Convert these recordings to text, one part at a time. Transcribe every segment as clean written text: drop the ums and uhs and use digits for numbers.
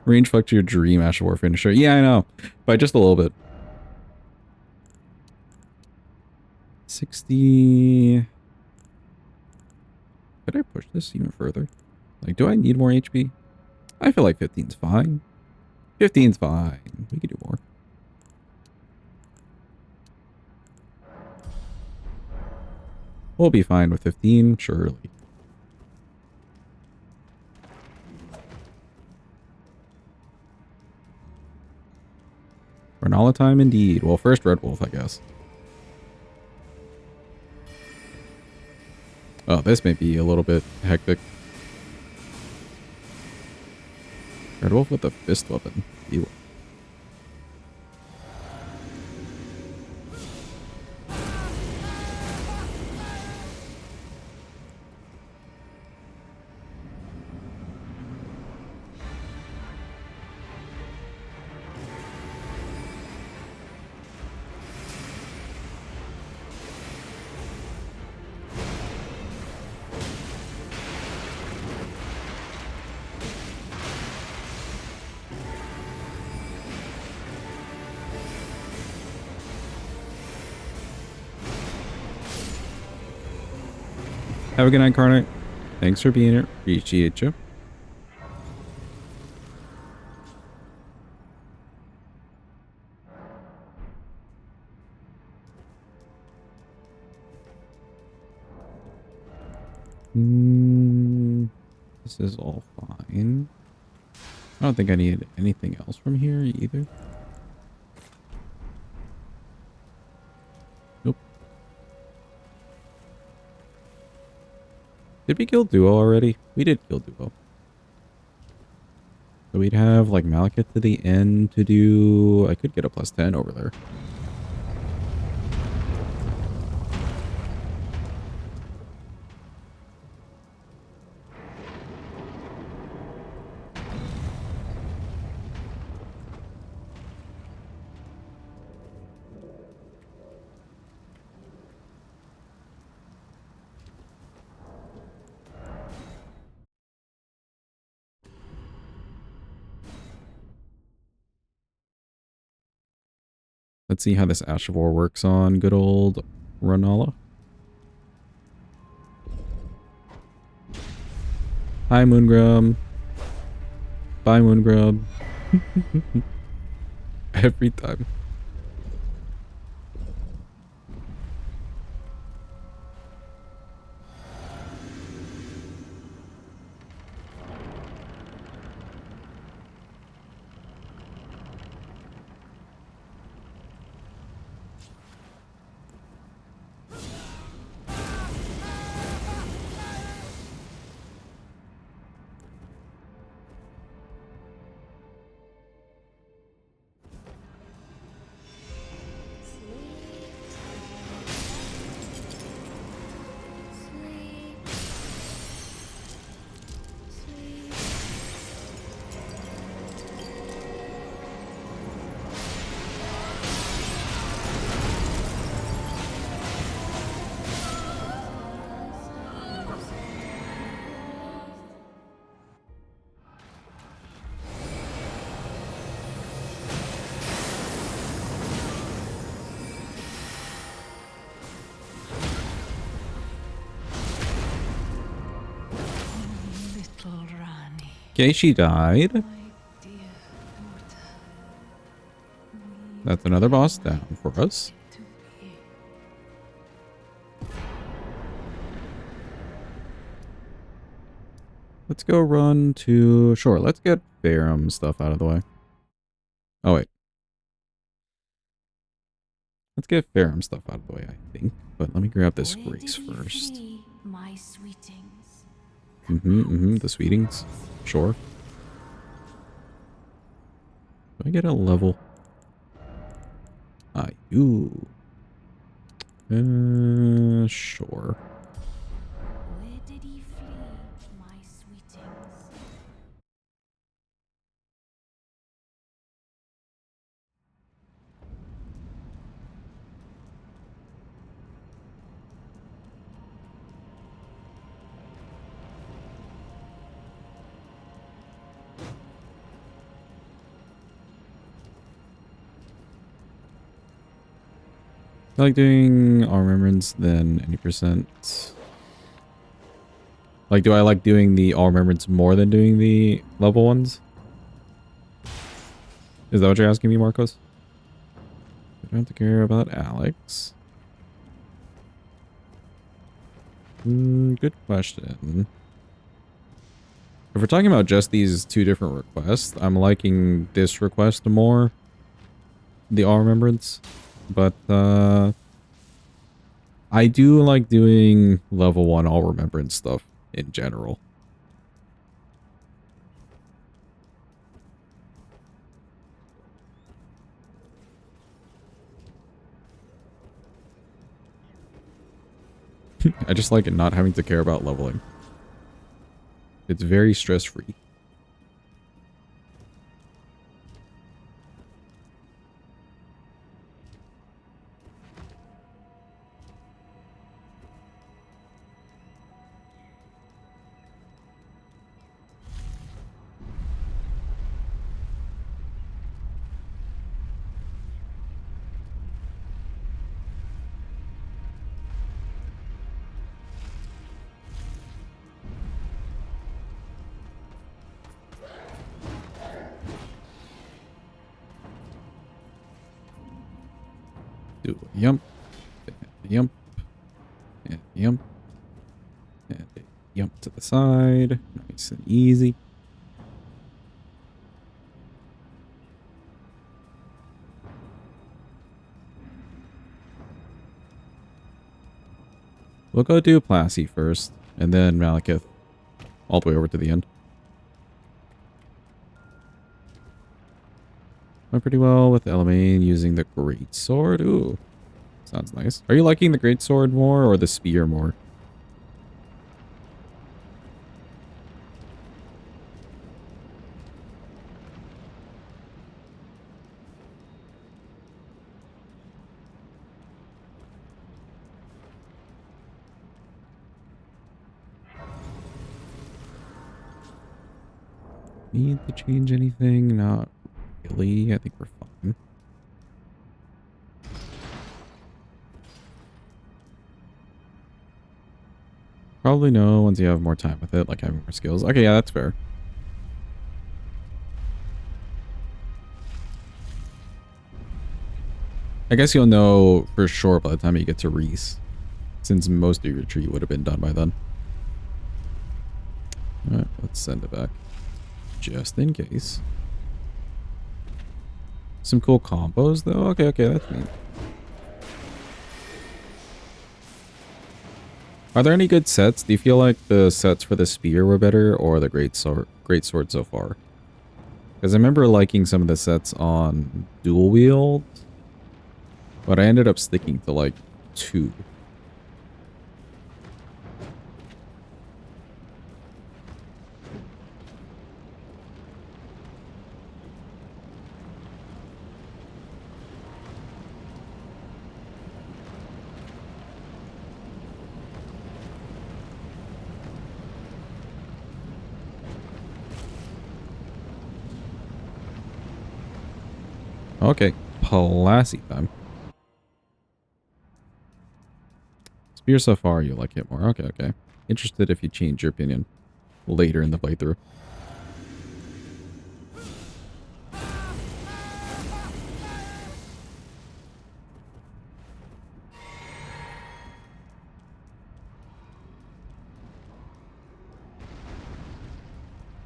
Range fuck to your dream Ash of War finisher. Yeah, I know. By just a little bit. 60... Could I push this even further? Like, do I need more HP? I feel like 15's fine. 15's fine. We could do more. We'll be fine with 15, surely. Rennala time indeed. Well, first Red Wolf, I guess. Oh, this may be a little bit hectic. Red Wolf with the fist weapon. Ew. Have a good night, Carnite. Thanks for being here. Appreciate you. This is all fine. I don't think I need anything else from here either. Nope. Did we kill Duo already? We did kill Duo. So we'd have like Maliketh to the end to do... I could get a +10 over there. Let's see how this Ash of War works on good old Rennala. Hi, Moongrub. Bye, Moongrub. Every time. Okay, she died. That's another boss down for us. Let's go run to... Sure, let's get Farum stuff out of the way. Oh, wait. Let's get Farum stuff out of the way, I think. But let me grab this Grace first. The sweetings. Sure. Do I get a level? You. Sure. Where did he flee, my sweetings? I like doing all remembrance than any percent. Like, do I like doing the all remembrance more than doing the level ones? Is that what you're asking me, Marcos? I don't have to care about Alex. Good question. If we're talking about just these two different requests, I'm liking this request more. The all remembrance. But, I do like doing level 1 all remembrance stuff in general. I just like not having to care about leveling. It's very stress-free. Do a yump, and a yump, and a yump, and a yump to the side. Nice and easy. We'll go do Placy first, and then Maliketh, all the way over to the end. Went pretty well with Elmain using the Great Sword. Ooh, sounds nice. Are you liking the Great Sword more or the Spear more? Need to change anything? Not really. I think we're fine. Probably no once you have more time with it, like having more skills. Okay, yeah, that's fair. I guess you'll know for sure by the time you get to Reese, since most of your tree would have been done by then. Alright, let's send it back. Just in case. Some cool combos, though. Okay, that's neat. Are there any good sets? Do you feel like the sets for the spear were better or the great sword so far? Because I remember liking some of the sets on dual wield, but I ended up sticking to like 2. Okay, Placy time. Spear so far, you like it more. Okay. Interested if you change your opinion later in the playthrough.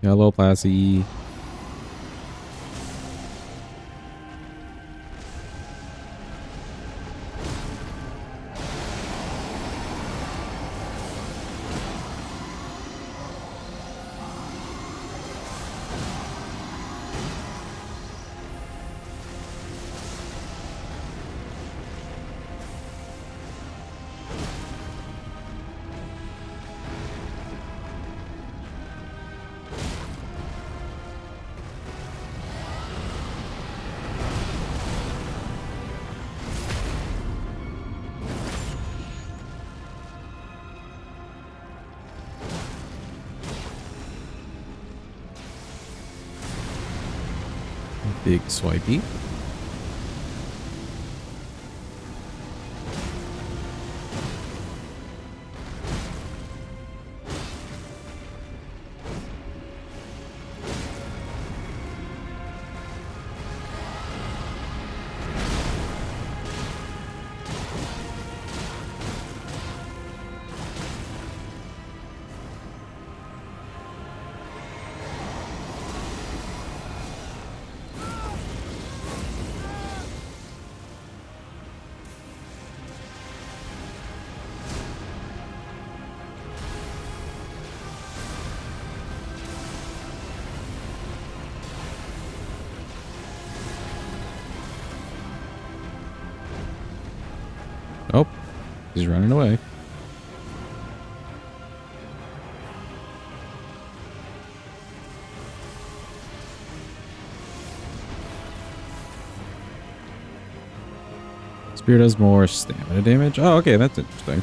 Hello, Placy. Big swipey. Oh, he's running away. Spear does more stamina damage. Oh, okay, that's interesting.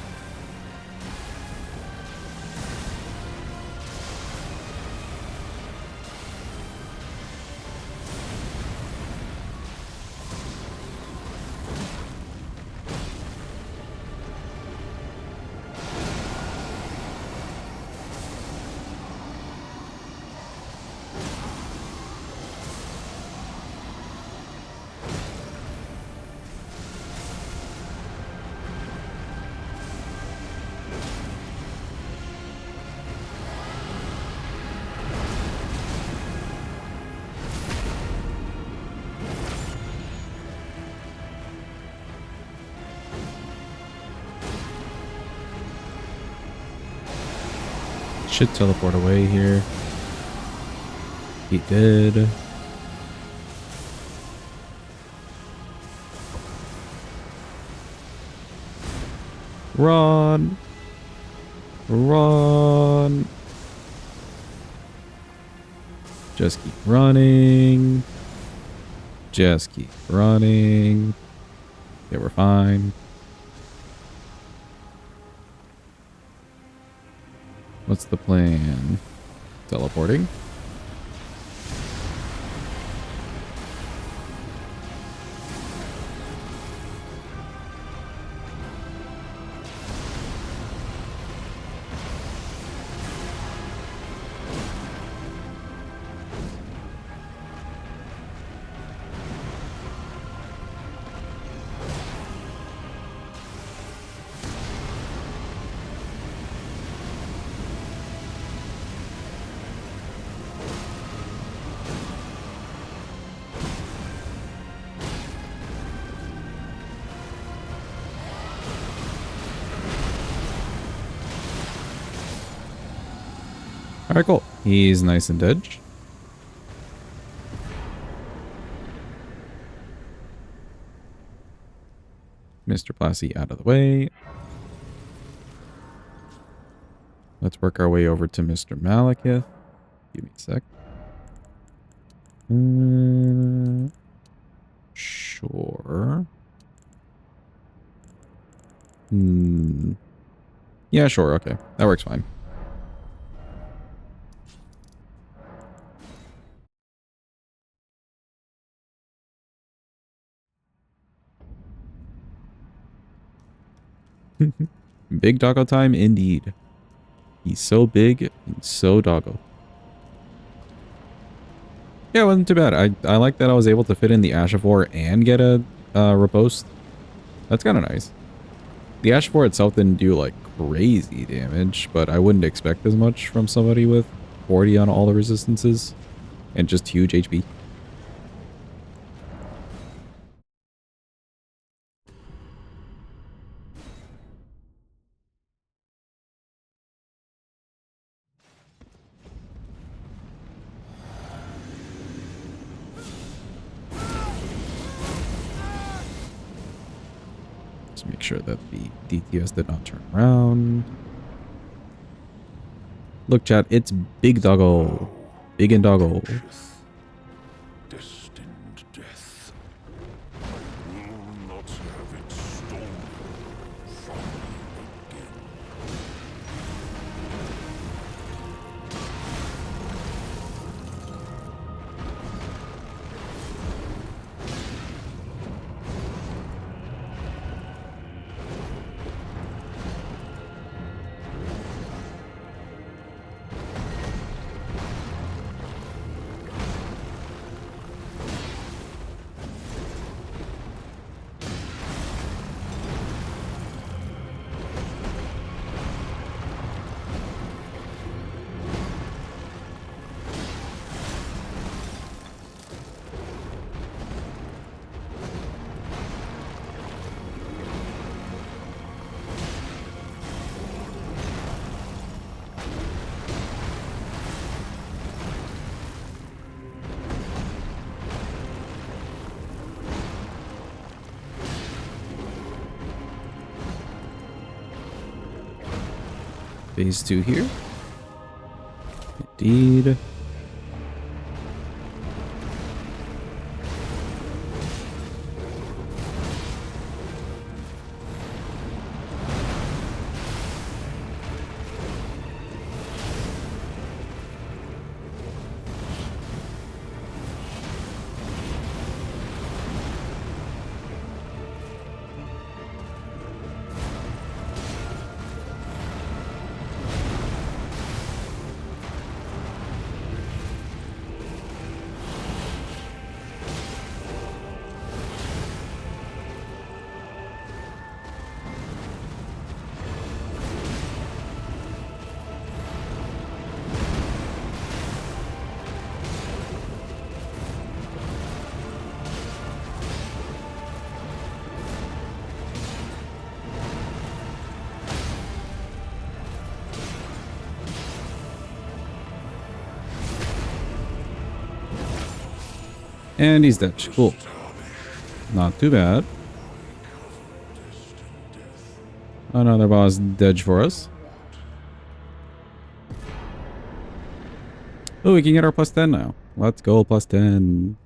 Should teleport away here. He did. Run! Run! Just keep running. Just keep running. Okay, we're fine. What's the plan? Teleporting? Alright, cool. He's nice and dead. Mr. Placy out of the way. Let's work our way over to Mr. Maliketh. Give me a sec. Sure. Yeah, sure. Okay. That works fine. Big doggo time indeed. He's so big and so doggo. Yeah, it wasn't too bad. I like that I was able to fit in the Ashivore and get a riposte. That's kind of nice. The Ashivore itself didn't do like crazy damage, but I wouldn't expect as much from somebody with 40 on all the resistances and just huge HP. Make sure that the DTS did not turn around. Look, chat, it's Big Doggo. Big and Doggo. Destined death. I will not have it stolen from me again. Phase 2 here. Indeed. And he's dead. Cool. Not too bad. Another boss dead for us. Oh, we can get our plus 10 now. Let's go, plus 10.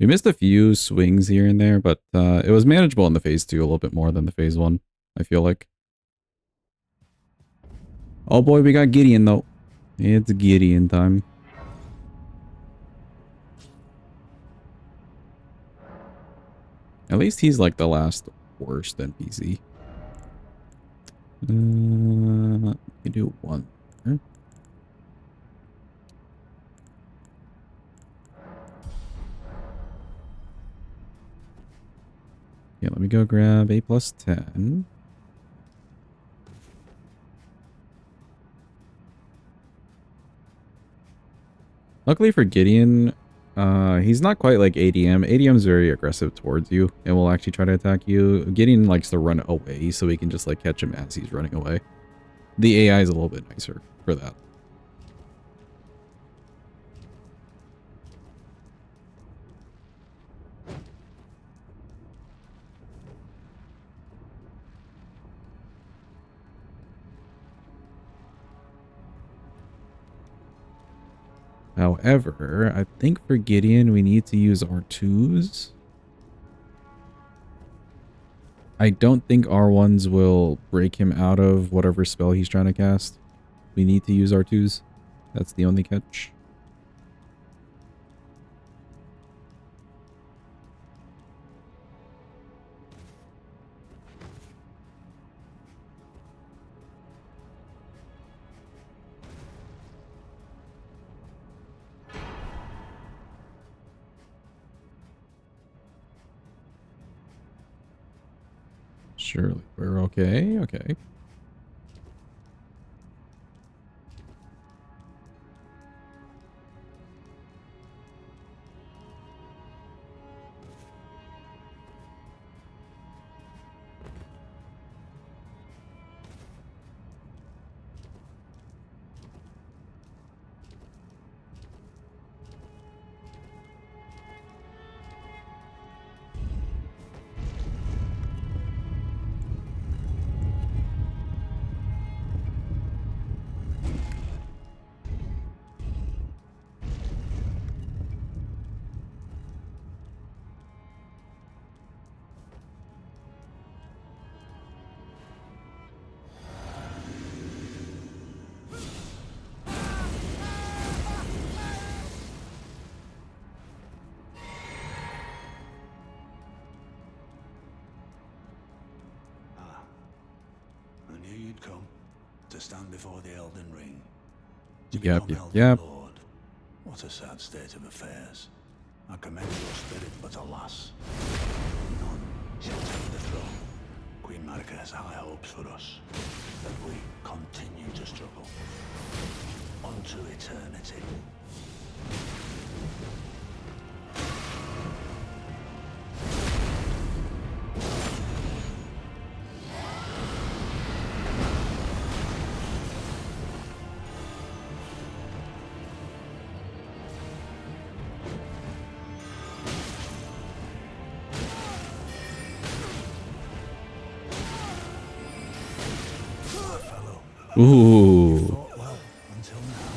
We missed a few swings here and there, but it was manageable in the phase 2 a little bit more than the phase 1, I feel like. Oh boy, we got Gideon though. It's Gideon time. At least he's like the last worst NPC. You do one. Huh? Yeah, let me go grab a plus 10. Luckily for Gideon, he's not quite like ADM. ADM's very aggressive towards you and will actually try to attack you. Gideon likes to run away so we can just like catch him as he's running away. The AI is a little bit nicer for that. However, I think for Gideon, we need to use R2s. I don't think R1s will break him out of whatever spell he's trying to cast. We need to use R2s. That's the only catch. Surely we're okay. Okay. To stand before the Elden Ring. Yep. Lord. What a sad state of affairs. I commend your spirit, but alas, none shall take the throne. Queen Marika has high hopes for us, that we continue to struggle unto eternity. Ooh. Fought well until now.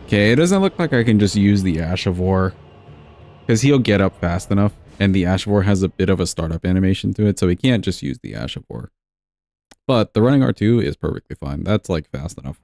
Okay, it doesn't look like I can just use the Ash of War. Because he'll get up fast enough. And the Ash of War has a bit of a startup animation to it. So he can't just use the Ash of War. But the running R2 is perfectly fine. That's like fast enough.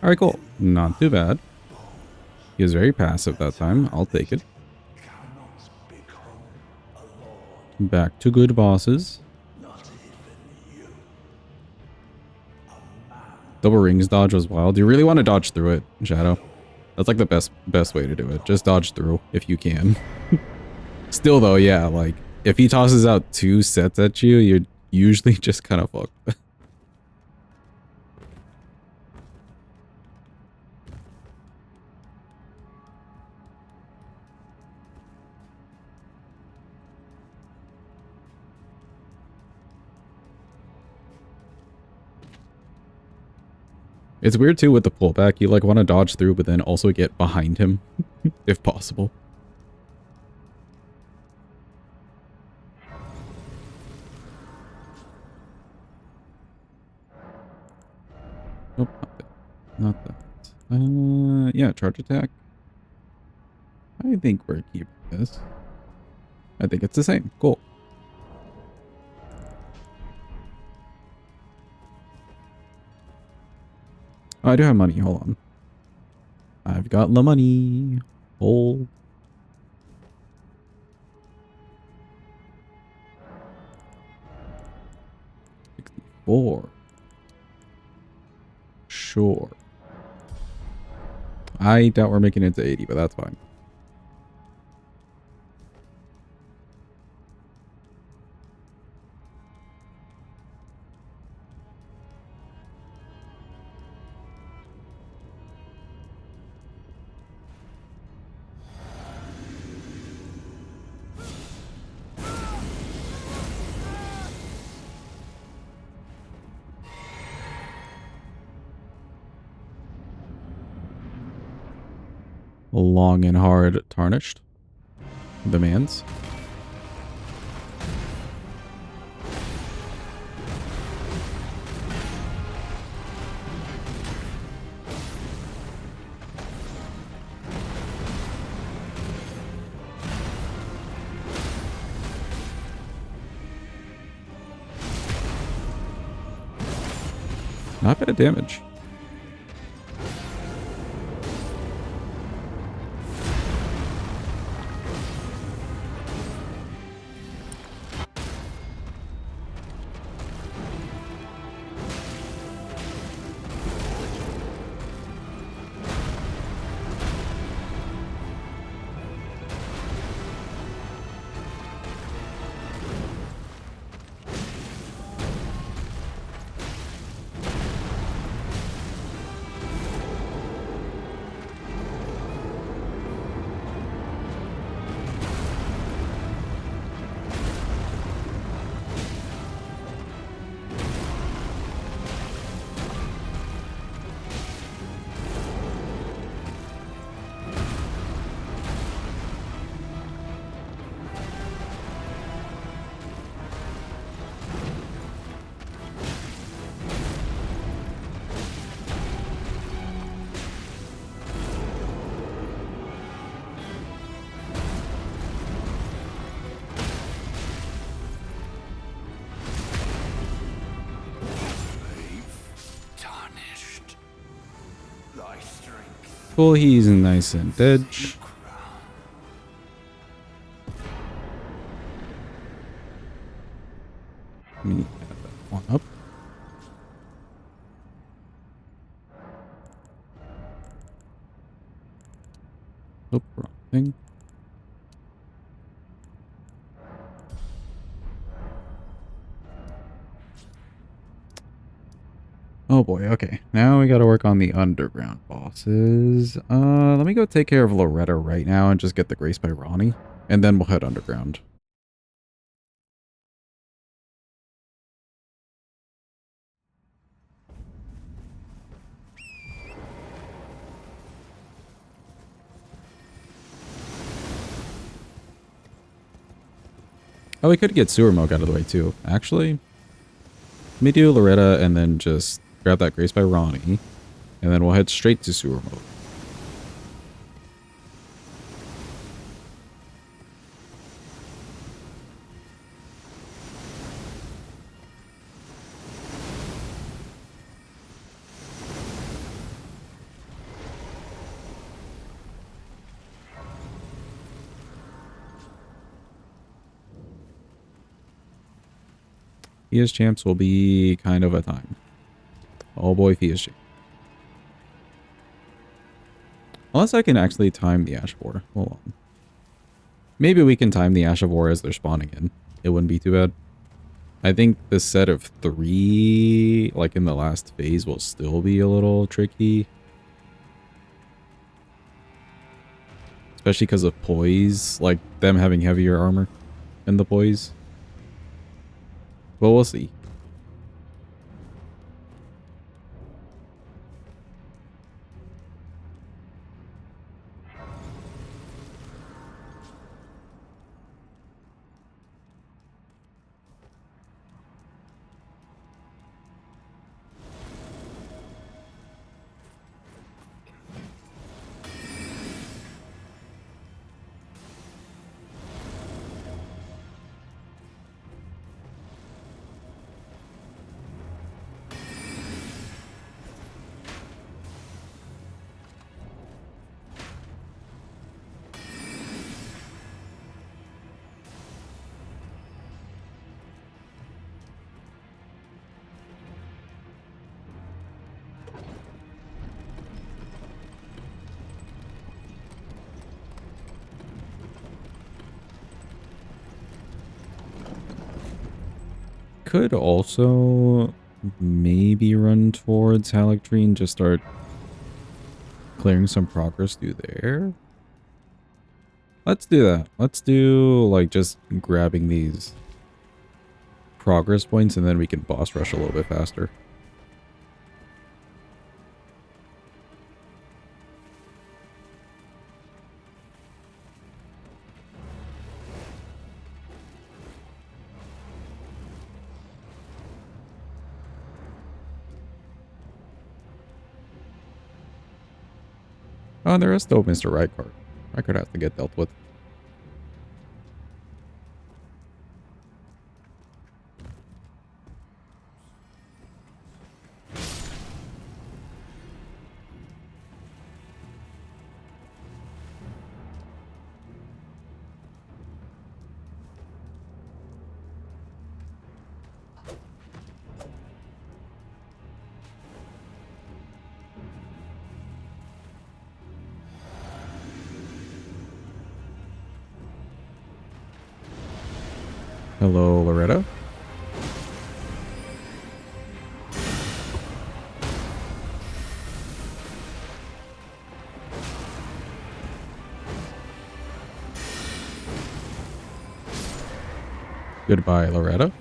Alright, cool. Not too bad. He was very passive that time. I'll take it. Back to good bosses. Double rings dodge was wild. You really want to dodge through it, Shadow. That's like the best way to do it. Just dodge through if you can. Still though, yeah, like if he tosses out 2 sets at you, you're usually just kind of fucked. It's weird too with the pullback. You like want to dodge through, but then also get behind him, if possible. Nope, not that. Not that. Yeah, charge attack. I think we're keeping this. I think it's the same. Cool. Oh, I do have money. Hold on. I've got the money. Hold. $64. Sure. I doubt we're making it to 80, but that's fine. Long and hard tarnished demands. Not bad damage. Cool, he's nice and dead. Let me add that one up. Nope, wrong thing. Oh boy, okay. Now we gotta work on the underground bosses. Let me go take care of Loretta right now and just get the Grace by Ronnie. And then we'll head underground. Oh, we could get Sewer Mohg out of the way too. Actually, let me do Loretta and then just grab that Grace by Ronnie. And then we'll head straight to Sewer Mohg. Fia's champs will be kind of a time. Oh boy, Fia's champ. Unless I can actually time the Ash of War. Hold on. Maybe we can time the Ash of War as they're spawning in. It wouldn't be too bad. I think the set of 3, like in the last phase, will still be a little tricky. Especially because of poise, like them having heavier armor in the poise. But we'll see. Could also maybe run towards Haligtree and just start clearing some progress through there. Let's do that. Let's do like just grabbing these progress points and then we can boss rush a little bit faster. Oh, and there is still Mr. Rykard. Rykard has to get dealt with. Hello, Loretta. Goodbye, Loretta.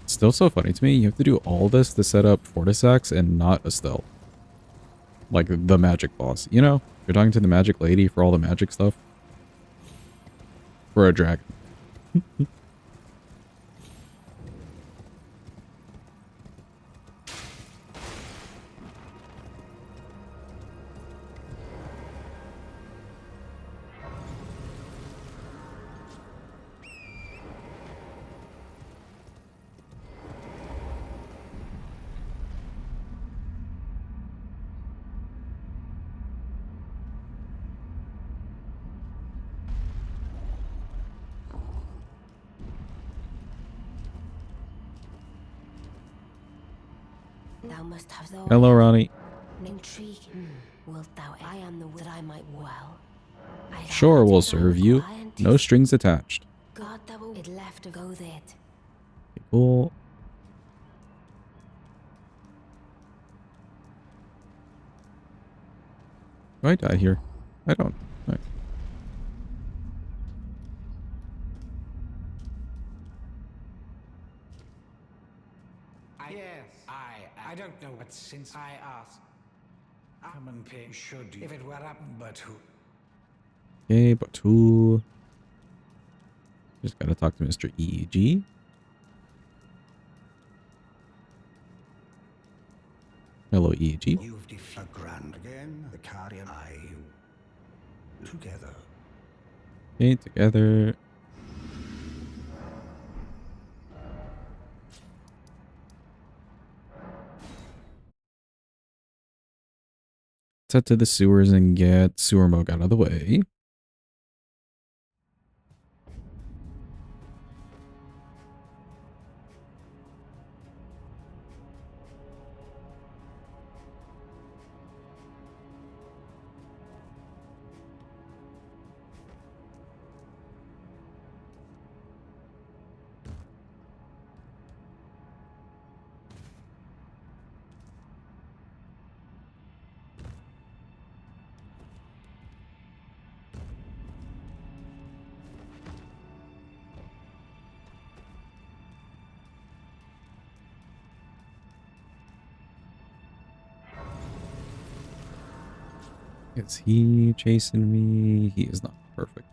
Still so funny to me. You have to do all this to set up Fortissax and not Astel. Like the magic boss. You know, you're talking to the magic lady for all the magic stuff. For a dragon. Thou must have the Hello, Ronnie. intrigue. Wilt thou? I am the that I might well. I Sure, we'll serve you. No strings attached. God, thou it left to go there. Cool. Do I die here? I don't. Right. I don't know what since I asked. Come and pay should you. If it were up, but who? Okay, but who? Just gotta talk to Mr. EEG. Hello, EEG. You've defeated Grand again. The Carrion I together. Okay, together. Let's head to the sewers and get Sewer Mohg out of the way. Is he chasing me? He is not. Perfect.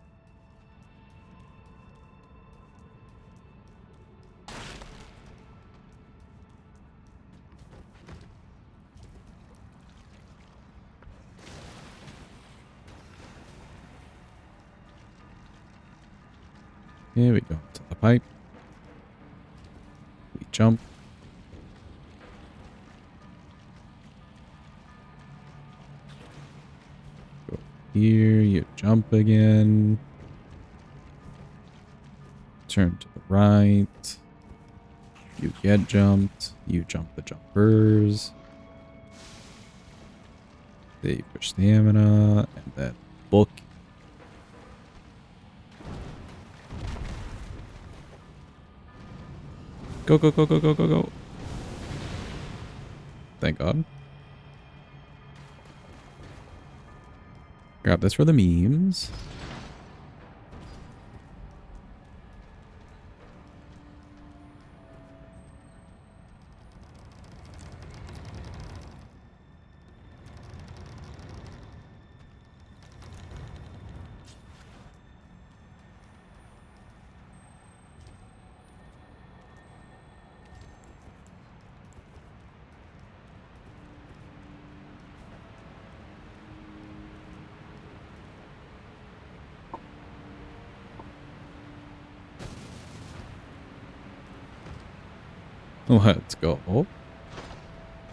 Here we go to the pipe. We jump. Go here, you jump again. Turn to the right. You get jumped. You jump the jumpers. They push stamina and that book. Go, go, go, go, go, go, go. Thank God. Grab this for the memes. Let's go. I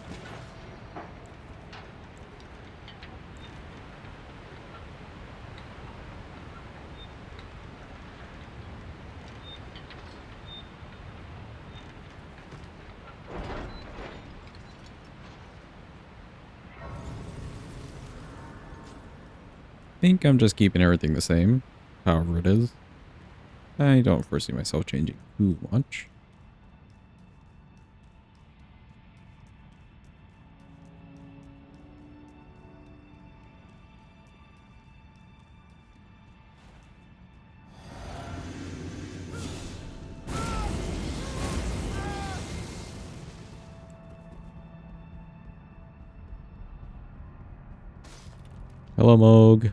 think I'm just keeping everything the same, however it is. I don't foresee myself changing too much. Hello, Mohg.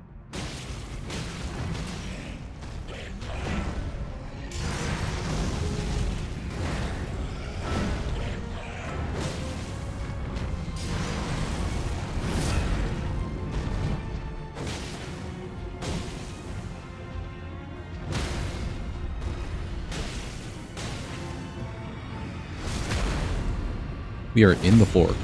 We are in the fort.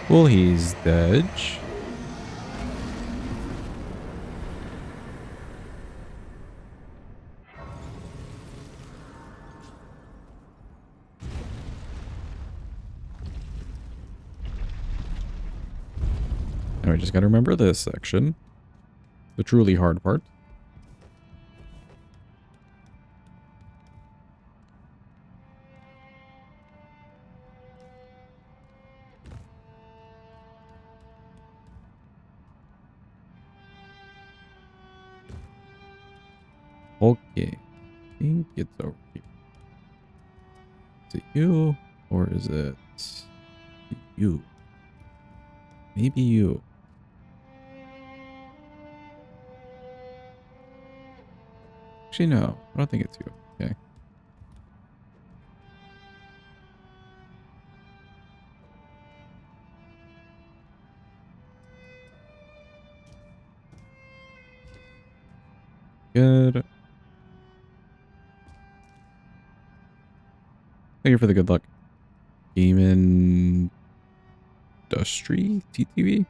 Well, he's dead. Now we just gotta remember this section. The truly hard part. Okay. I think it's over here. Is it you? Or is it you? Maybe you. Actually, no. I don't think it's you. Okay. Good. Thank you for the good luck. Game Industry? TTV?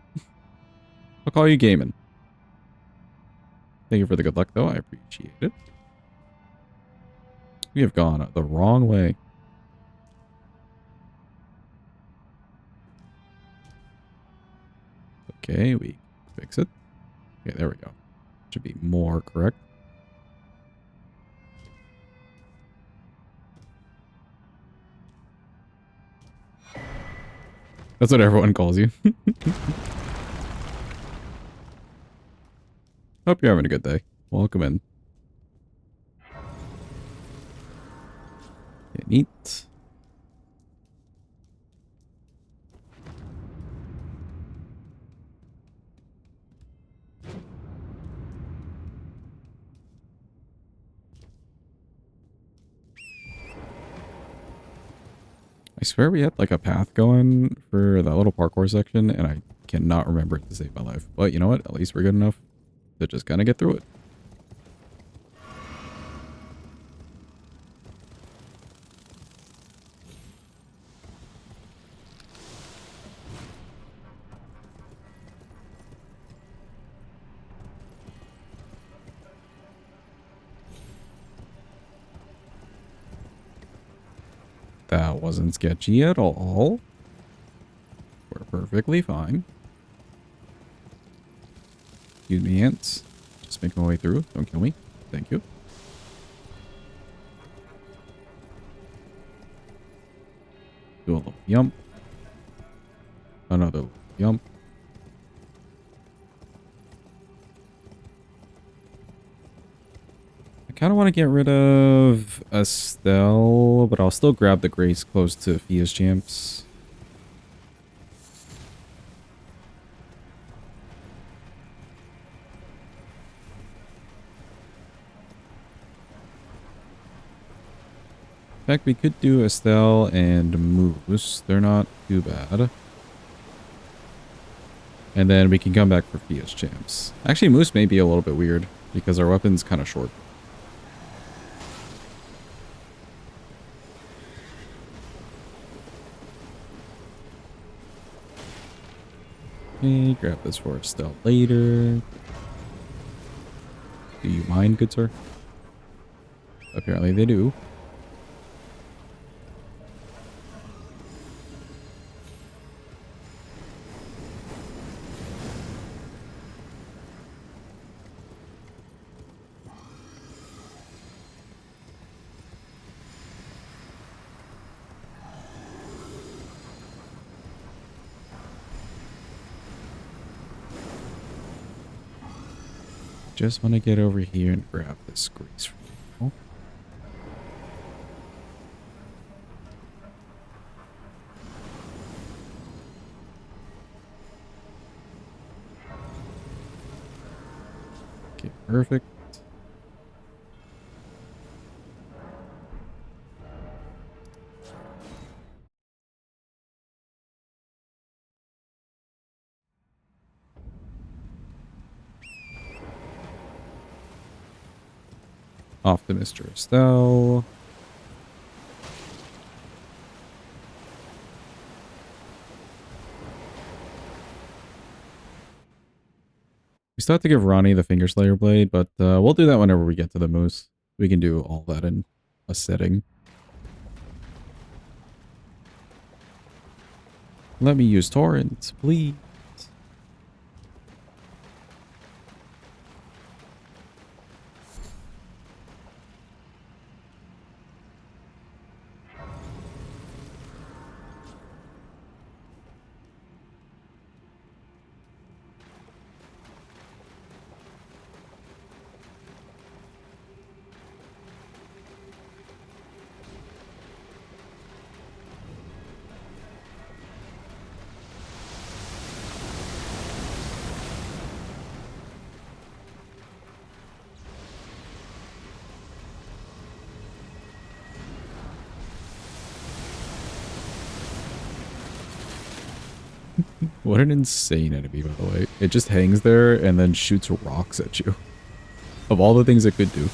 I'll call you Gaiman. Thank you for the good luck, though. I appreciate it. We have gone the wrong way. Okay, we fix it. Okay, there we go. Should be more correct. That's what everyone calls you. Hope you're having a good day. Welcome in. Okay, neat. I swear we had like a path going for that little parkour section, and I cannot remember it to save my life. But you know what? At least we're good enough to just kind of get through it. That wasn't sketchy at all. We're perfectly fine. Excuse me, ants. Just make my way through. Don't kill me. Thank you. Do a little yump. Another yump. I kind of want to get rid of Astel, but I'll still grab the Grace close to Fia's champs. In fact, we could do Astel and Moose. They're not too bad. And then we can come back for Fia's champs. Actually, Moose may be a little bit weird because our weapon's kind of short. Okay, grab this for Astel later. Do you mind, good sir? Apparently they do. Just want to get over here and grab this Grace from you. Okay, perfect. Off to Mr. Astel. still have to give Ronnie the Finger Slayer Blade, but we'll do that whenever we get to the Moose. We can do all that in a setting. Let me use torrents, please. What an insane enemy, by the way. It just hangs there and then shoots rocks at you. Of all the things it could do.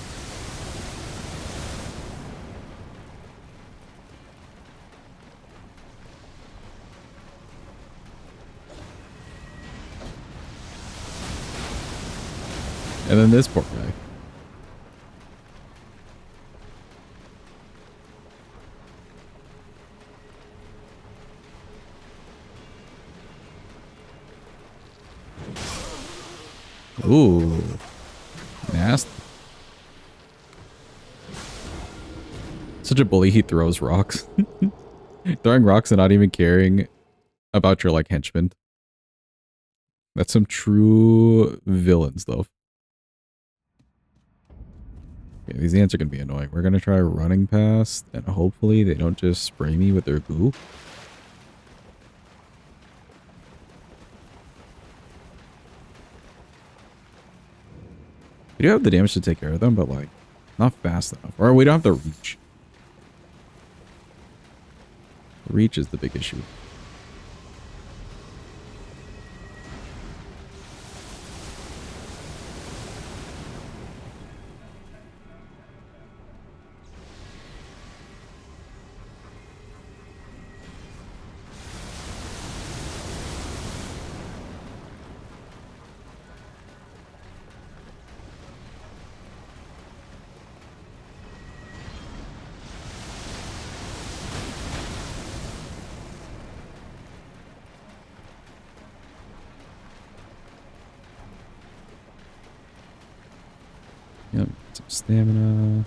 And then this poor guy. Ooh. Nasty. Such a bully, he throws rocks. Throwing rocks and not even caring about your, like, henchmen. That's some true villain stuff. Okay, these ants are going to be annoying. We're going to try running past, and hopefully they don't just spray me with their goo. We do have the damage to take care of them, but, like, not fast enough. Or we don't have the reach. Reach is the big issue. Yep, some stamina.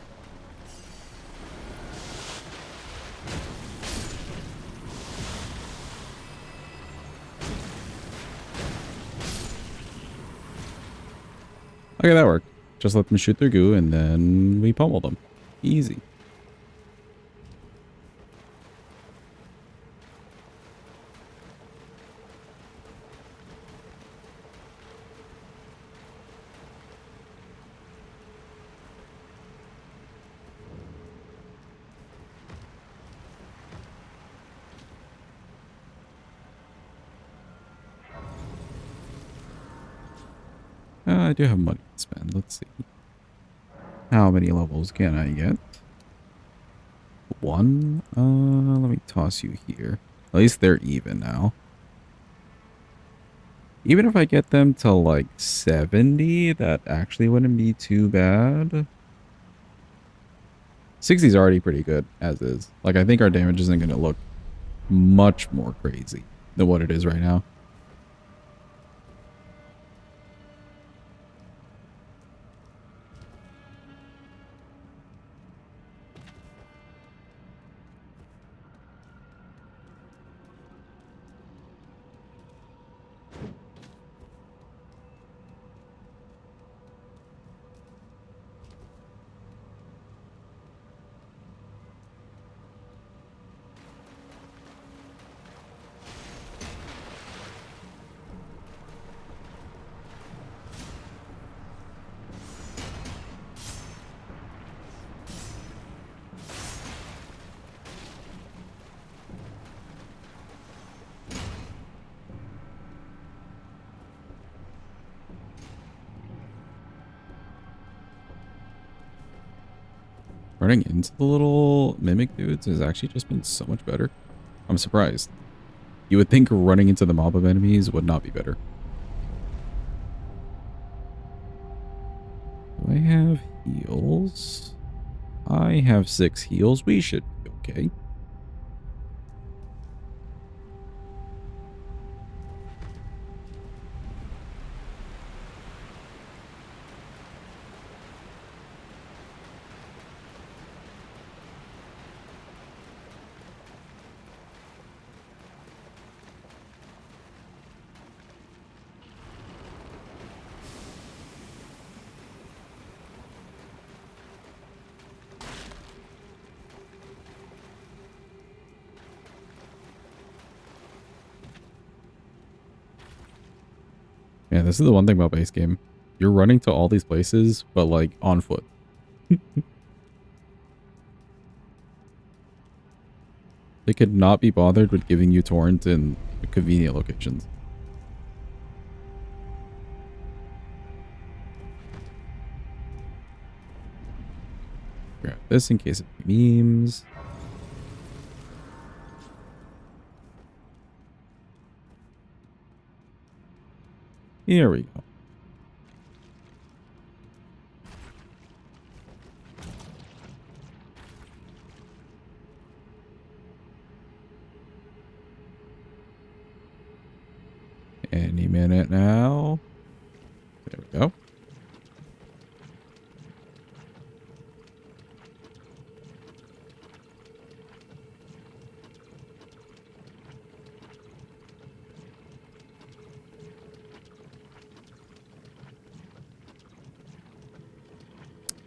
Okay, that worked. Just let them shoot their goo and then we pummel them. Easy. I do have money to spend. Let's see. How many levels can I get? 1? Let me toss you here. At least they're even now. Even if I get them to like 70, that actually wouldn't be too bad. 60 is already pretty good, as is. Like, I think our damage isn't going to look much more crazy than what it is right now. Running into the little mimic dudes has actually just been so much better. I'm surprised. You would think running into the mob of enemies would not be better. have heals. I have 6 heals. We should be okay. Yeah, this is the one thing about base game. You're running to all these places, but like on foot. They could not be bothered with giving you torrent in convenient locations. Grab this in case of memes. Here we go. Any minute now. There we go.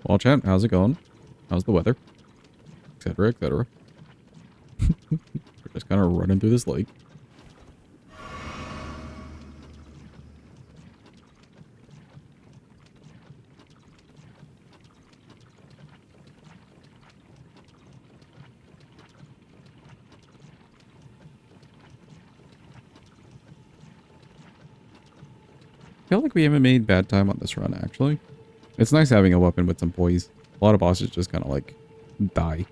Well, chat, how's it going? How's the weather? Etc., etc. We're just kind of running through this lake. I feel like we haven't made bad time on this run, actually. It's nice having a weapon with some poise. A lot of bosses just kind of like die.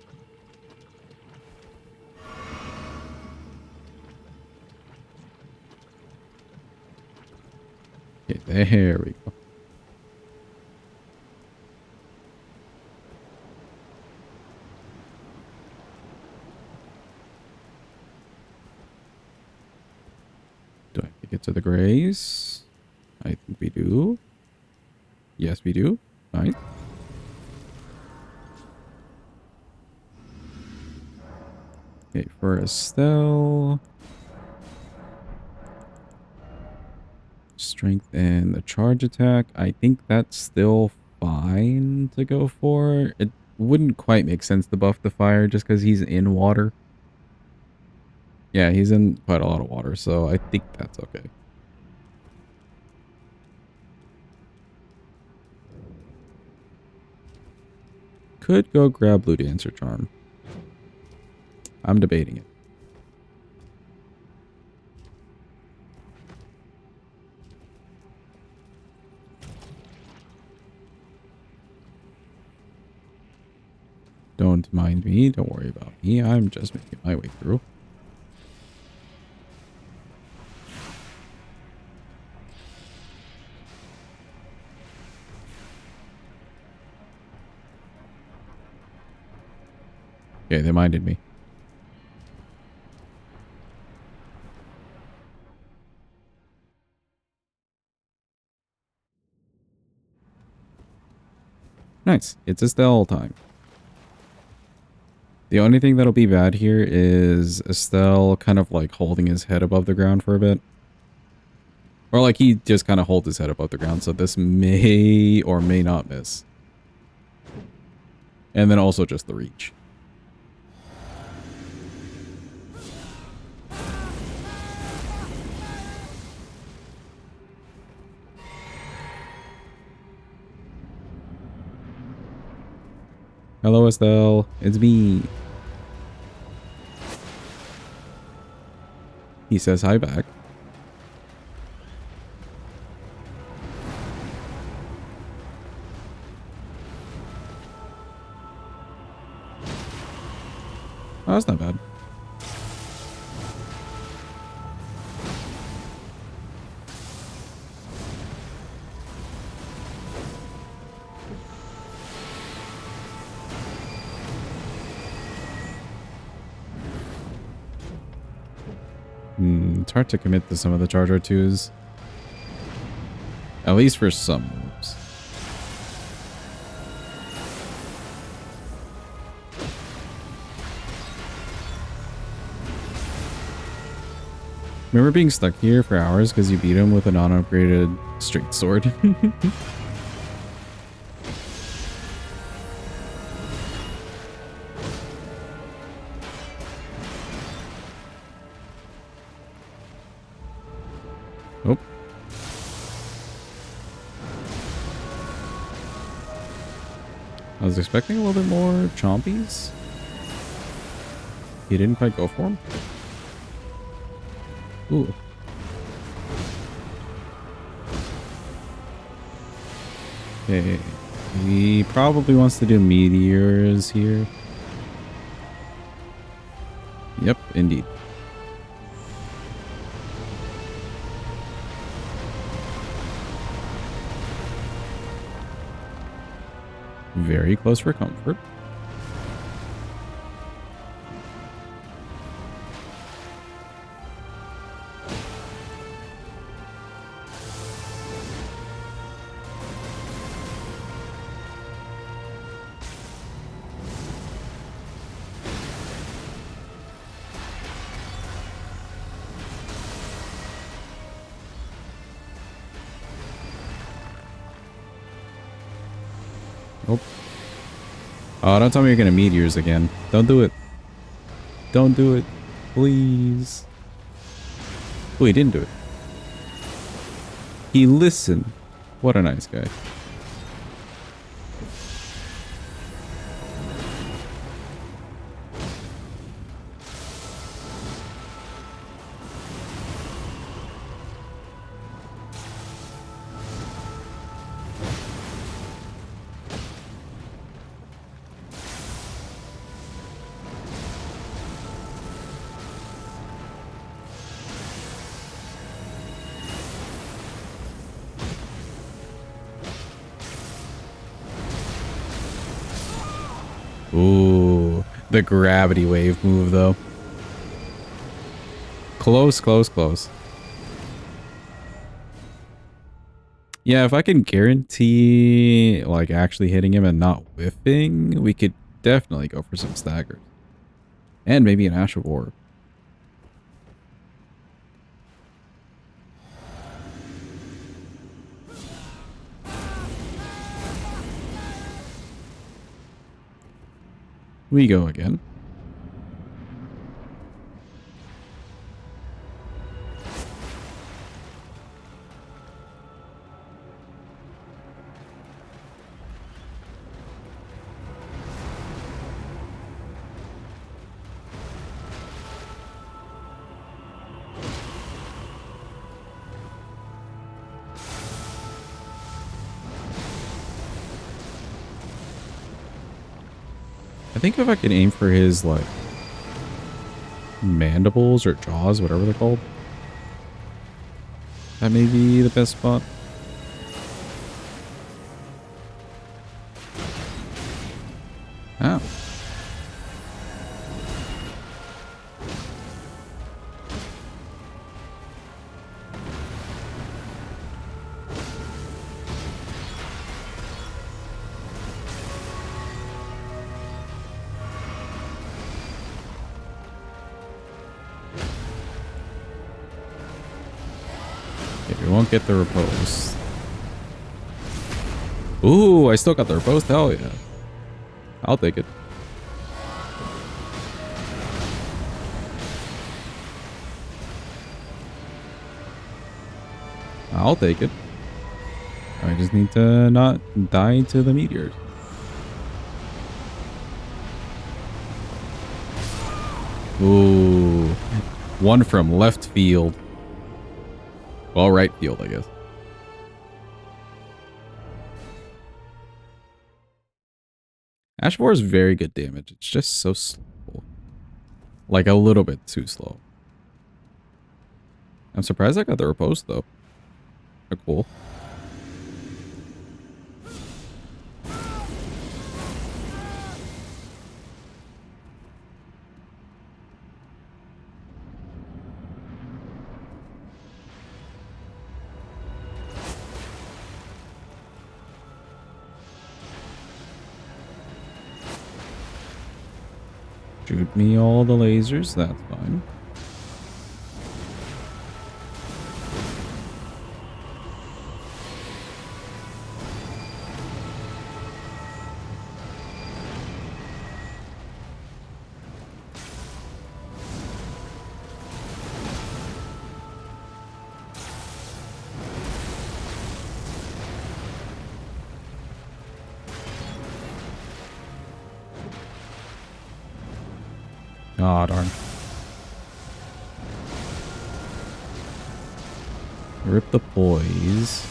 Okay, there we go. Do I have to get to the grace? I think we do. Yes, we do. Nice. Okay, for Astel. Strength and the charge attack. I think that's still fine to go for. It wouldn't quite make sense to buff the fire just because he's in water. Yeah, he's in quite a lot of water, so I think that's okay. Could go grab Blue Dancer Charm. I'm debating it. Don't mind me. Don't worry about me. I'm just making my way through. Okay, they minded me. Nice. It's Astel time. The only thing that'll be bad here is Astel kind of like holding his head above the ground for a bit. Or like he just kind of holds his head above the ground, so this may or may not miss. And then also just the reach. Hello, Astel. It's me. He says hi back. Oh, that's not bad. It's hard to commit to some of the charge R2s. At least for some moves. Remember being stuck here for hours because you beat him with a non-upgraded straight sword? Oh. I was expecting a little bit more chompies. He didn't quite go for him. Ooh. Okay. He probably wants to do meteors here. Yep, indeed. Very close for comfort. Nope. Oh, don't tell me you're gonna meteors again. Don't do it. Don't do it. Please. Oh, he didn't do it. He listened. What a nice guy. Ooh, the gravity wave move though. Close, close, close. Yeah, if I can guarantee like actually hitting him and not whiffing, we could definitely go for some staggers. And maybe an Ash of War. We go again. I think if I can aim for his, like, mandibles or jaws, whatever they're called, that may be the best spot. Ow. Won't get the repose. Ooh, I still got the repose. Hell yeah. I'll take it. I'll take it. I just need to not die to the meteors. Ooh. One from left field. Well, right field, I guess. Ash of War is very good damage. It's just so slow. Like a little bit too slow. I'm surprised I got the repose though. They're cool. Shoot me all the lasers, that's fine. Ah, darn. Rip the poise.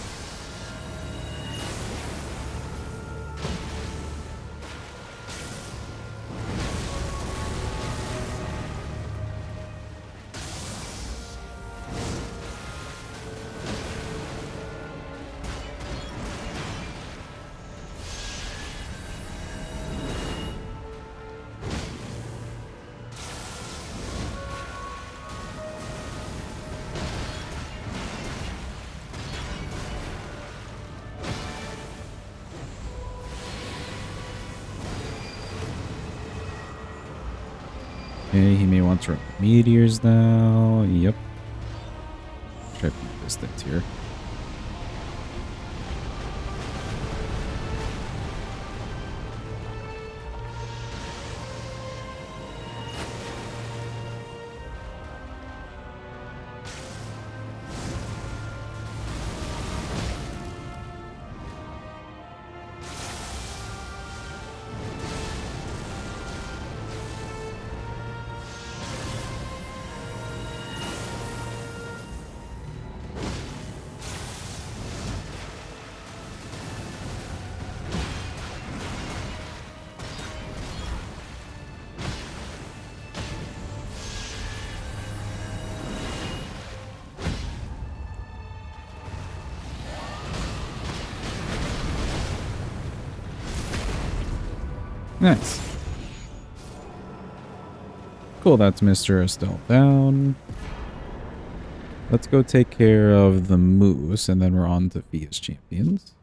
Okay, he may want to run meteors now. Yep. Try to be distant here. Nice. Cool, that's Mr. Astel down. Let's go take care of the moose, and then we're on to Fia's champions.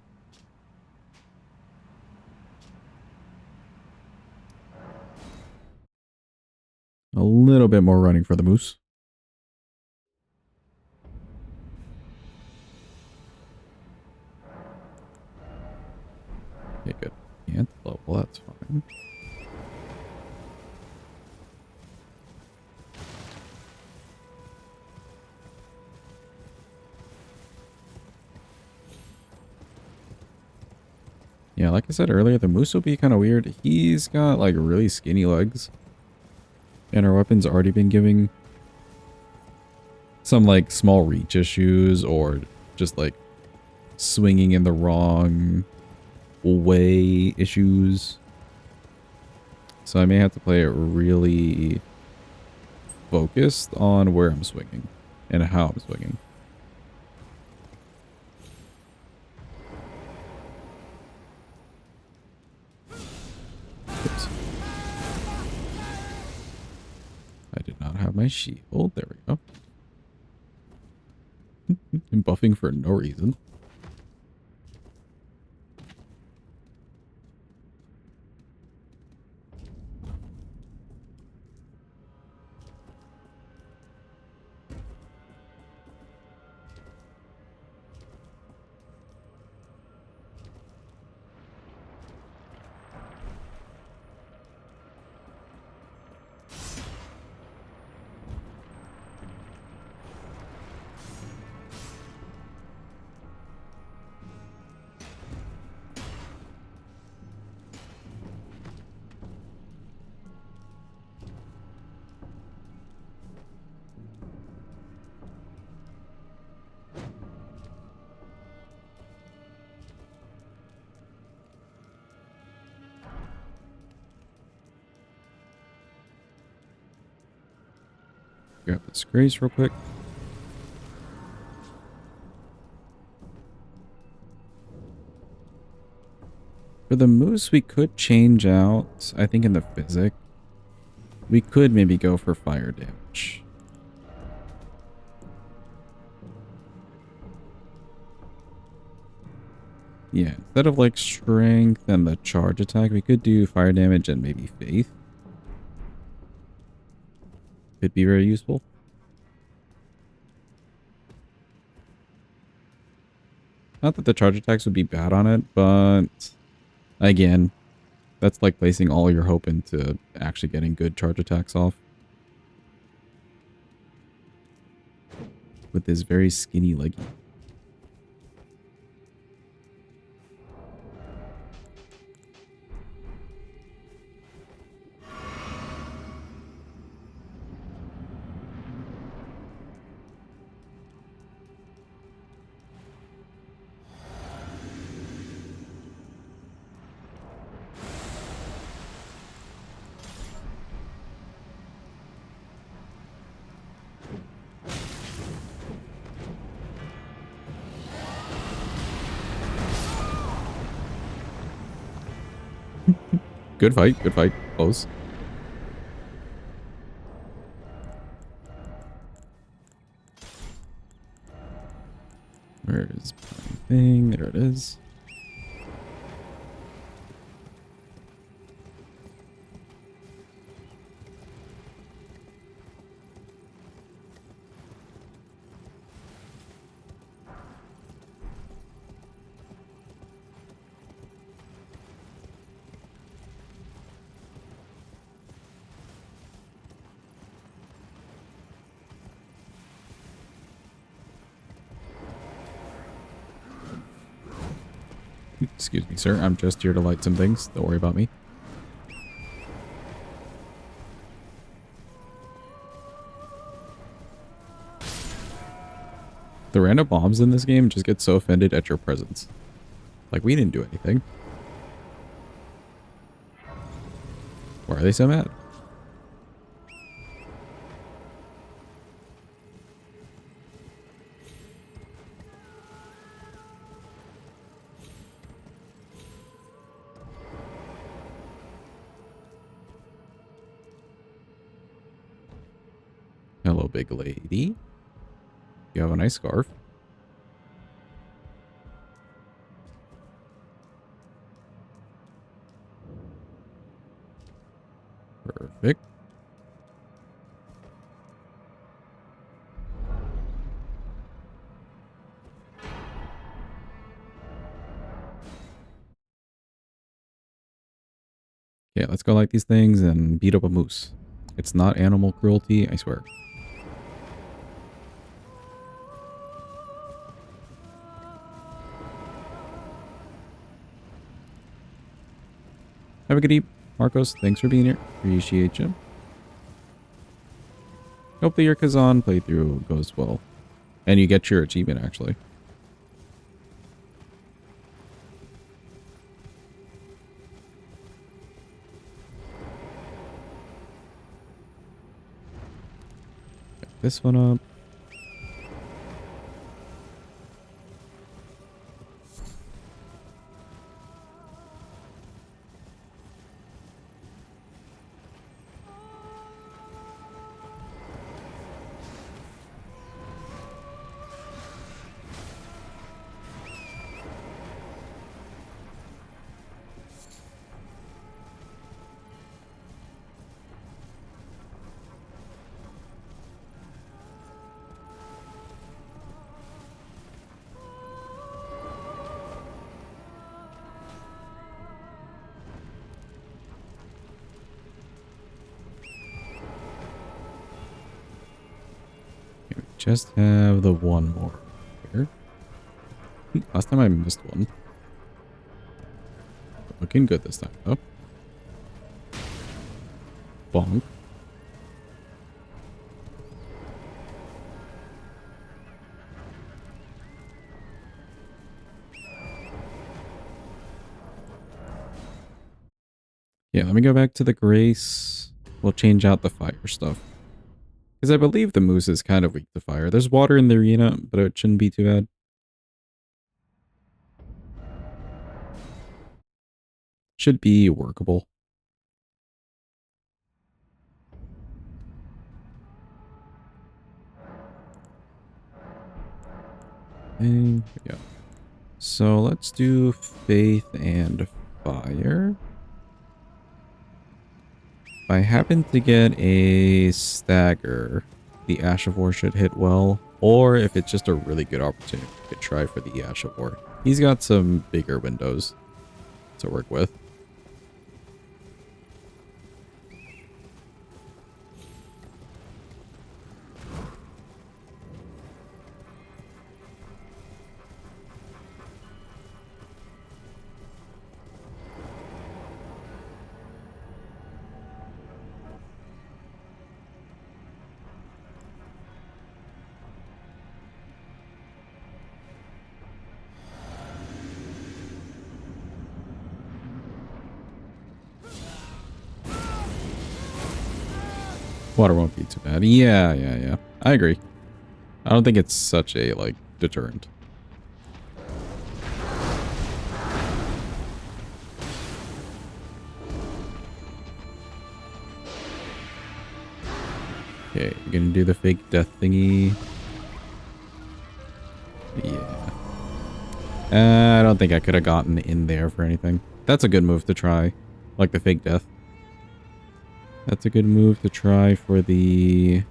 A little bit more running for the moose. Okay, good. Can't level, that's fine. Yeah, like I said earlier, the moose will be kind of weird. He's got like really skinny legs. And our weapon's already been giving some like small reach issues or just like swinging in the wrong way issues. So I may have to play it really focused on where I'm swinging and how I'm swinging. Oops. I did not have my shield. There we go. I'm buffing for no reason. Grab this grace real quick. For the moose, we could change out, I think in the physic, we could maybe go for fire damage. Yeah, instead of like strength and the charge attack, we could do fire damage and maybe faith. Could be very useful. Not that the charge attacks would be bad on it, but again, that's like placing all your hope into actually getting good charge attacks off. With this very skinny leggy. Good fight, good fight. Close. Where is my thing? There it is. Excuse me, sir. I'm just here to light some things. Don't worry about me. The random mobs in this game just get so offended at your presence. Like, we didn't do anything. Why are they so mad? Hello, big lady. You have a nice scarf. Perfect. Okay, let's go like these things and beat up a moose. It's not animal cruelty, I swear. Have a good evening, Marcos. Thanks for being here. Appreciate you. Hope the your Kazan playthrough goes well. And you get your achievement, actually. Pick this one up. Just have the one more here. Last time I missed one. Looking good this time, though. Bonk. Yeah, let me go back to the Grace. We'll change out the fire stuff. Because I believe the moose is kind of weak to fire. There's water in the arena, but it shouldn't be too bad. Should be workable. Okay, yeah. So let's do faith and fire. If I happen to get a stagger, the Ash of War should hit well. Or if it's just a really good opportunity, I could try for the Ash of War. He's got some bigger windows to work with. Water won't be too bad. Yeah. I agree. I don't think it's such a, like, deterrent. Okay, you're gonna do the fake death thingy. Yeah. I don't think I could have gotten in there for anything. That's a good move to try. Like the fake death. That's a good move to try for the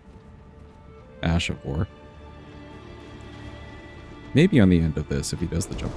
Ash of War. Maybe on the end of this if he does the jump.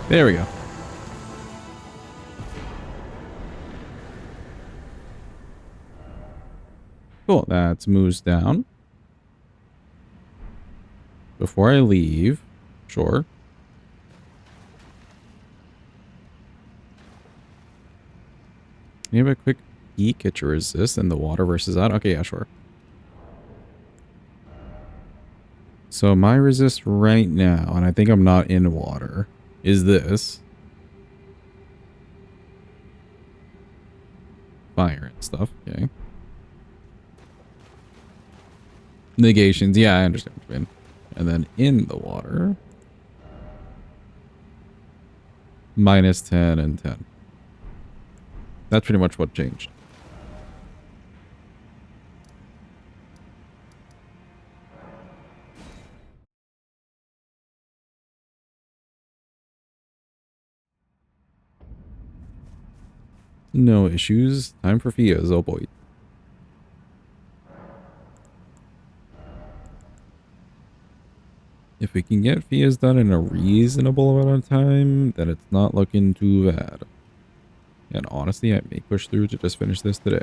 There we go. Cool, that's moves down. Before I leave, sure. You have a quick peek at your resist and the water versus that? Okay, yeah, sure. So my resist right now, and I think I'm not in water, is this. Fire and stuff, okay. Negations, yeah, I understand what you mean. And then in the water, minus 10 and 10. That's pretty much what changed. No issues. Time for Fias, oh boy. If we can get Fias done in a reasonable amount of time, then it's not looking too bad. And honestly, I may push through to just finish this today.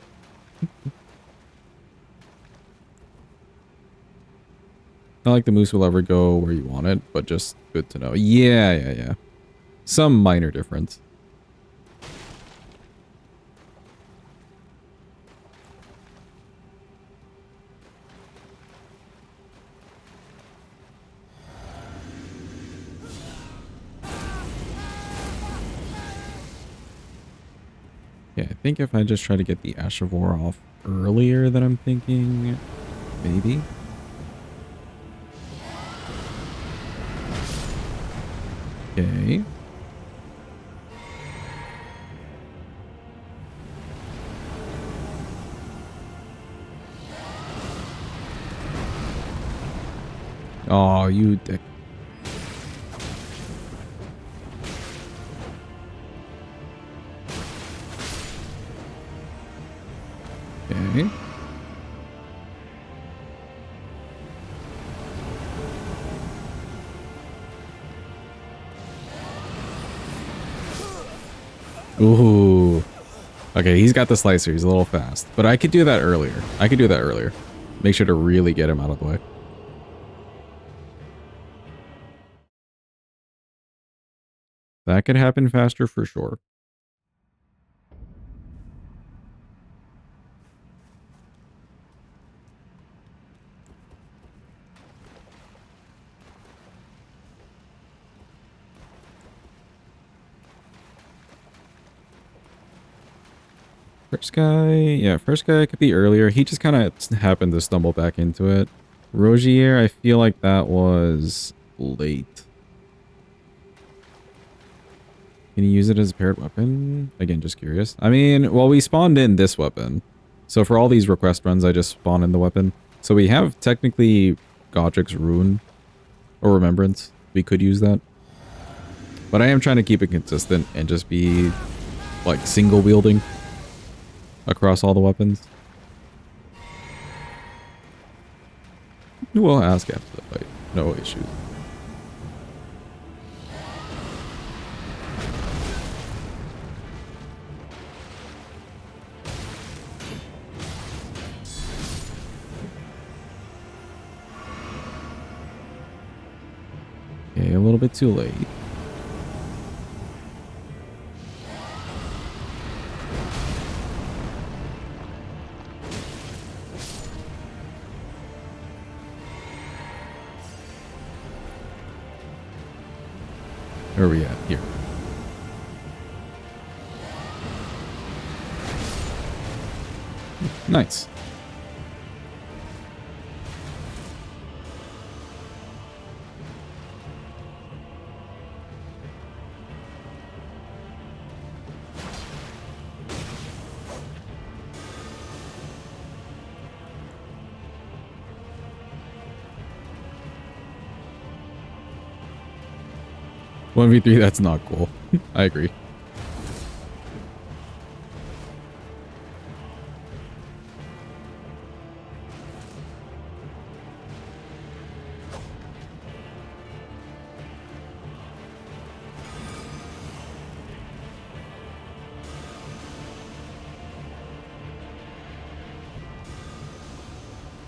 Not like the moose will ever go where you want it, but just good to know. Yeah. Some minor difference. Yeah, I think if I just try to get the Ash of War off earlier than I'm thinking, maybe. Okay. Oh, you dick. Ooh. Okay, he's got the slicer. He's a little fast. But I could do that earlier. I could do that earlier. Make sure to really get him out of the way. That could happen faster for sure. First guy, yeah, first guy could be earlier. He just kind of happened to stumble back into it. Rogier, I feel like that was late. Can you use it as a paired weapon? Again, just curious. I mean, well, we spawned in this weapon. So for all these request runs, I just spawn in the weapon. So we have technically Godric's Rune or Remembrance. We could use that. But I am trying to keep it consistent and just be like single wielding across all the weapons. We'll ask after the fight. No issues. Okay, a little bit too late. Where are we at? Here. Nice. One v 3, that's not cool. I agree.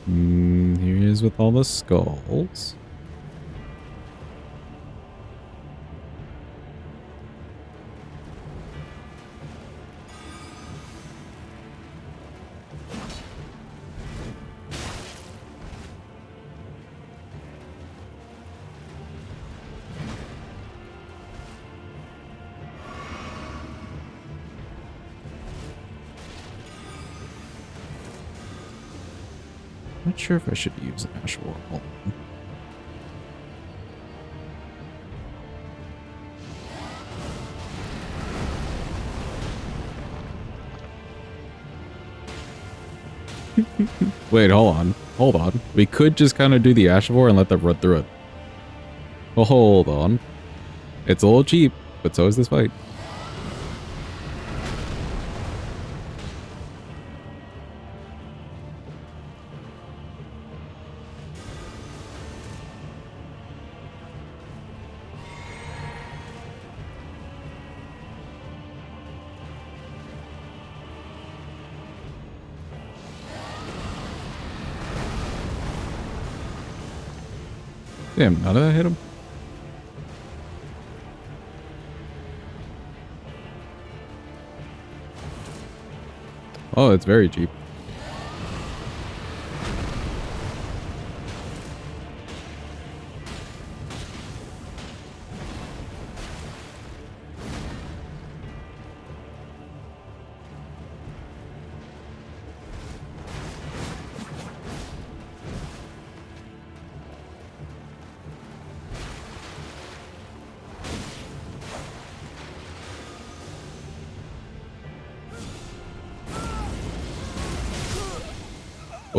Here he is with all the skulls. Not sure if I should use an Ash Wall. Wait, hold on. Hold on. We could just kind of do the Ashavor and let them run through it. Well, hold on. It's a little cheap, but so is this fight. Damn, how did I hit him? Oh, it's very cheap.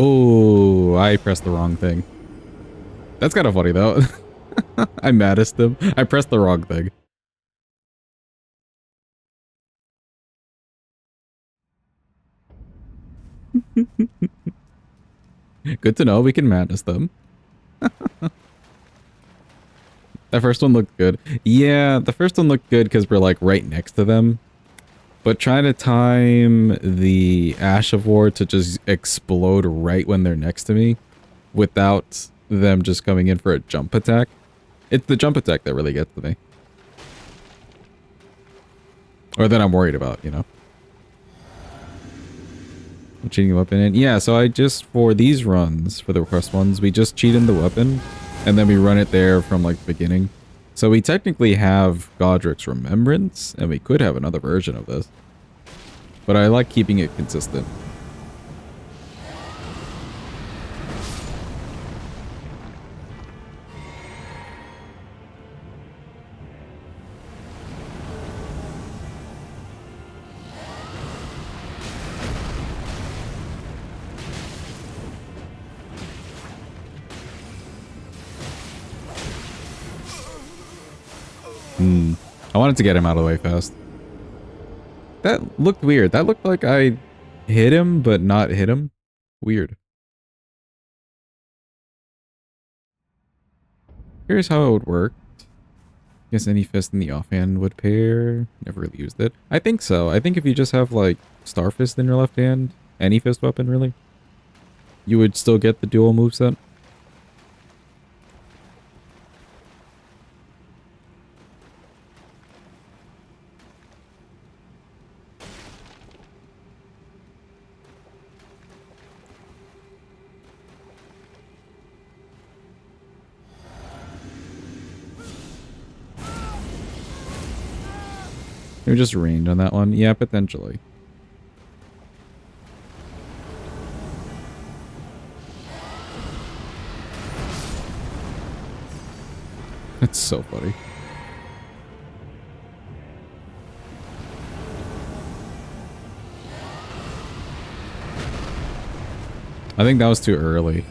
Oh, I pressed the wrong thing. That's kind of funny, though. I maddest him. I pressed the wrong thing. Good to know we can madness them. That first one looked good. Yeah, the first one looked good because we're like right next to them. But trying to time the Ash of War to just explode right when they're next to me without them just coming in for a jump attack. It's the jump attack that really gets to me. Or that I'm worried about, you know. Cheating the weapon in. Yeah, so I just, for these runs, for the request ones, we just cheat in the weapon and then we run it there from like the beginning. So we technically have Godrick's Remembrance and we could have another version of this. But I like keeping it consistent. I wanted to get him out of the way fast. That looked weird. That looked like I hit him, but not hit him. Weird. Here's how it would work. Guess any fist in the offhand would pair. Never really used it. I think so. I think if you just have like Star Fist in your left hand, any fist weapon really, you would still get the dual moveset. Maybe just range on that one. Yeah, potentially. That's so funny. I think that was too early.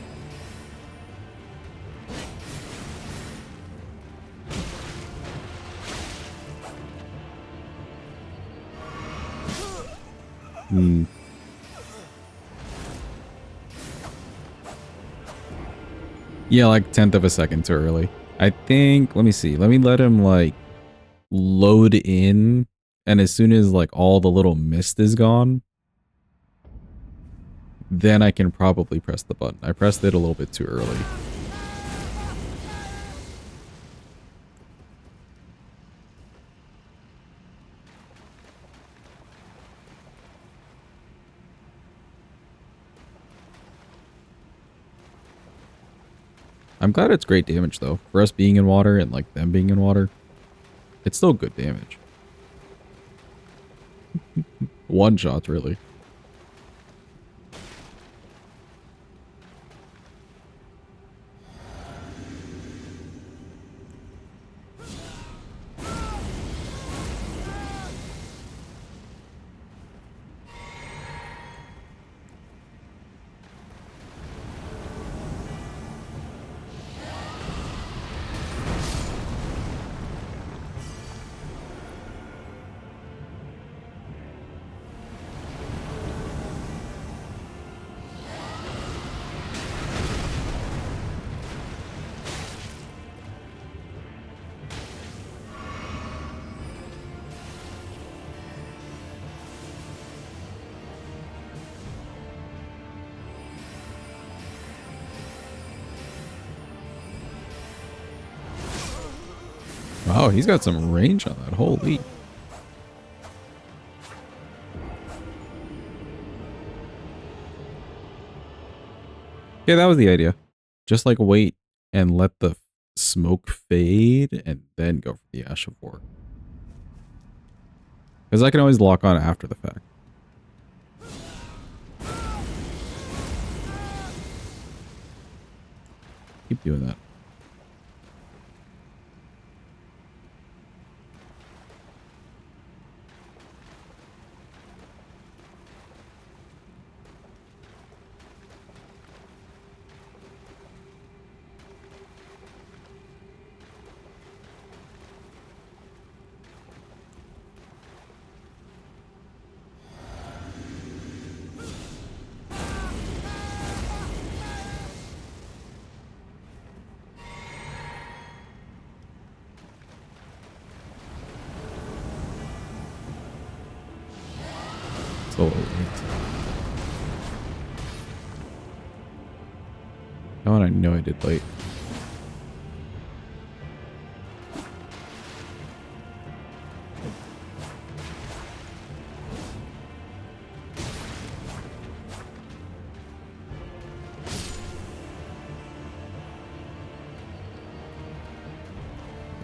Yeah, like 10th of a second too early. I think, let me see. Let me let him like load in. And as soon as like all the little mist is gone, then I can probably press the button. I pressed it a little bit too early. I'm glad it's great damage though. For us being in water and like them being in water, it's still good damage. One shots really. Wow, he's got some range on that. Holy. Yeah, that was the idea. Just like wait and let the smoke fade and then go for the Ash of War. Because I can always lock on after the fact. Keep doing that. So late. Oh, and I know I did late.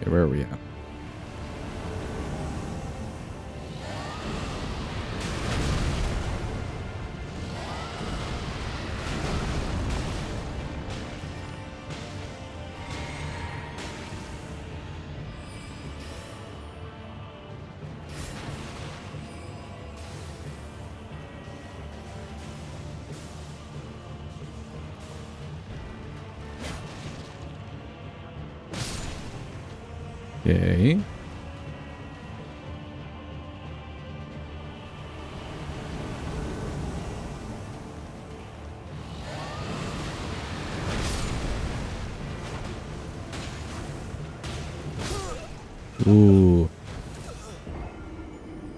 Okay, where are we at? Okay. Ooh.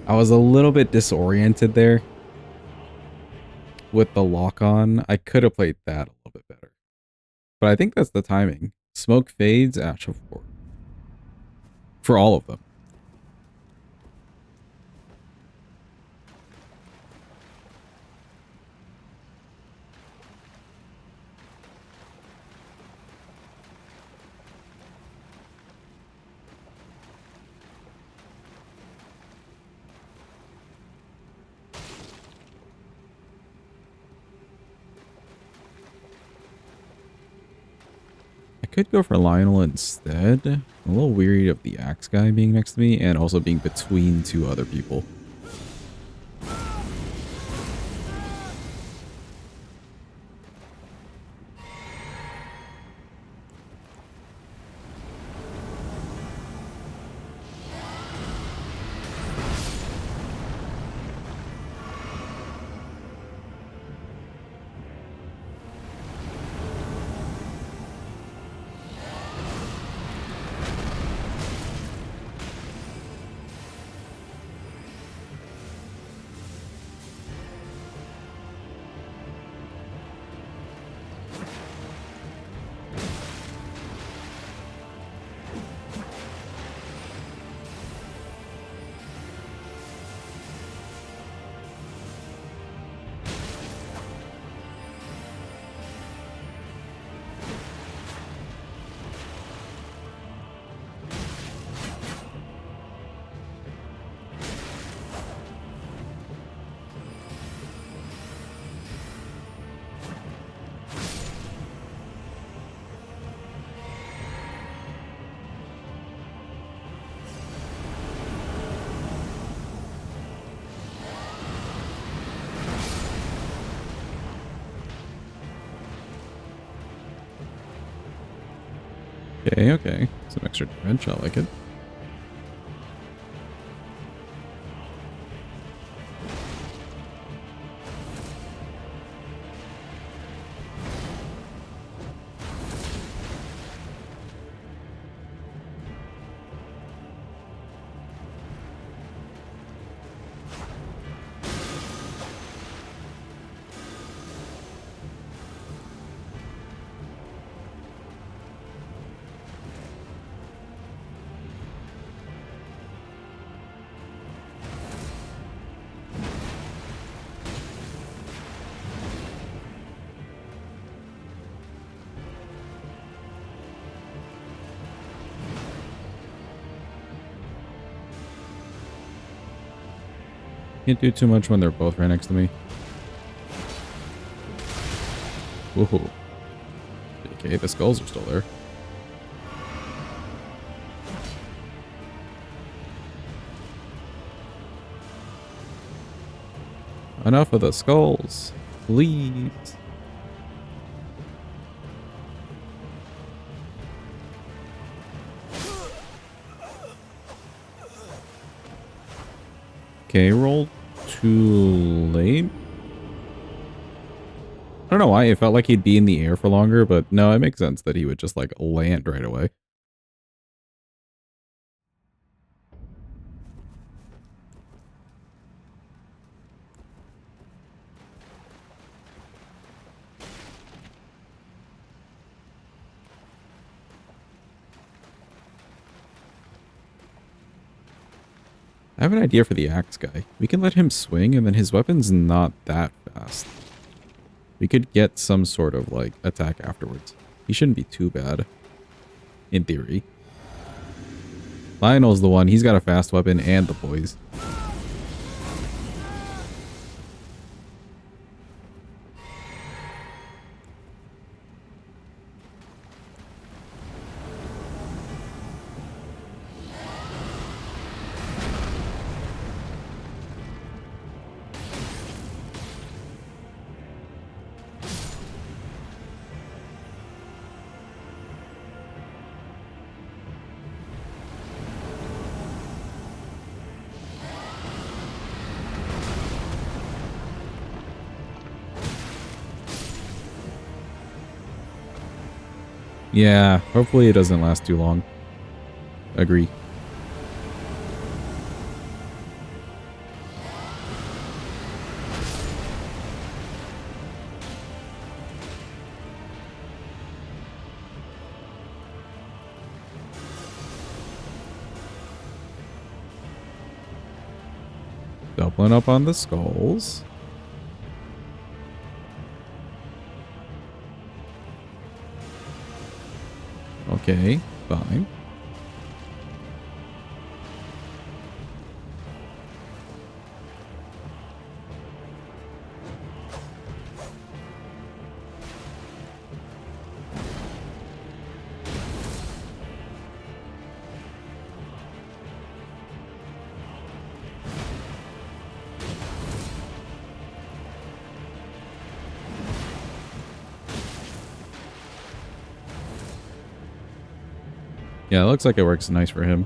I was a little bit disoriented there with the lock on. I could have played that a little bit better. But I think that's the timing. Smoke fades, Ash of War. For all of them. I could go for Lionel instead. I'm a little weary of the axe guy being next to me and also being between two other people. Okay, okay. Some extra damage. I like it. Can't do too much when they're both right next to me. Woohoo. Okay, the skulls are still there. Enough of the skulls, please. Okay, roll too late. I don't know why it felt like he'd be in the air for longer, but no, it makes sense that he would just like land right away. have an idea for the axe guy. We can let him swing, and then his weapon's not that fast. We could get some sort of, like, attack afterwards. He shouldn't be too bad. In theory. Lionel's the one. He's got a fast weapon and the poise. Yeah, hopefully it doesn't last too long. Agree. Doubling up on the skulls. Okay, fine. Yeah, it looks like it works nice for him.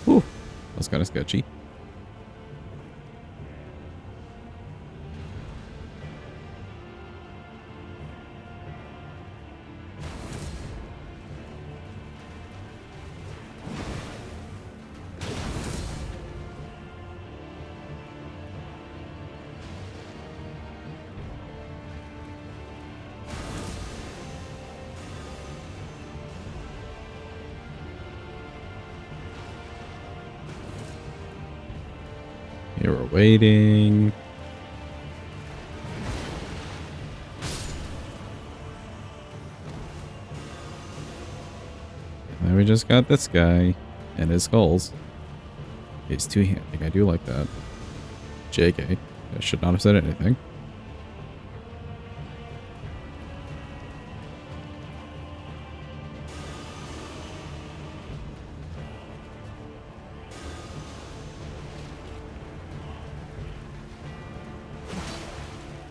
Whew, that's kind of sketchy. Here we're waiting. And then we just got this guy and his skulls. He's two-handing. I do like that. JK. I should not have said anything.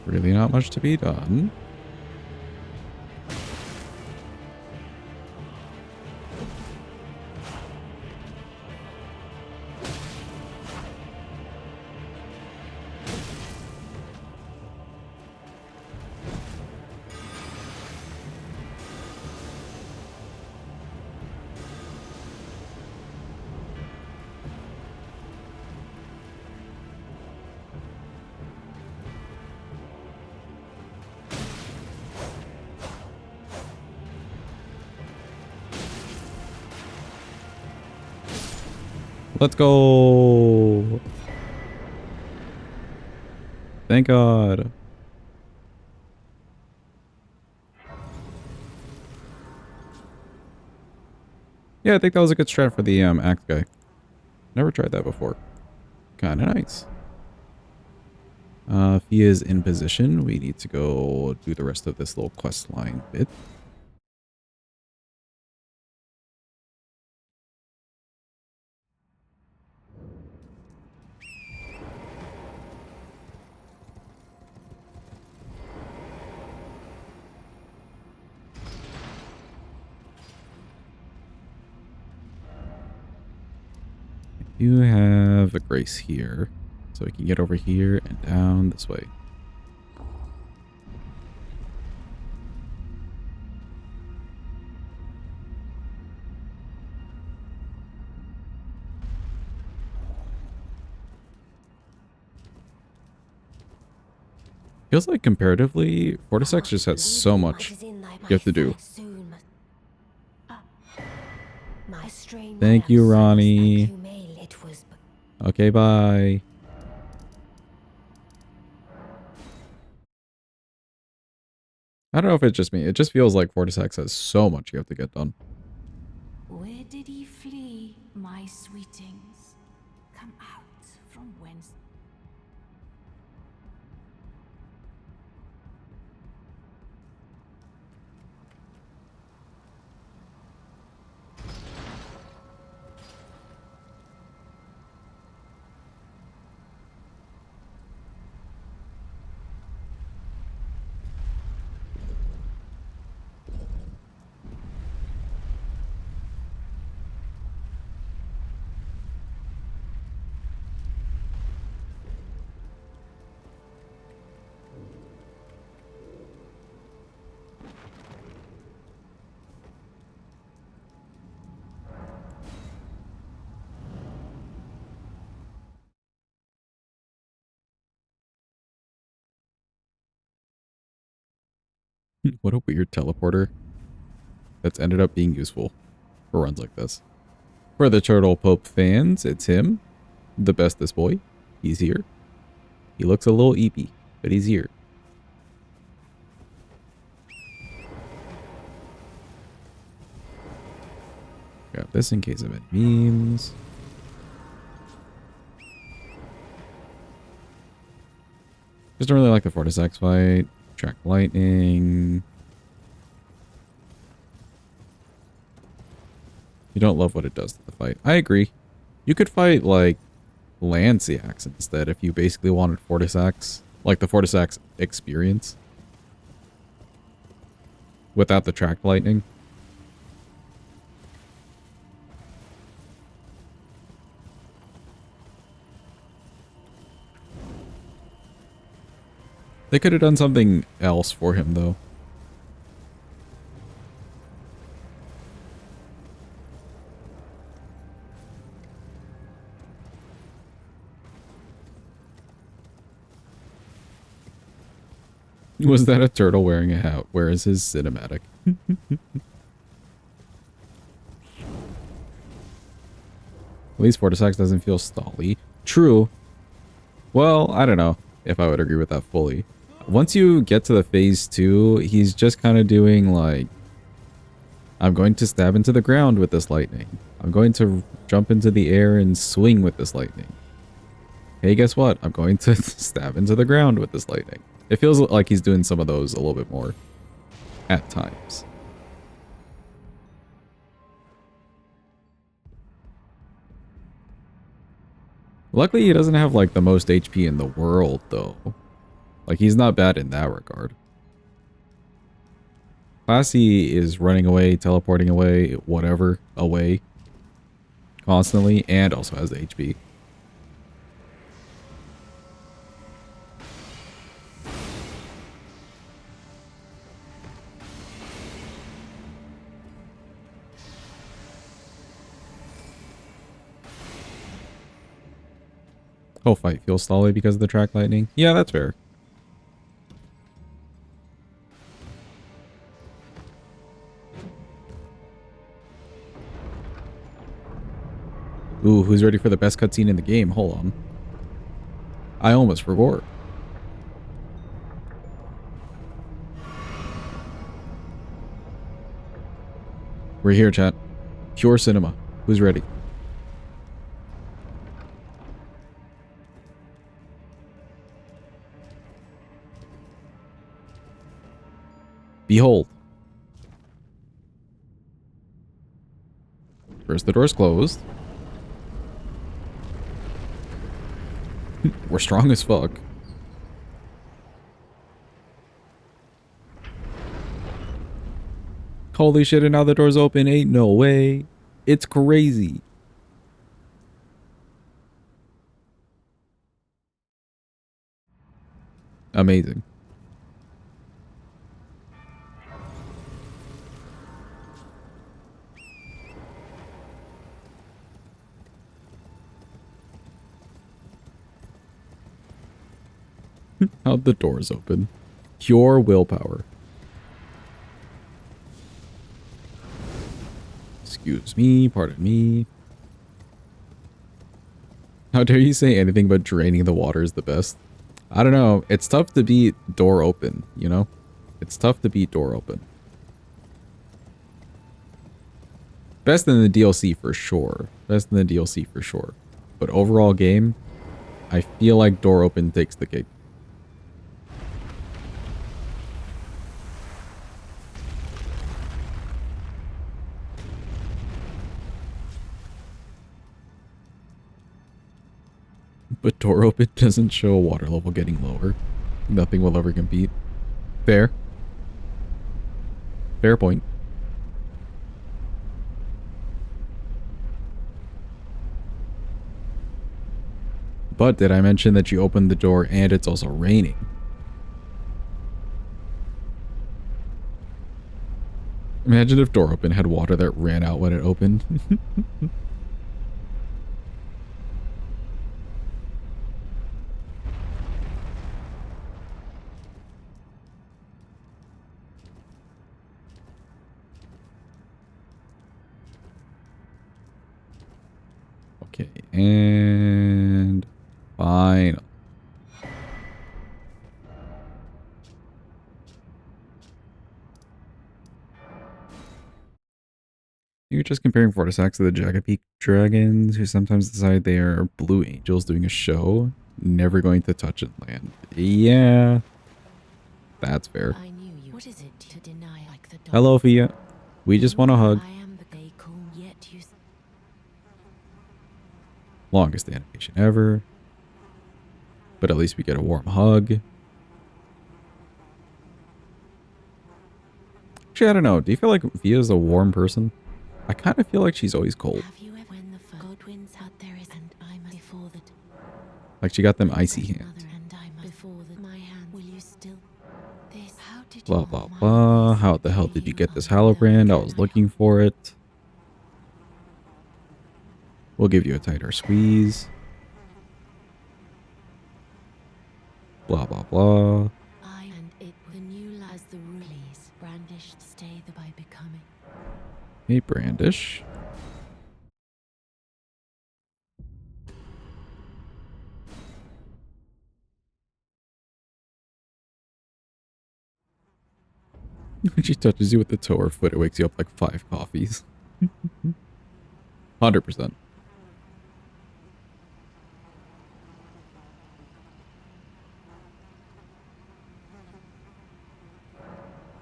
Really not much to be done. Let's go. Thank God. Yeah, I think that was a good strat for the axe guy. Never tried that before. Kind of nice. If he is in position, we need to go do the rest of this little quest line bit. You have a grace here, so we can get over here and down this way. Feels like comparatively, Fortissax just has so much you have to do. Thank you, Ronnie. Okay, bye. I don't know if it's just me. It just feels like Fortissax has so much you have to get done. Where did he flee, my sweetings? Come out from whence? What a weird teleporter that's ended up being useful for runs like this. For the Turtle Pope fans, it's him, the bestest boy. He's here. He looks a little eepy, but he's here. Grab this in case of any memes. Just don't really like the Fortissax fight. Track lightning. You don't love what it does to the fight. I agree. You could fight like Lanciax instead if you basically wanted Fortissax. Like the Fortissax experience. Without the track lightning. They could have done something else for him, though. Was that a turtle wearing a hat? Where is his cinematic? At least Fortissax doesn't feel stally. True. Well, I don't know if I would agree with that fully. Once you get to the phase 2, he's just kind of doing like, I'm going to stab into the ground with this lightning. I'm going to jump into the air and swing with this lightning. Hey, guess what? I'm going to stab into the ground with this lightning. It feels like he's doing some of those a little bit more at times. Luckily, he doesn't have like the most HP in the world, though. Like, he's not bad in that regard. Classy is running away, teleporting away, whatever, away. Constantly, and also has the HP. Oh, fight feels stally because of the track lightning. Yeah, that's fair. Ooh, who's ready for the best cutscene in the game? Hold on. I almost forgot. We're here, chat. Pure cinema. Who's ready? Behold. First, the door's closed. We're strong as fuck. Holy shit, and now the door's open. Ain't no way. It's crazy. Amazing. How'd the doors open? Pure willpower. Excuse me, pardon me. How dare you say anything but draining the water is the best? I don't know. It's tough to beat door open, you know? It's tough to beat door open. Best in the DLC for sure. Best in the DLC for sure. But overall game, I feel like door open takes the cake. But door open doesn't show a water level getting lower. Nothing will ever compete. Fair. Fair point. But did I mention that you opened the door and it's also raining? Imagine if door open had water that ran out when it opened. Okay, and final. You're just comparing Fortissax to the Jagapeak dragons who sometimes decide they are blue angels doing a show, never going to touch and land. Yeah, that's fair. I knew you. What is it to deny like the dog? Hello, Fia. We just want a hug. I am the they call yet you. Longest animation ever. But at least we get a warm hug. Actually, I don't know. Do you feel like Via's a warm person? I kind of feel like she's always cold. Have you ever when the Godwins out there is and I'm before that Like she got them icy hands. mother and I'm before that my hand will you still this how did Blah, you blah, want blah. this? How the hell did you get this Halobrand? I was looking for it. We'll give you a tighter squeeze. Blah, blah, blah. I and it the new as the rulies brandished stay the by becoming. Hey, Brandish. When she touches you with the toe or foot, it wakes you up like 5 coffees. 100%.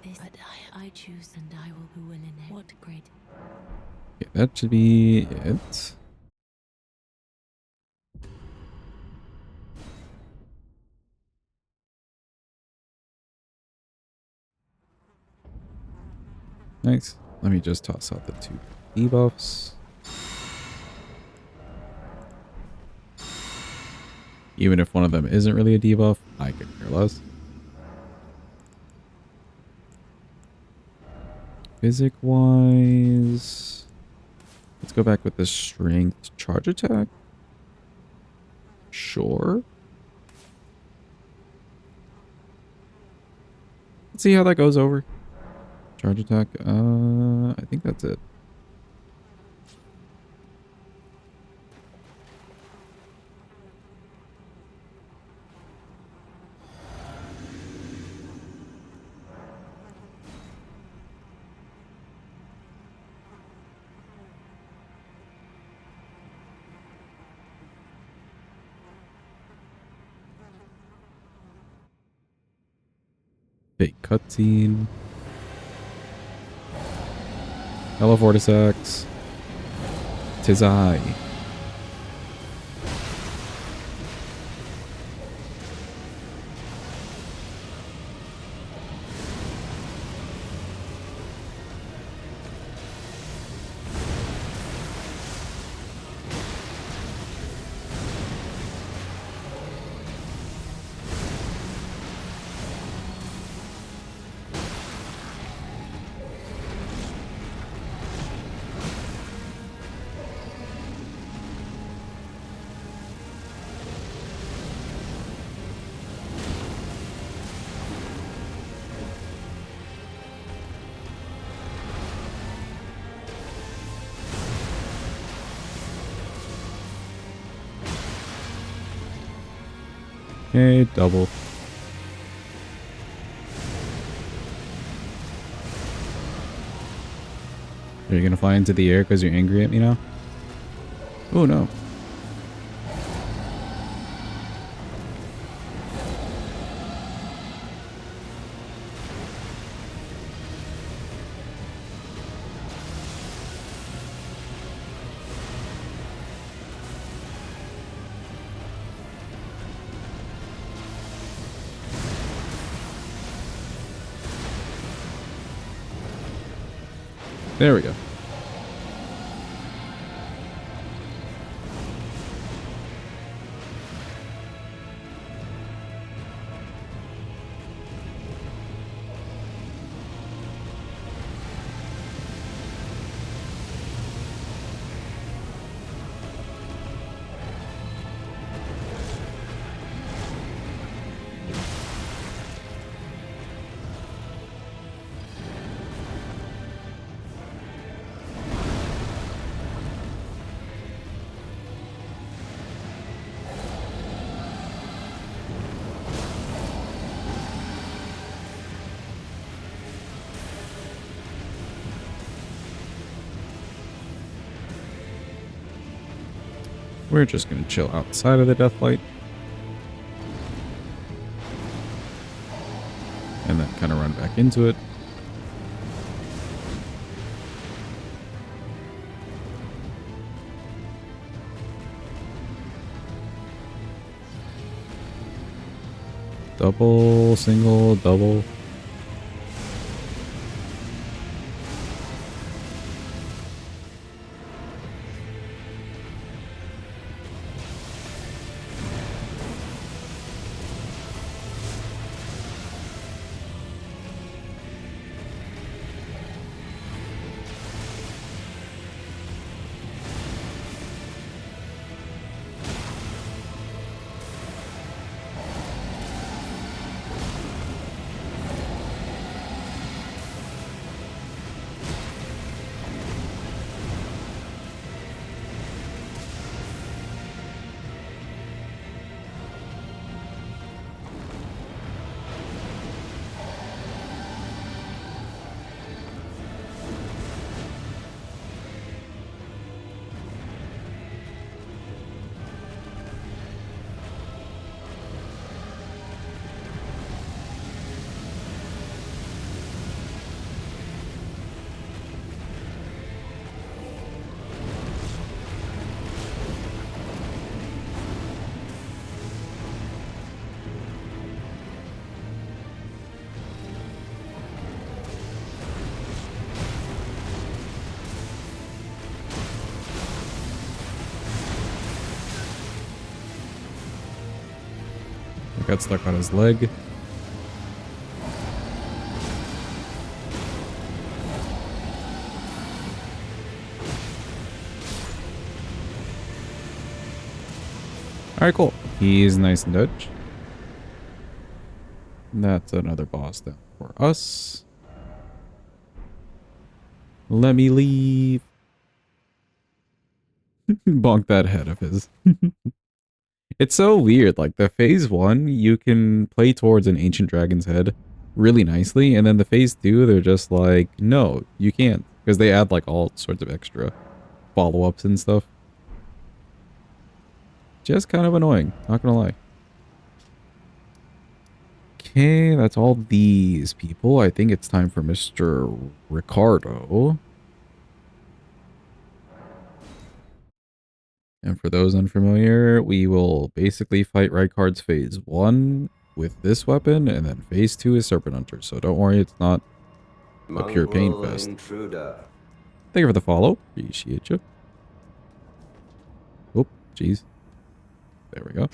This but I choose and I will be willing it. What great Okay, that should be it. Nice. Let me just toss out the 2 debuffs. Even if one of them isn't really a debuff, I could care less. Physic-wise, let's go back with the strength charge attack. Sure. Let's see how that goes over. Charge attack. I think that's it. Big cutscene. Hello, Fortissax. 'Tis I. Okay, double. Are you gonna fly into the air because you're angry at me now? Oh no. There we go. We're just going to chill outside of the Deathlight. And then kind of run back into it. Double, single, double. Got stuck on his leg. Alright, cool. He's nice and dodge. That's another boss down for us. Let me leave. Bonk that head of his. It's so weird. Like the phase 1, you can play towards an ancient dragon's head really nicely. And then the phase 2, they're just like, no, you can't. Because they add like all sorts of extra follow-ups and stuff. Just kind of annoying, not gonna lie. Okay, that's all these people. I think it's time for Mr. Ricardo. And for those unfamiliar, we will basically fight Rykard's phase 1 with this weapon, and then phase 2 is Serpent Hunter. So don't worry, it's not a pure pain fest. Intruder. Thank you for the follow. Appreciate you. Oh, jeez. There we go.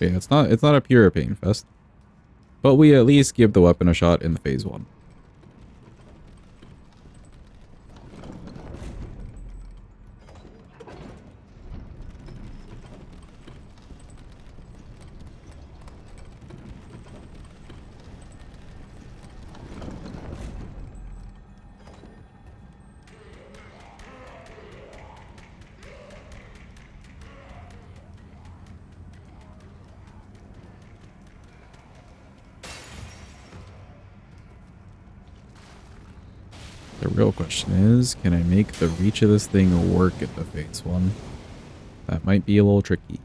Yeah, it's not a pure pain fest. But we at least give the weapon a shot in the phase 1. The real question is, can I make the reach of this thing work at the phase one? That might be a little tricky.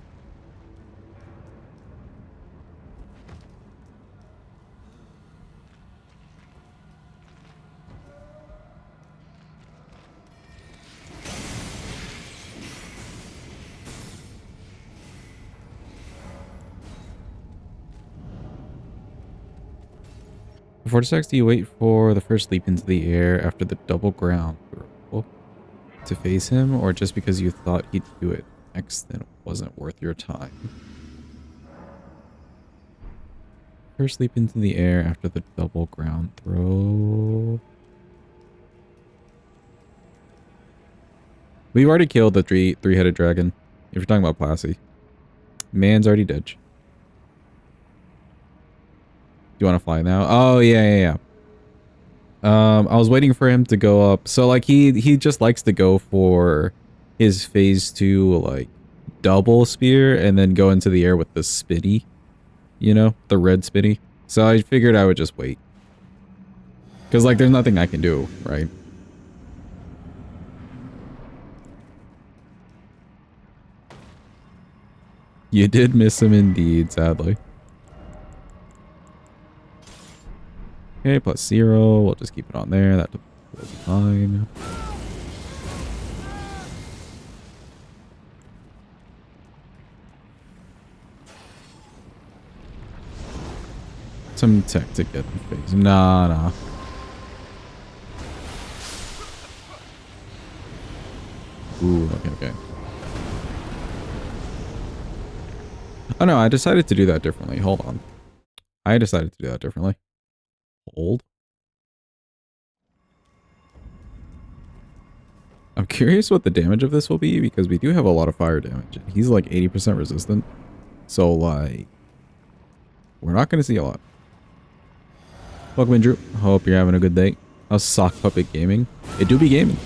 Fortissax, do you wait for the first leap into the air after the double ground throw to face him, or just because you thought he'd do it next then it wasn't worth your time? First leap into the air after the double ground throw. We've already killed the three-headed dragon. If you're talking about Placy. Man's already dead. Do you want to fly now? Oh, yeah. I was waiting for him to go up. So, like, he just likes to go for his phase 2, like, double spear and then go into the air with the spinny. You know? The red spinny. So I figured I would just wait. Because, like, there's nothing I can do, right? You did miss him indeed, sadly. Okay, +0. We'll just keep it on there. That will be fine. Some tech to get in phase. Nah. Ooh, okay. Oh no, I decided to do that differently. Hold on. I decided to do that differently. Hold. I'm curious what the damage of this will be because we do have a lot of fire damage. He's like 80% resistant. So like, we're not going to see a lot. Welcome in, Drew. Hope you're having a good day. How's Sock Puppet Gaming? It do be gaming.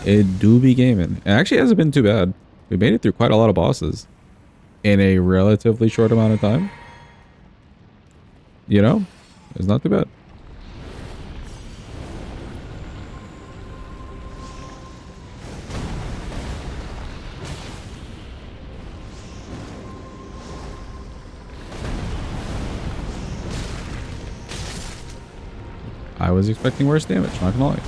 It actually hasn't been too bad. We made it through quite a lot of bosses in a relatively short amount of time. You know, it's not too bad. I was expecting worse damage, not gonna lie.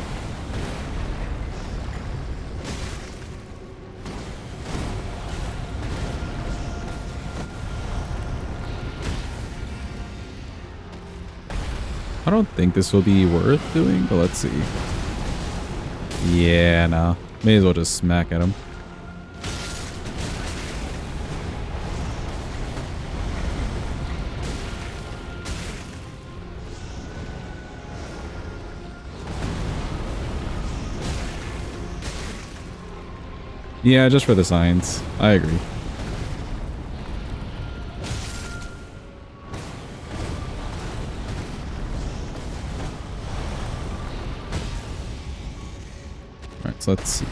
I don't think this will be worth doing, but let's see. Yeah, nah. May as well just smack at him. Yeah, just for the science. I agree. Alright, so let's see.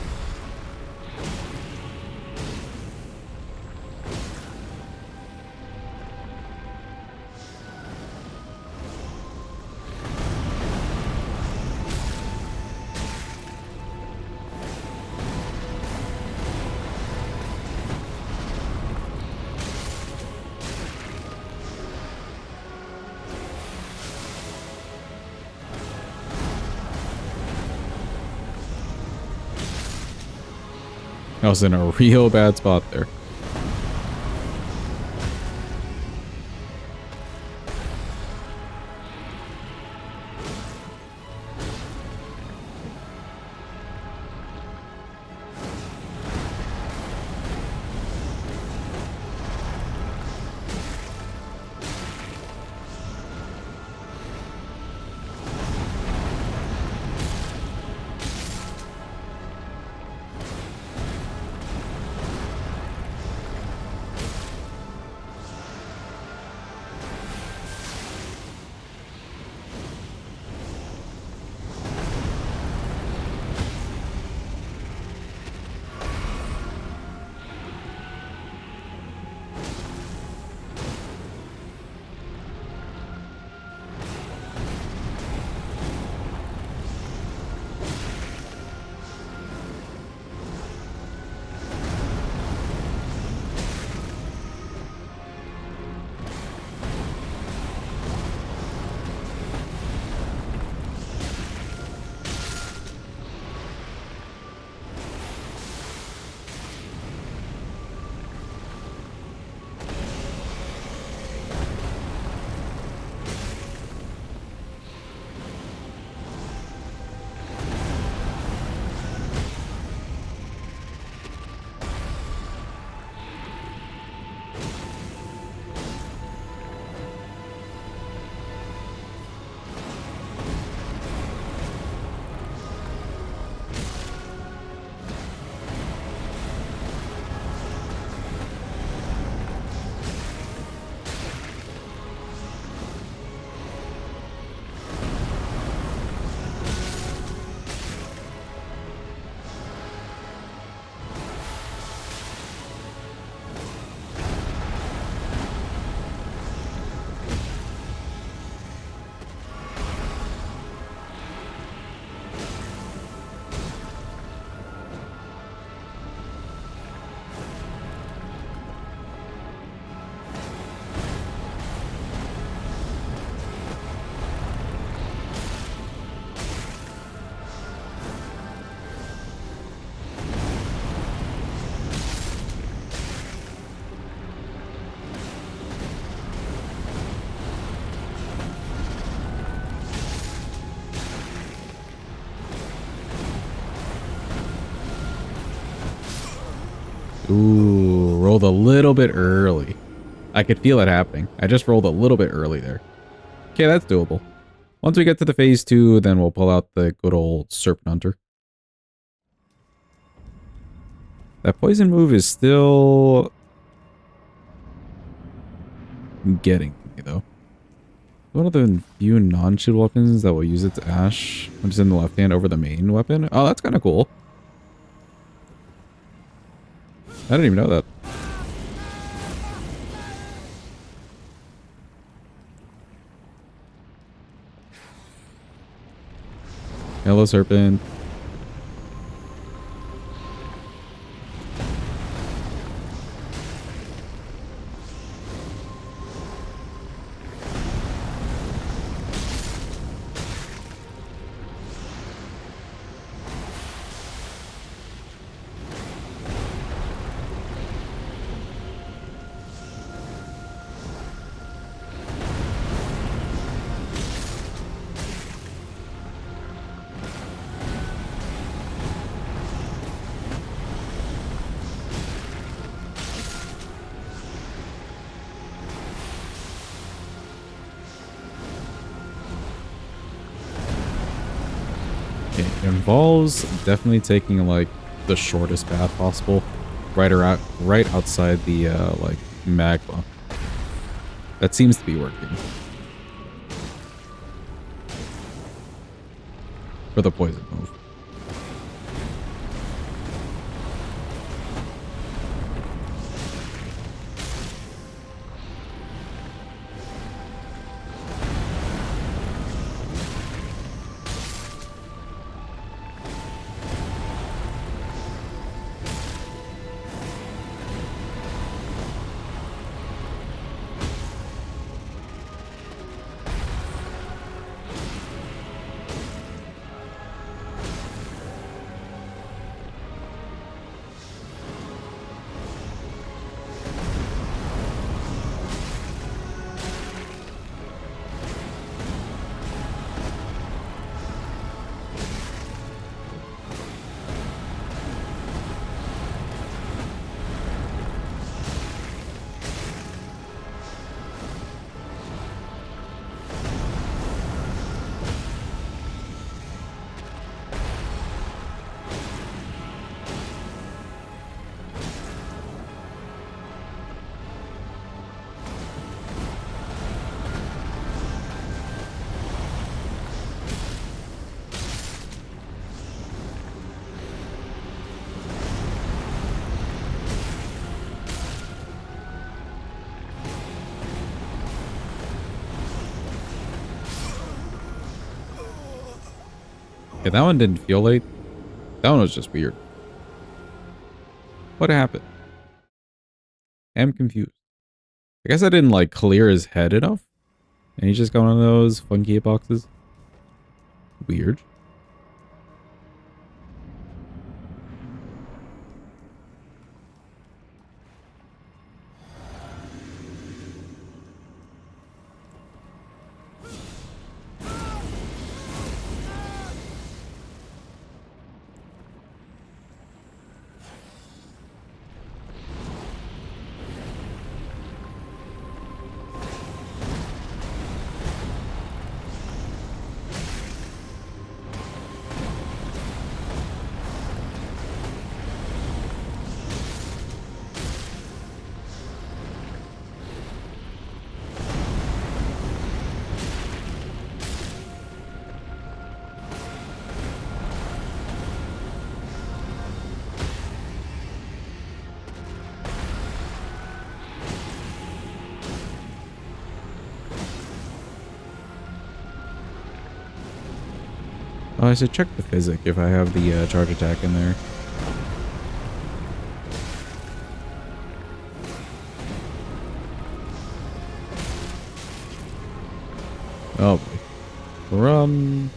I was in a real bad spot there. Ooh, rolled a little bit early. I could feel it happening. I just rolled a little bit early there. Okay, that's doable. Once we get to the phase 2, then we'll pull out the good old Serpent Hunter. That poison move is still getting to me, though. One of the few non-shield weapons that will use its Ash when it's in the left hand over the main weapon. Oh, that's kind of cool. I didn't even know that. Hello, Serpent. It involves definitely taking like the shortest path possible, right outside the like magma. That seems to be working for the poison move. Yeah, that one didn't feel late. That one was just weird. What happened? I'm confused. I guess I didn't like clear his head enough. And he just got one of those funky hitboxes. Weird. Oh, I should check the physic if I have the charge attack in there. Oh boy. Run.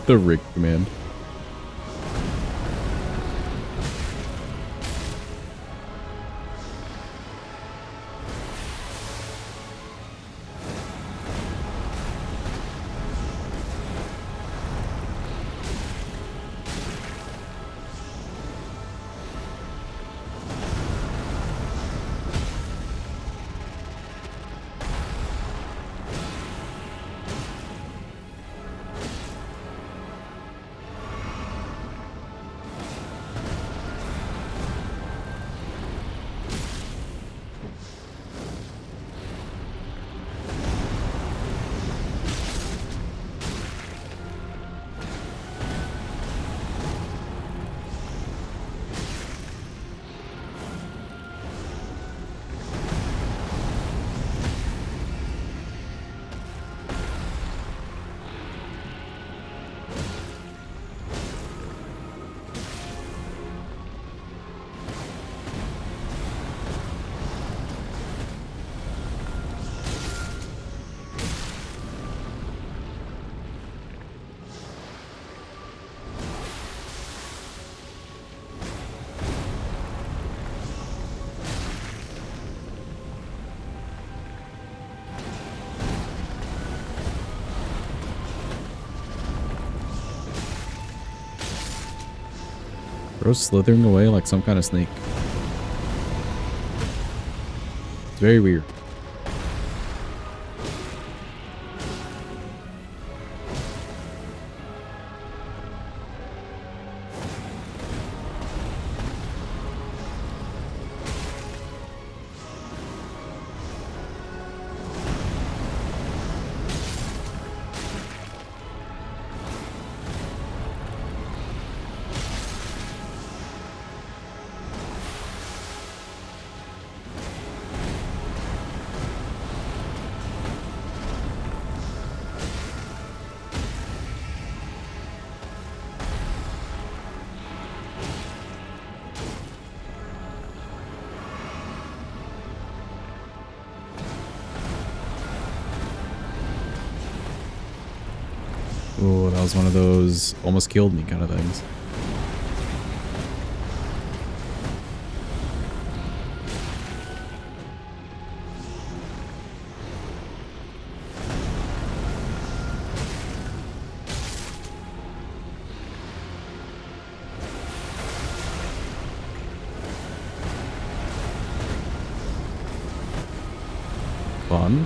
The rig command. Bro's slithering away like some kind of snake. It's very weird. Oh, that was one of those almost killed me kind of things. Fun.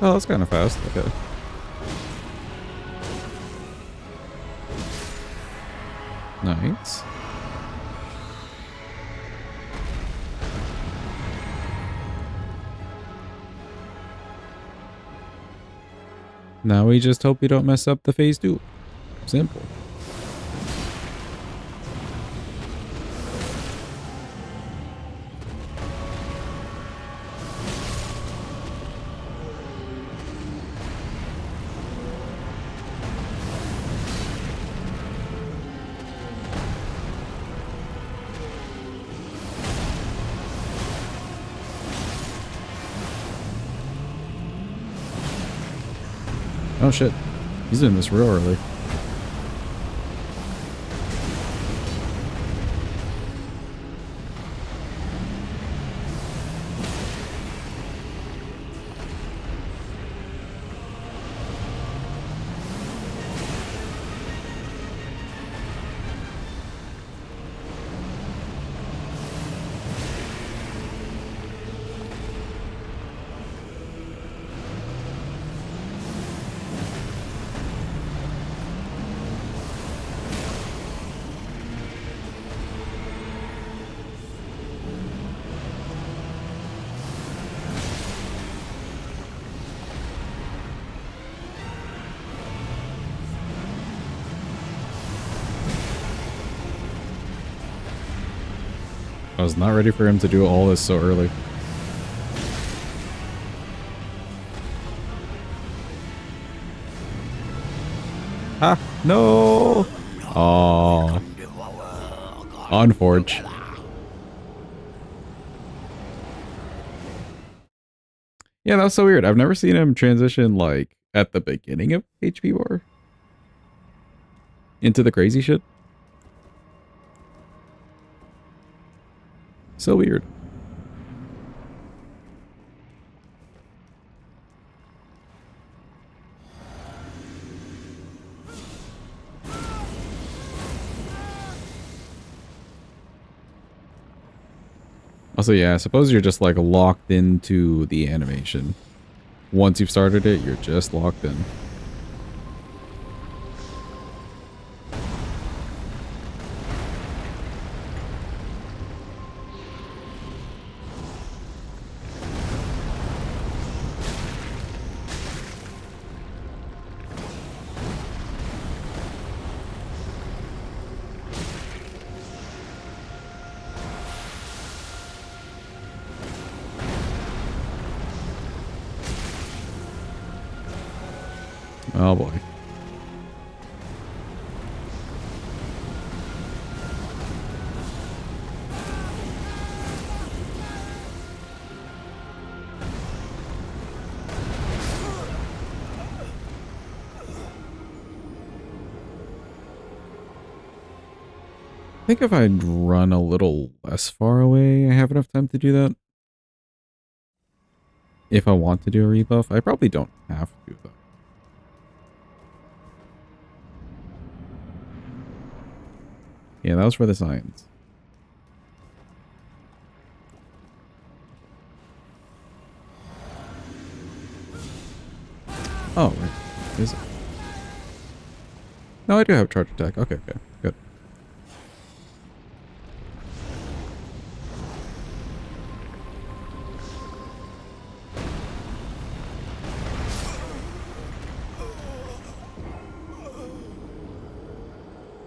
Oh, that's kind of fast. Okay. Nice. Now we just hope we don't mess up the phase 2. Simple. Oh shit, he's doing this real early. I was not ready for him to do all this so early. Ah, no! Oh. Unforge. Yeah, that was so weird. I've never seen him transition, like, at the beginning of HP War into the crazy shit. So weird. Also, yeah, I suppose you're just, like, locked into the animation. Once you've started it, you're just locked in. Oh boy. I think if I'd run a little less far away, I have enough time to do that. If I want to do a rebuff, I probably don't have to though. Yeah, that was for the science. Oh, wait. Is it? No, I do have charge attack. Okay, okay. Good.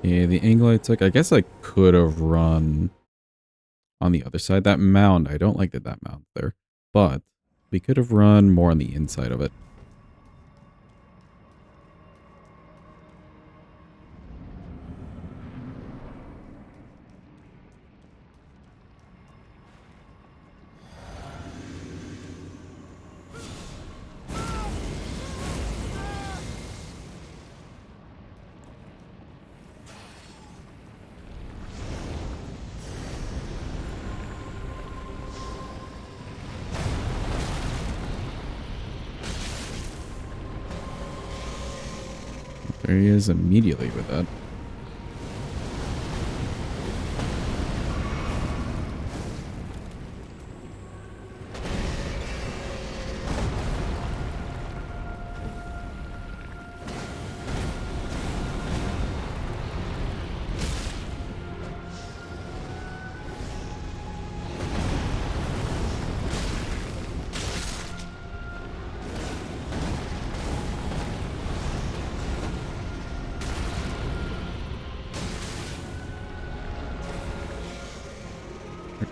Yeah, the angle I took, I guess I could have run on the other side. That mound, I don't like that mound there. But we could have run more on the inside of it. There he is immediately with that.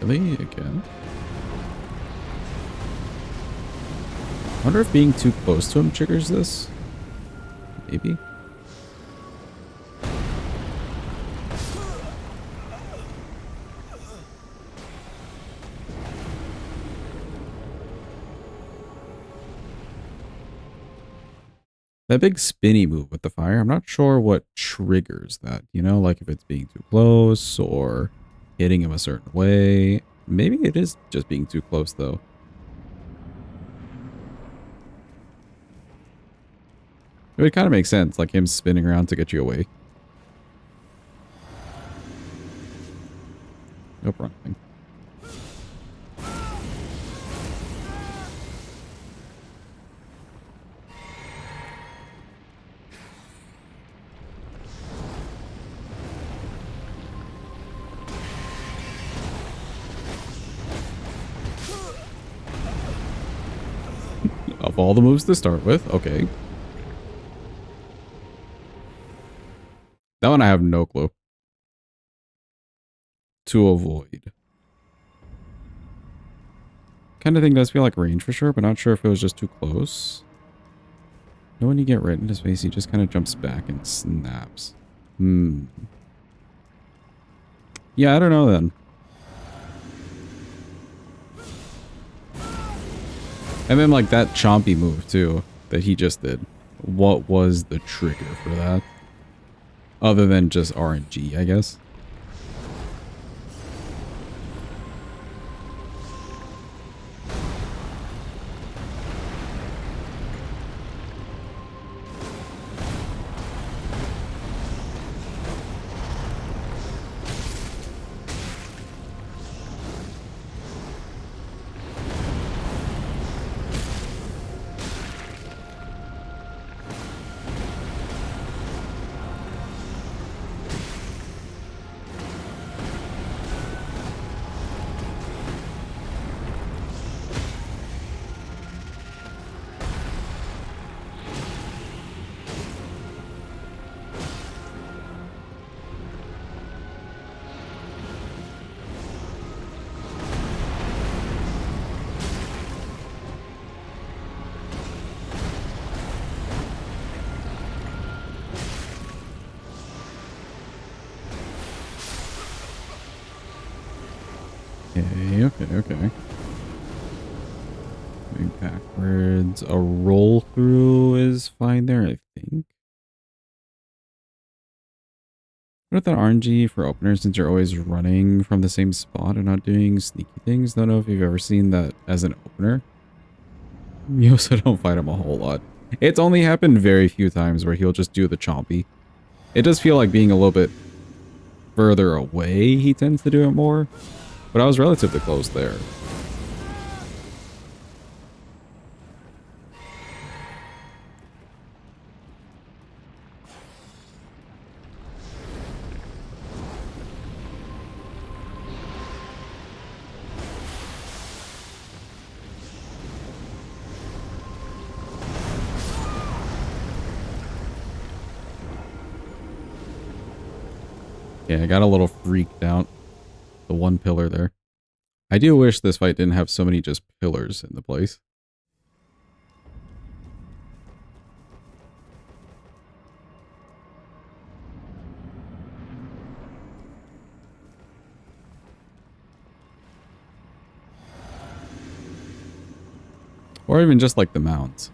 Really? Again? I wonder if being too close to him triggers this? Maybe? That big spinny move with the fire, I'm not sure what triggers that. You know, like if it's being too close or hitting him a certain way. Maybe it is just being too close, though. It would kind of make sense, like him spinning around to get you away. Nope, wrong thing. Of all the moves to start with, okay. That one I have no clue. To avoid. kind of thing does feel like range for sure, but not sure if it was just too close. No, when you get right into space, he just kind of jumps back and snaps. Yeah, I don't know then. And then like that chompy move too that he just did. What was the trigger for that? Other than just RNG, I guess. Okay. Moving backwards. A roll through is fine there, I think. What about that RNG for openers since you're always running from the same spot and not doing sneaky things? Don't know if you've ever seen that as an opener. You also don't fight him a whole lot. It's only happened very few times where he'll just do the chompy. It does feel like being a little bit further away he tends to do it more. But I was relatively close there. Yeah, I got a little freaked out. The one pillar there. I do wish this fight didn't have so many just pillars in the place. Or even just like the mounts.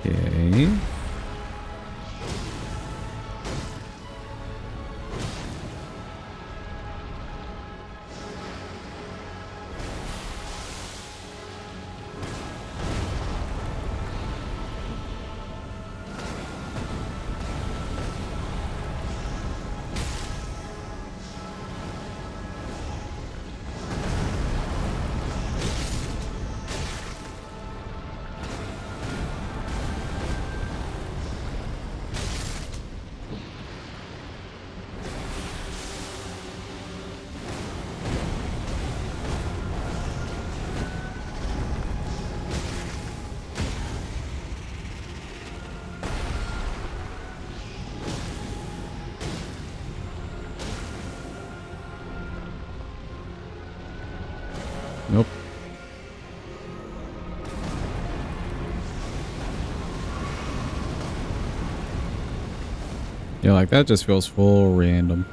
Okay. Nope. Yeah, like that just feels full random.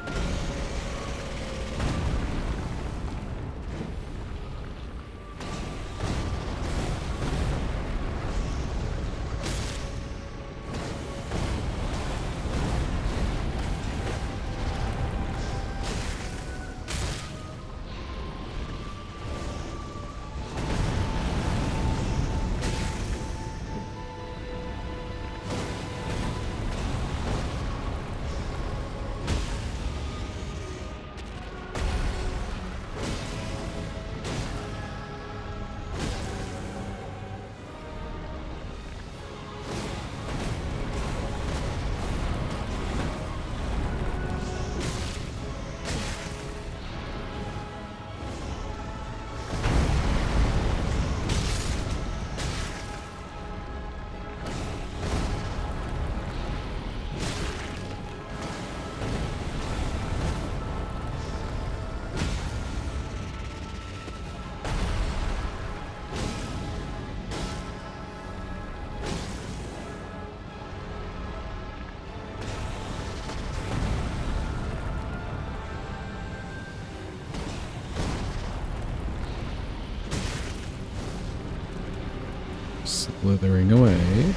Slithering away.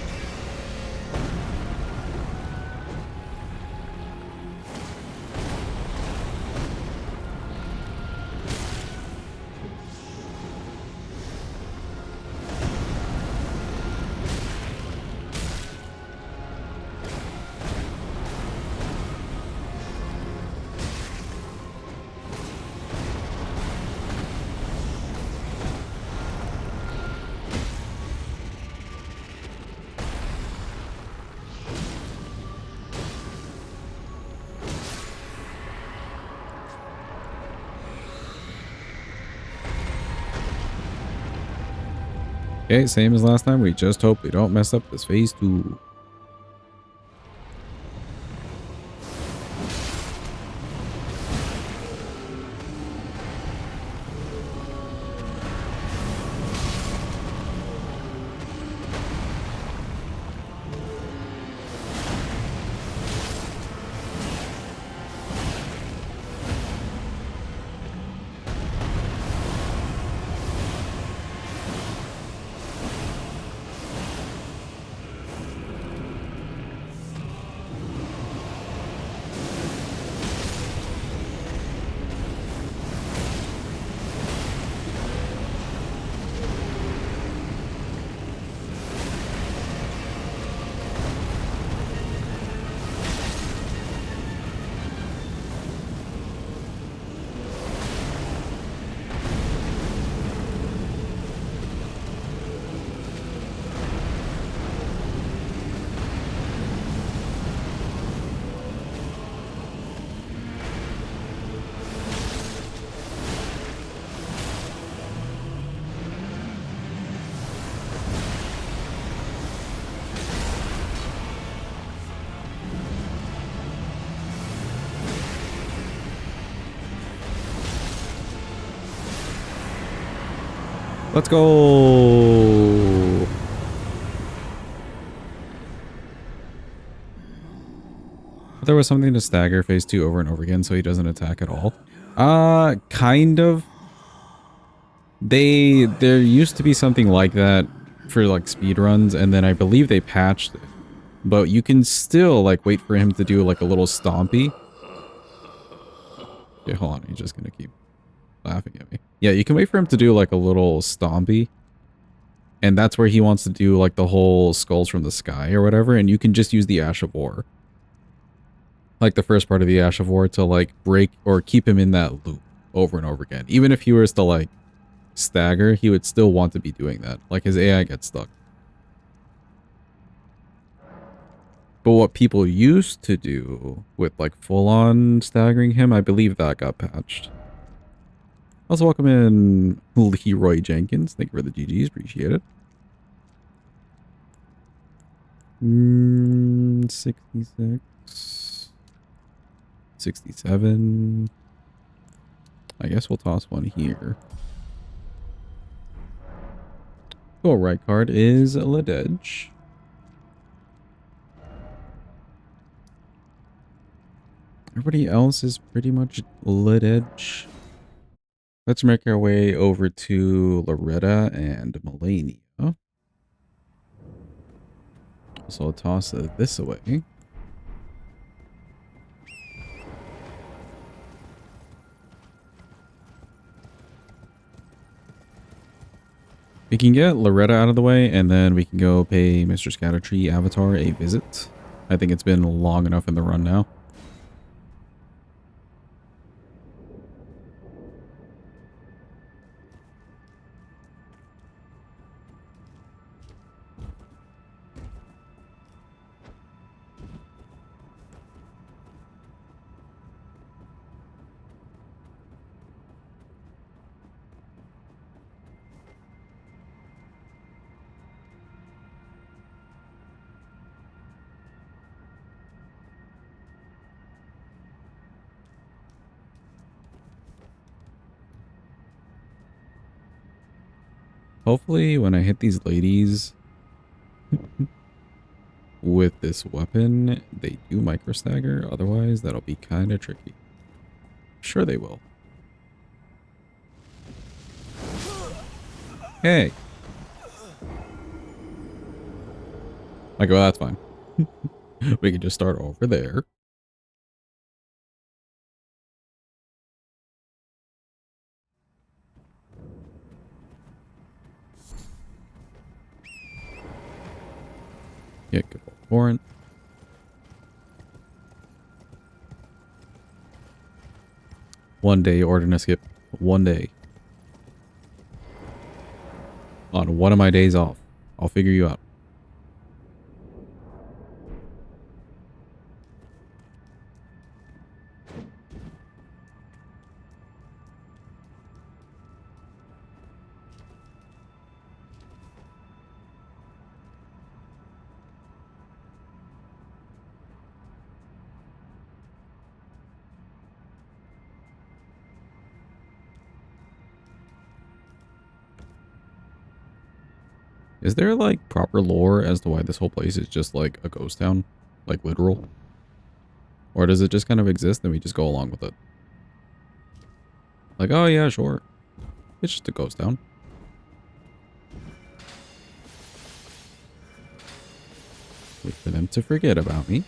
Okay, same as last time. We just hope we don't mess up this phase 2. Let's go. There was something to stagger phase 2 over and over again so he doesn't attack at all. Kind of. There used to be something like that for like speed runs, and then I believe they patched it. But you can still like wait for him to do like a little stompy. Okay, hold on. He's just gonna keep laughing at me. Yeah, you can wait for him to do like a little stompy. And that's where he wants to do like the whole skulls from the sky or whatever. And you can just use the Ash of War. Like the first part of the Ash of War to like break or keep him in that loop over and over again. Even if he was to like stagger, he would still want to be doing that. Like his AI gets stuck. But what people used to do with like full on staggering him, I believe that got patched. Also welcome in Leroy Jenkins. Thank you for the GGs. Appreciate it. 66. 67. I guess we'll toss one here. Cool, Rykard is Lededge. Everybody else is pretty much Lededge. Let's make our way over to Loretta and Malenia. So I'll toss this away. We can get Loretta out of the way, and then we can go pay Mr. Scadutree Avatar a visit. I think it's been long enough in the run now. Hopefully when I hit these ladies with this weapon, they do micro stagger. Otherwise, that'll be kind of tricky. Sure they will. Hey. Like, well, that's fine. We can just start over there. Yeah, good old warrant. One day, Ordinance skip. One day. On one of my days off. I'll figure you out. Is there like proper lore as to why this whole place is just like a ghost town? Like literal? Or does it just kind of exist and we just go along with it? Like, oh yeah, sure. It's just a ghost town. Wait for them to forget about me.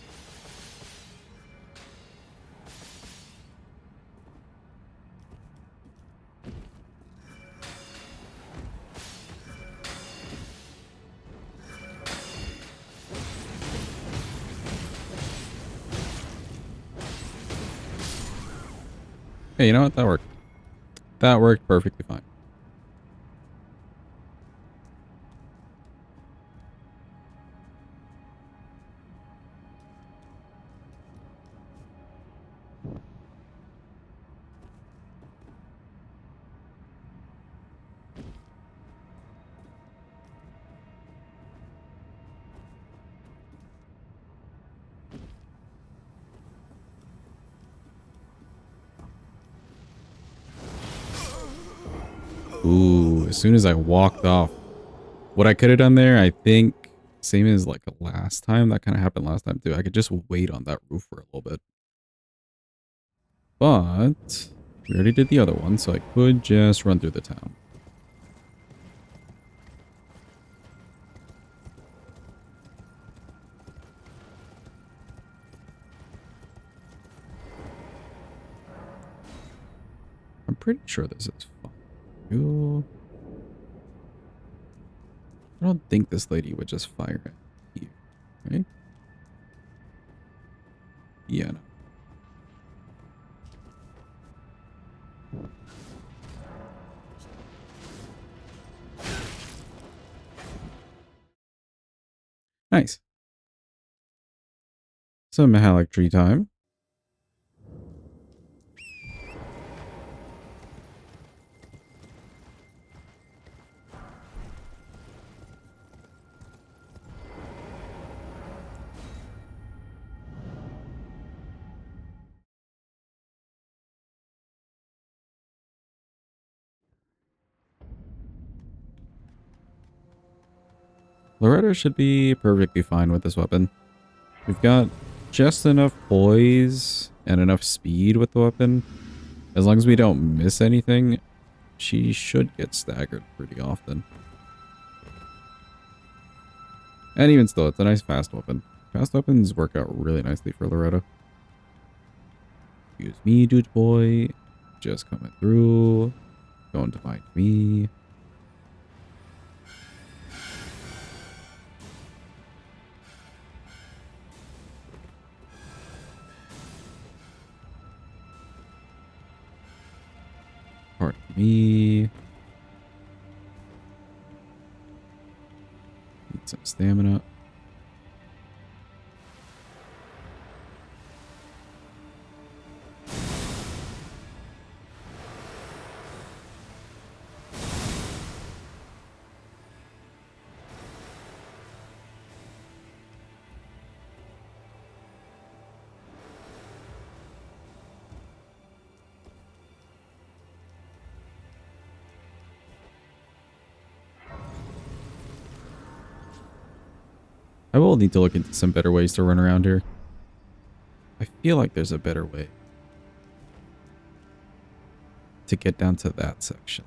Hey, you know what? That worked. That worked perfectly fine. Ooh, as soon as I walked off. What I could have done there, I think, same as like last time. That kind of happened last time too. I could just wait on that roof for a little bit. But we already did the other one, so I could just run through the town. I'm pretty sure this is fine. Ooh. I don't think this lady would just fire at you, right? Yeah, no. Nice. Some Haligtree time. Loretta should be perfectly fine with this weapon. We've got just enough poise and enough speed with the weapon. As long as we don't miss anything, she should get staggered pretty often. And even still, it's a nice fast weapon. Fast weapons work out really nicely for Loretta. Excuse me, dude boy. Just coming through. Going to find me. Pardon me. Need some stamina. I will need to look into some better ways to run around here. I feel like there's a better way to get down to that section.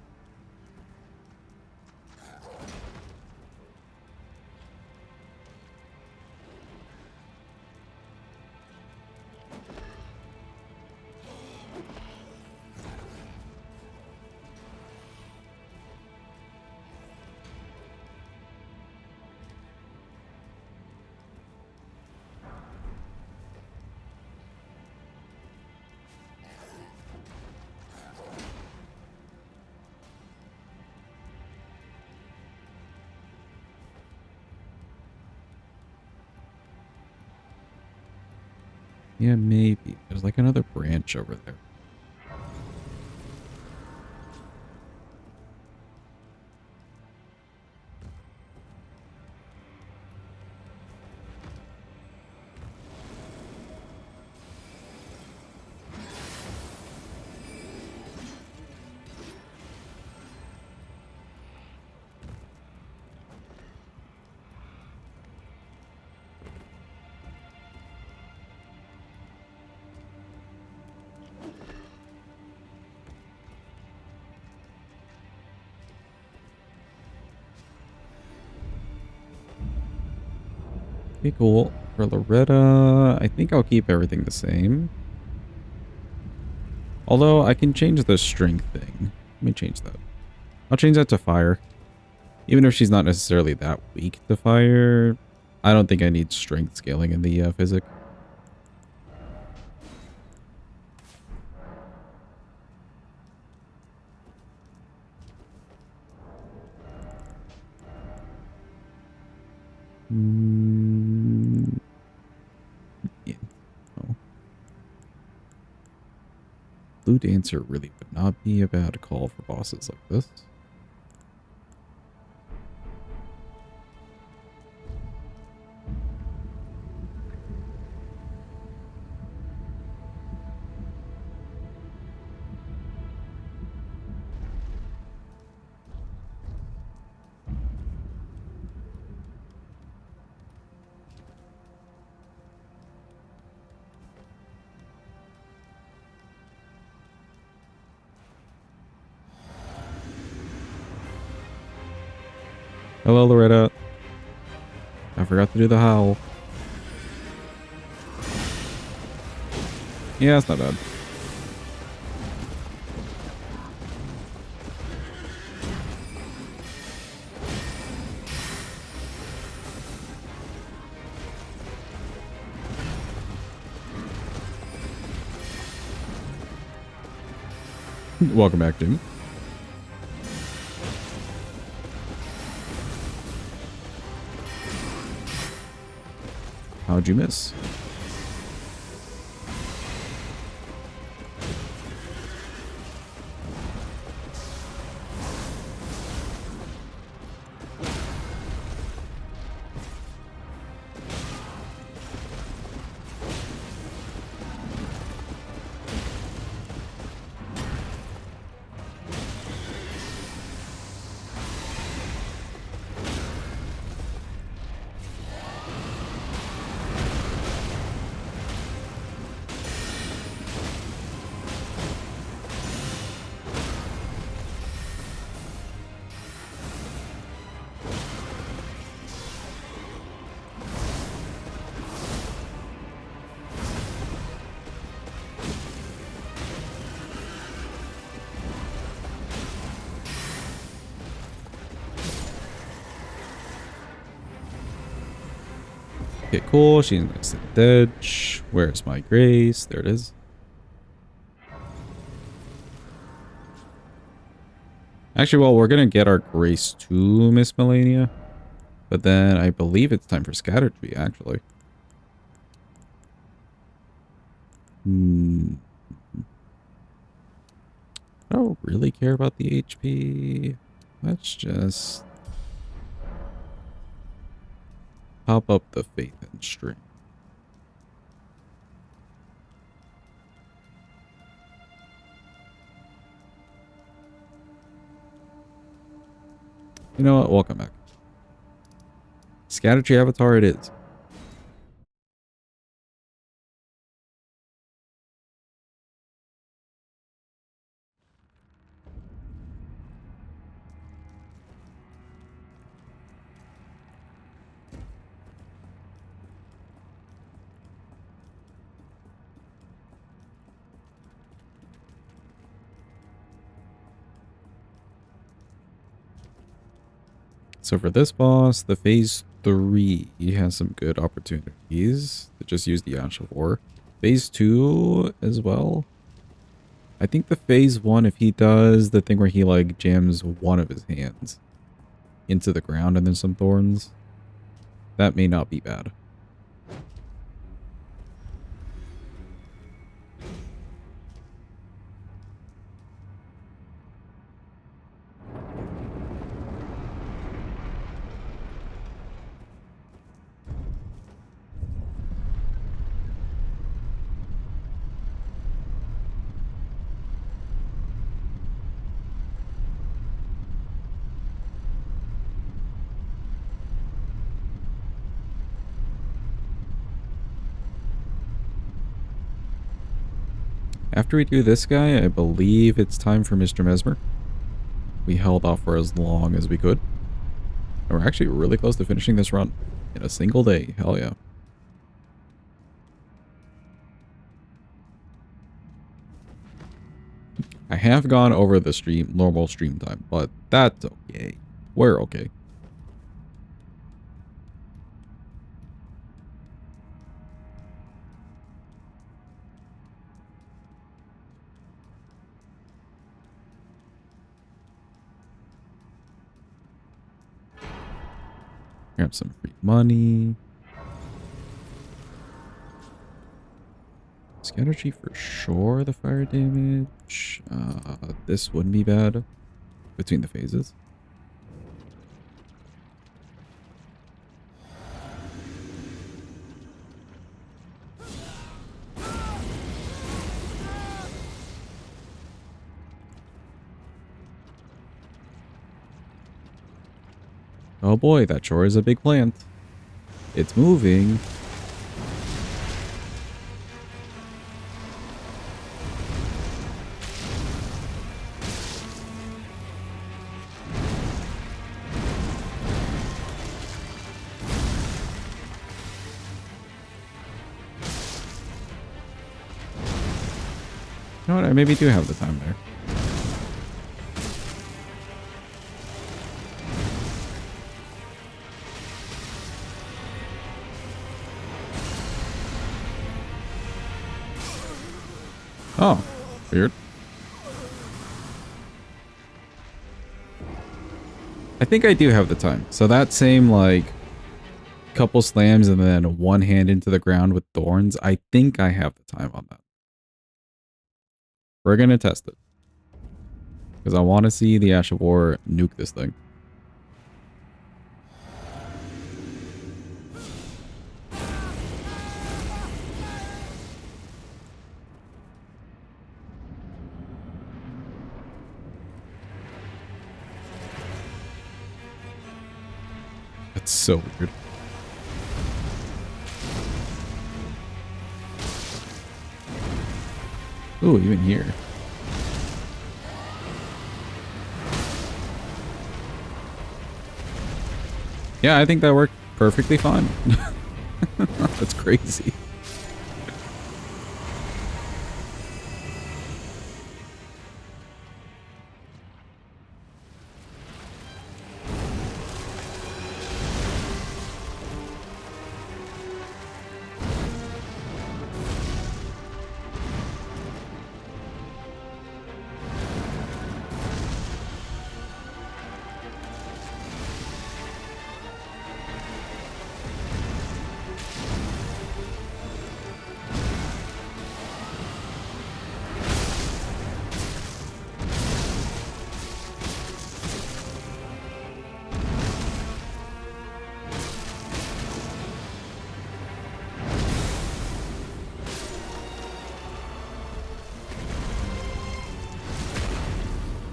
Yeah, maybe. There's like another branch over there. Okay, cool. For Loretta, I think I'll keep everything the same. Although I can change the strength thing. Let me change that. I'll change that to fire. Even if she's not necessarily that weak to fire, I don't think I need strength scaling in the physic. Yeah. Oh. Blue Dancer really would not be a bad call for bosses like this. Hello, Loretta. I forgot to do the howl. Yeah, it's not bad. Welcome back, Jim. How'd you miss? Okay, cool. She's next to the ditch. Where's my grace? There it is. Actually, well, we're going to get our grace to Miss Malenia. But then I believe it's time for Scadutree, actually. I don't really care about the HP. Let's just pop up the Faith and Strength. You know what? Welcome back. Scadutree Avatar it is. So for this boss, the phase 3 has some good opportunities to just use the Ash of War. Phase 2 as well. I think the phase 1, if he does the thing where he like jams one of his hands into the ground and then some thorns, that may not be bad. After we do this guy, I believe it's time for Mr. Messmer. We held off for as long as we could. And we're actually really close to finishing this run in a single day. Hell yeah. I have gone over the normal stream time, but that's okay. We're okay. Grab some free money. Scadutree for sure, the fire damage. This wouldn't be bad between the phases. Oh boy, that sure is a big plant. It's moving. You know what? I maybe do have the time there. Oh, weird. I think I do have the time. So that same, like, couple slams and then one hand into the ground with thorns, I think I have the time on that. We're going to test it. Because I want to see the Ash of War nuke this thing. That's so weird. Ooh, even here. Yeah, I think that worked perfectly fine. That's crazy.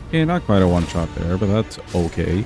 Okay, not quite a one-shot there, but that's okay.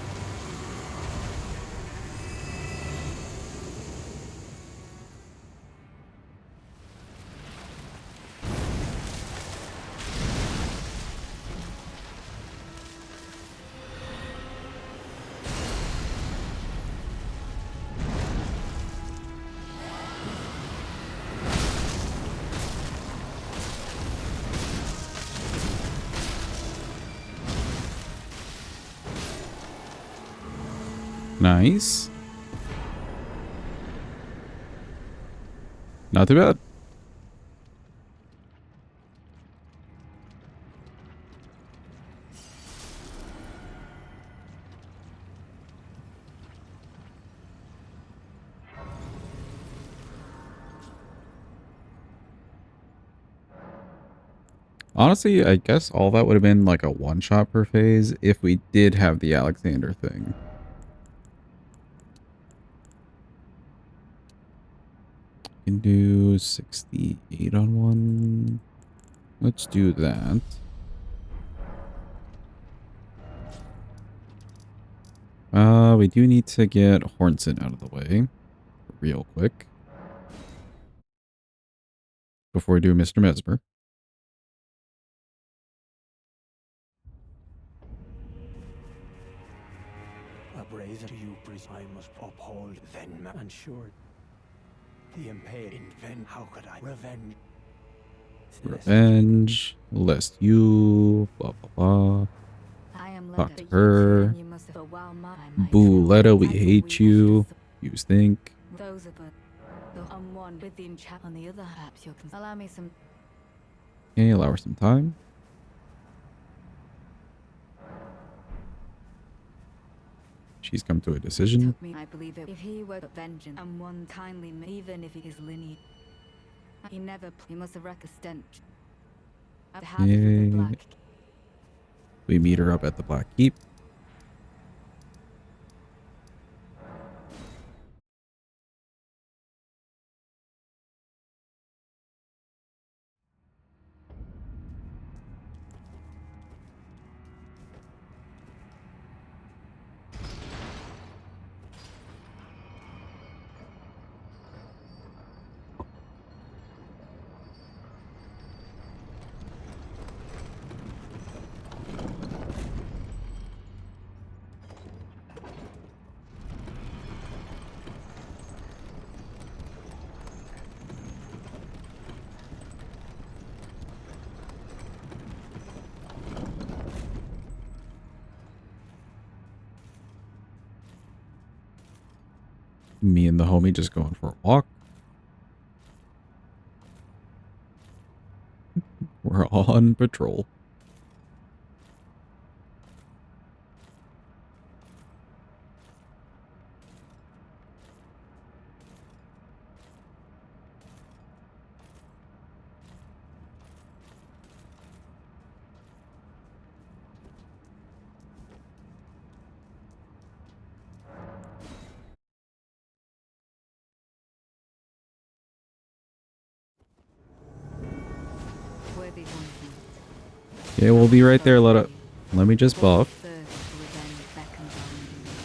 Nice. Not too bad. Honestly, I guess all that would have been like a one-shot per phase if we did have the Alexander thing. Can do 68 on one. Let's do that. We do need to get Hornson out of the way real quick before we do Mr. Messmer. A brazen to you, I must uphold then and sure. The Impaler invent, how could I revenge? Revenge, list you, blah blah blah. Talk to her. Loretta, we hate you. You stink. Those of us one with the enchant on the other, perhaps you can allow me some. Okay, allow her some time. She's come to a decision. I believe it. If he were vengeance and one kindly, even if he is lineage, he must have wrecked a stench. Yay. We meet her up at the Black Keep. Me and the homie just going for a walk. We're on patrol. Okay, we'll be right there. Let me just buff.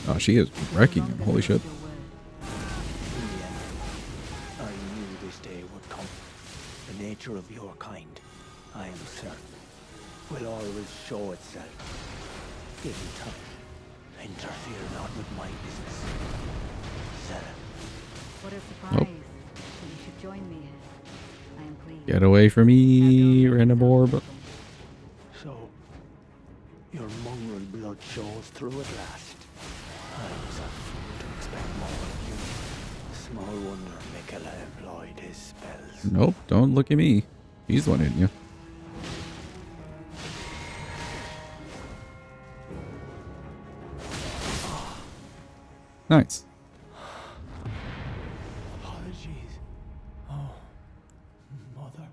Oh, she is wrecking him. Holy shit. I knew this day would come. The nature of your kind, I am certain, will always show itself. Give me time. Interfere not with my business. Sarah. What a surprise. Nope. You should join me here. I am pleased. Get away from me, Rennaborb. So, your mongrel blood shows through at last. I was a fool to expect more of you. Small wonder Mikela employed his spells. Nope, don't look at me. He's the one hitting you. Nice. Apologies. Oh, mother.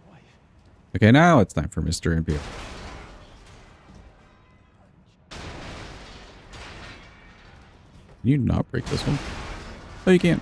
Wife. Okay, now it's time for Mr. Impaler. Can you not break this one? Oh, you can't.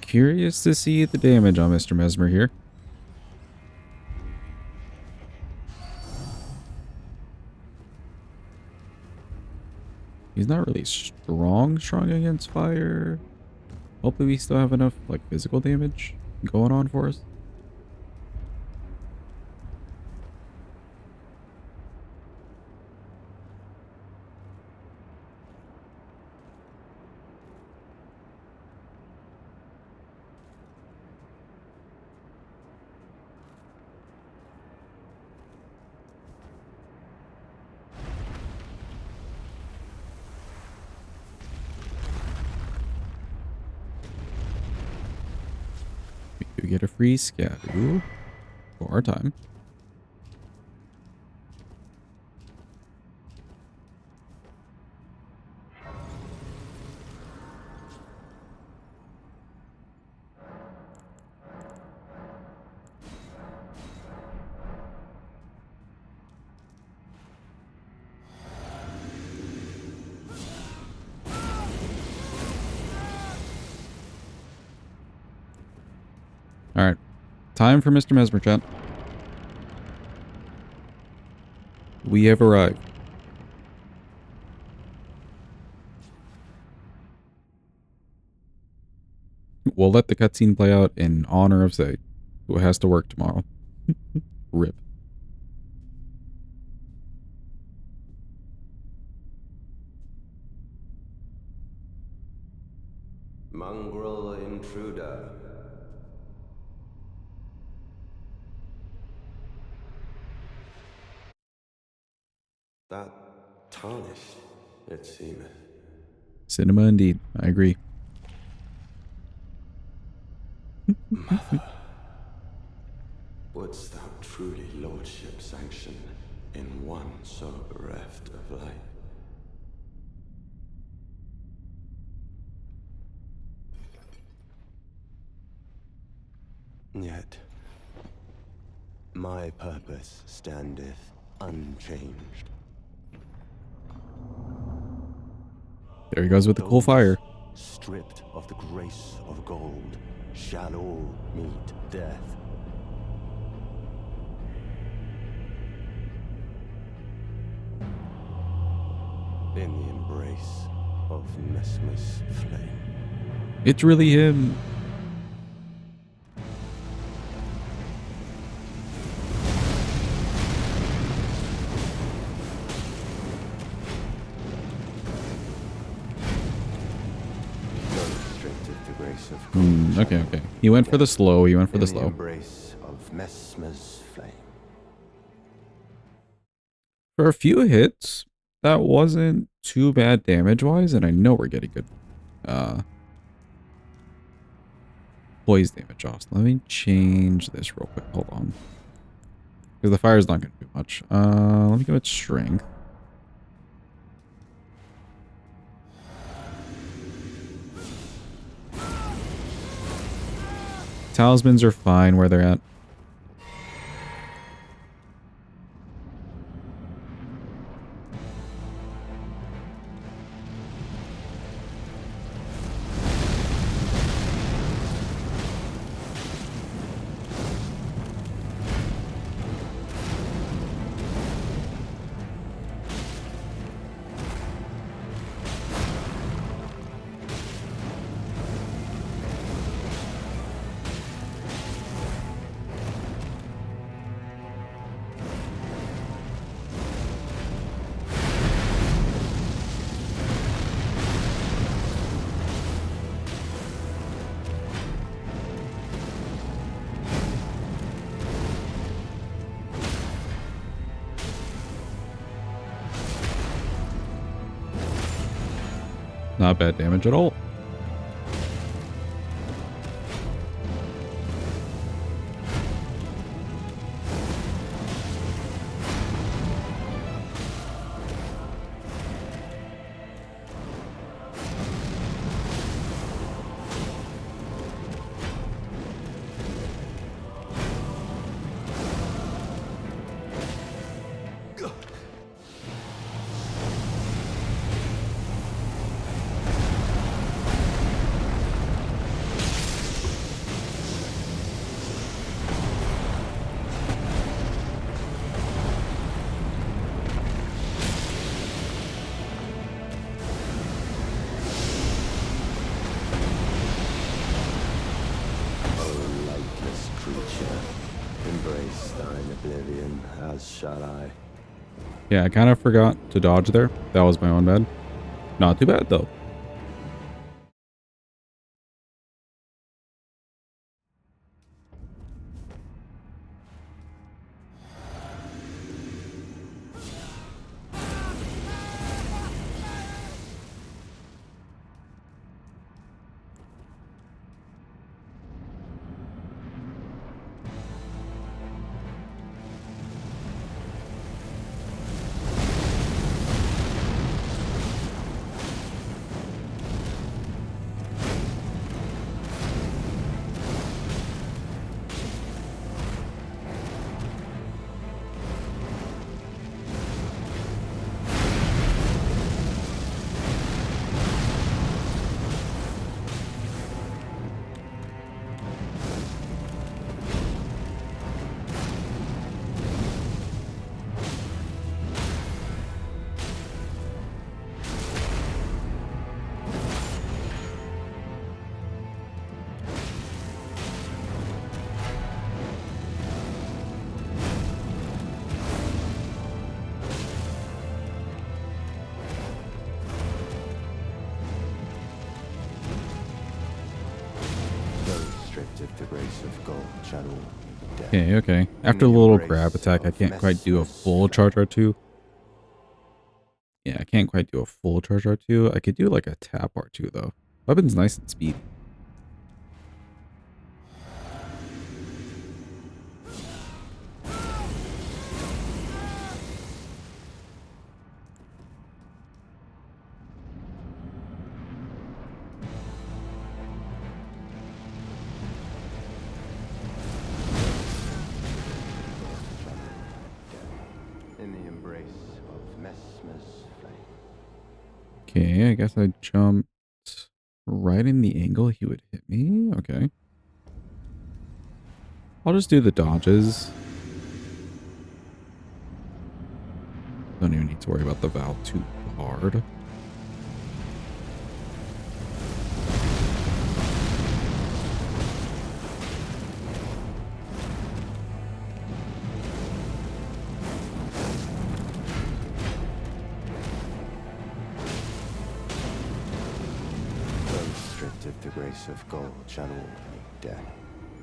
Curious to see the damage on Mr. Messmer here. He's not really strong against fire. Hopefully we still have enough like physical damage going on for us. We get a free Scadu for our time. All right. Time for Mr. Messmer, chat. We have arrived. We'll let the cutscene play out in honor of Zay, who has to work tomorrow. Rip. Mongrel intruder. That tarnished, it seemeth. Cinema indeed. I agree. Mother, wouldst thou truly lordship sanction in one so bereft of light? Yet, my purpose standeth unchanged. There he goes with the cool fire. Stripped of the grace of gold, shall all meet death. In the embrace of Messmer's flame. It's really him. Okay. He went for the slow. In the embrace of Messmer's flame. For a few hits, that wasn't too bad damage-wise, and I know we're getting good poise damage off. Let me change this real quick. Hold on. Because the fire's not going to do much. Let me go with strength. Talismans are fine where they're at. Not bad damage at all. Embrace thine oblivion, as shall I. Yeah, I kind of forgot to dodge there. That was my own bad. Not too bad, though. The grace of God shall all be dead. Okay, okay. After the little grab attack, I can't quite do a full charge R2. Yeah, I can't quite do a full charge R2. I could do like a tap R2 though. Weapon's nice and speedy. Okay, I guess I jumped right in the angle he would hit me. Okay. I'll just do the dodges. Don't even need to worry about the valve too hard. The grace of God shall all meet death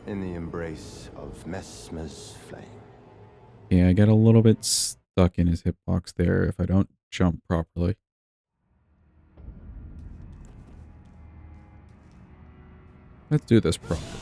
in the embrace of Messmer's flame. Yeah, I get a little bit stuck in his hitbox there if I don't jump properly. Let's do this properly.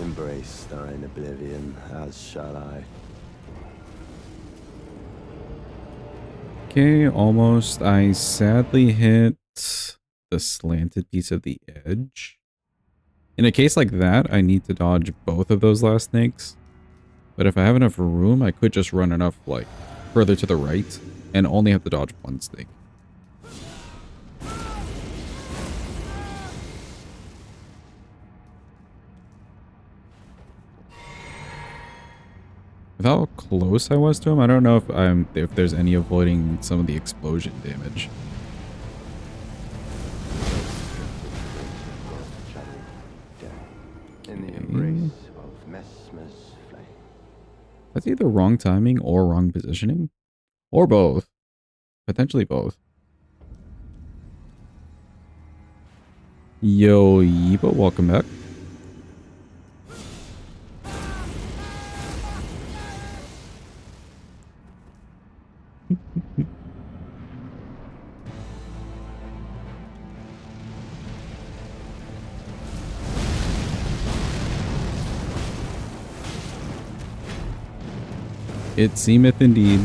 Embrace thine oblivion, as shall I. Okay, almost. I sadly hit the slanted piece of the edge. In a case like that, I need to dodge both of those last snakes. But if I have enough room, I could just run enough, like, further to the right and only have to dodge one snake. With how close I was to him, I don't know if there's any avoiding some of the explosion damage. In the embrace of Messmer's flame. That's either wrong timing or wrong positioning. Or both. Potentially both. Yo, Yeepa, welcome back. It seemeth indeed.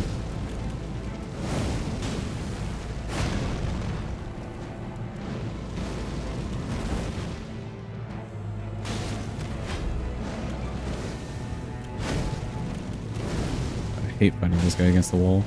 I hate fighting this guy against the wall.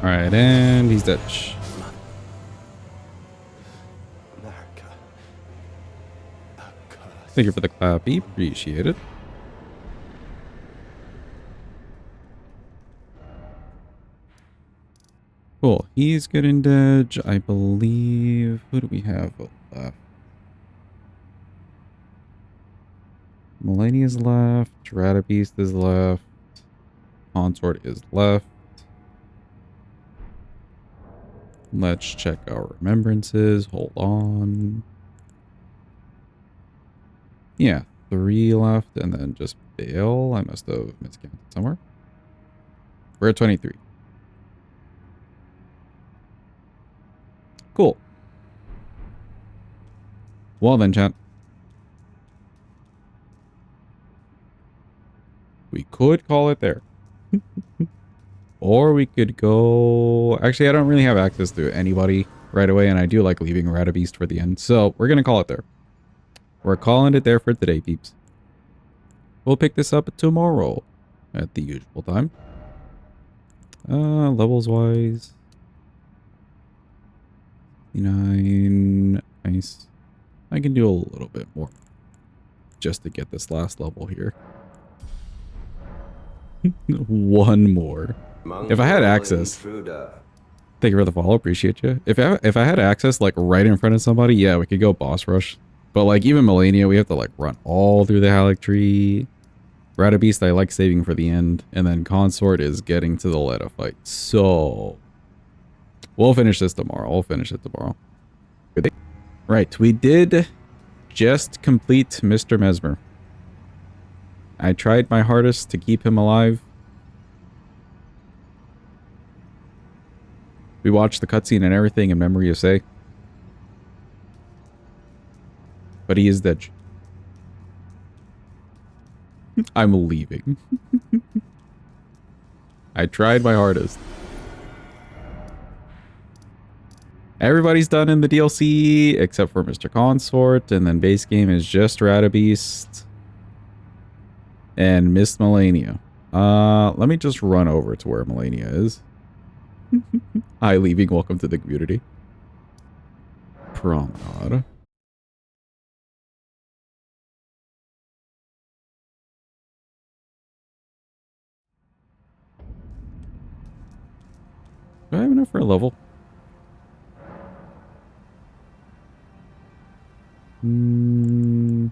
Alright, and he's dead. Thank you for the clappy. Appreciate it. Cool. He's good in dodge, I believe. Who do we have left? Malenia's left. Radabeast is left. Consort is left. Let's check our remembrances. Hold on. Yeah, 3 left, and then just Bayle. I must have miscounted somewhere. We're at 23. Cool. Well then, chat. We could call it there. Or we could go... Actually, I don't really have access to anybody right away, and I do like leaving Radabeast for the end. So, we're going to call it there. We're calling it there for today, peeps. We'll pick this up tomorrow at the usual time. Levels-wise... 9... Nice. I can do a little bit more just to get this last level here. One more. If I had access. Thank you for the follow, appreciate you. If I had access like right in front of somebody, yeah, we could go boss rush. But like even Malenia, we have to like run all through the Haligtree. Radahn I like saving for the end, and then Consort is getting to the Loretta fight. So we'll finish this tomorrow. We'll finish it tomorrow. Good day. Right, we did just complete Mr. Messmer. I tried my hardest to keep him alive. We watched the cutscene and everything in memory of Say. But he is dead. I'm leaving. I tried my hardest. Everybody's done in the DLC except for Mr. Consort, and then base game is just Radahn and Miss Malenia. Let me just run over to where Malenia is. Hi, leaving. Welcome to the community. Promenade. Do I have enough for a level? I'm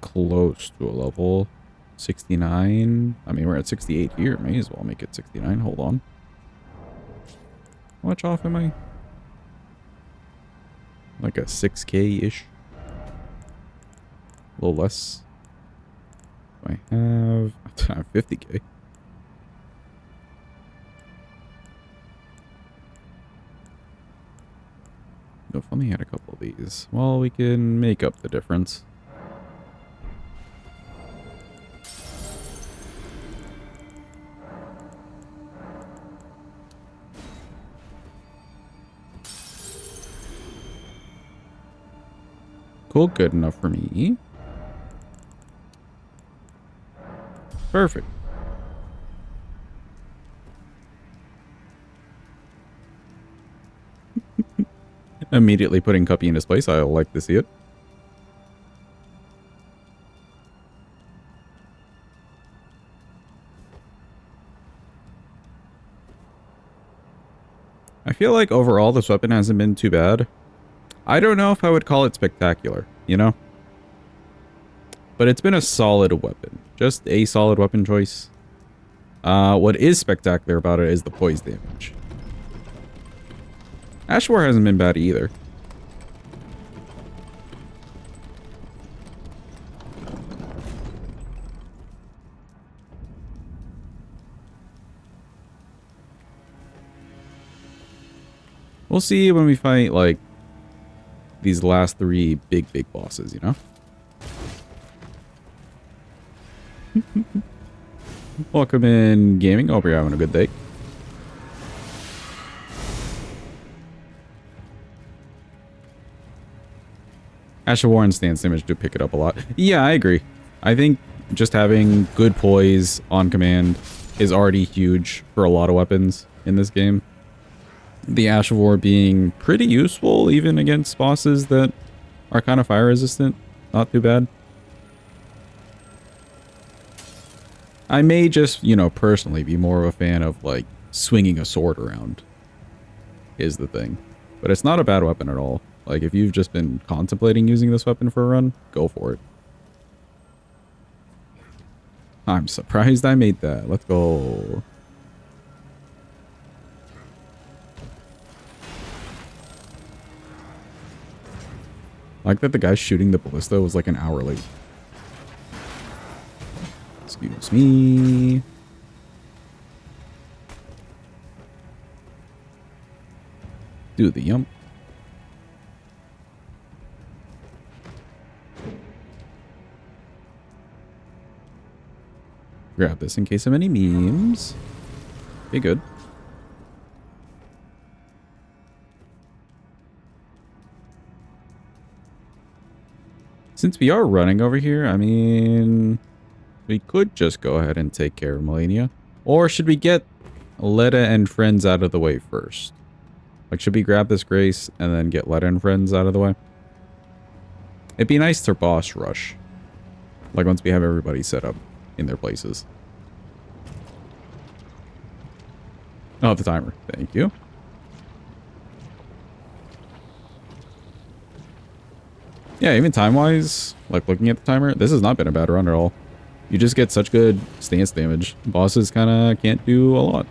close to a level. 69. I mean, we're at 68 here. May as well make it 69. Hold on. How much off am I? Like a 6K-ish. A little less. Do I have 50K. If only had a couple of these. Well, we can make up the difference. Cool, good enough for me. Perfect. Immediately putting Cuppy in his place. I like to see it. I feel like overall this weapon hasn't been too bad. I don't know if I would call it spectacular, you know? But it's been a solid weapon. Just a solid weapon choice. What is spectacular about it is the poise damage. Ash War hasn't been bad either. We'll see when we fight, like, these last three big bosses, you know? Welcome in, gaming. Hope you're having a good day. Ash of War and Stance Image do pick it up a lot. Yeah, I agree. I think just having good poise on command is already huge for a lot of weapons in this game. The Ash of War being pretty useful even against bosses that are kind of fire resistant. Not too bad. I may just, you know, personally be more of a fan of, like, swinging a sword around is the thing. But it's not a bad weapon at all. Like, if you've just been contemplating using this weapon for a run, go for it. I'm surprised I made that. Let's go. I like that the guy shooting the ballista was like an hour late. Excuse me. Do the yump. Grab this in case of any memes. Okay, good. Since we are running over here, I mean, we could just go ahead and take care of Malenia. Or should we get Loretta and friends out of the way first? Like, should we grab this Grace and then get Letta and friends out of the way? It'd be nice to boss rush. Like, once we have everybody set up in their places. Oh, the timer. Thank you. Yeah, even time-wise, like looking at the timer, this has not been a bad run at all. You just get such good stance damage. Bosses kind of can't do a lot.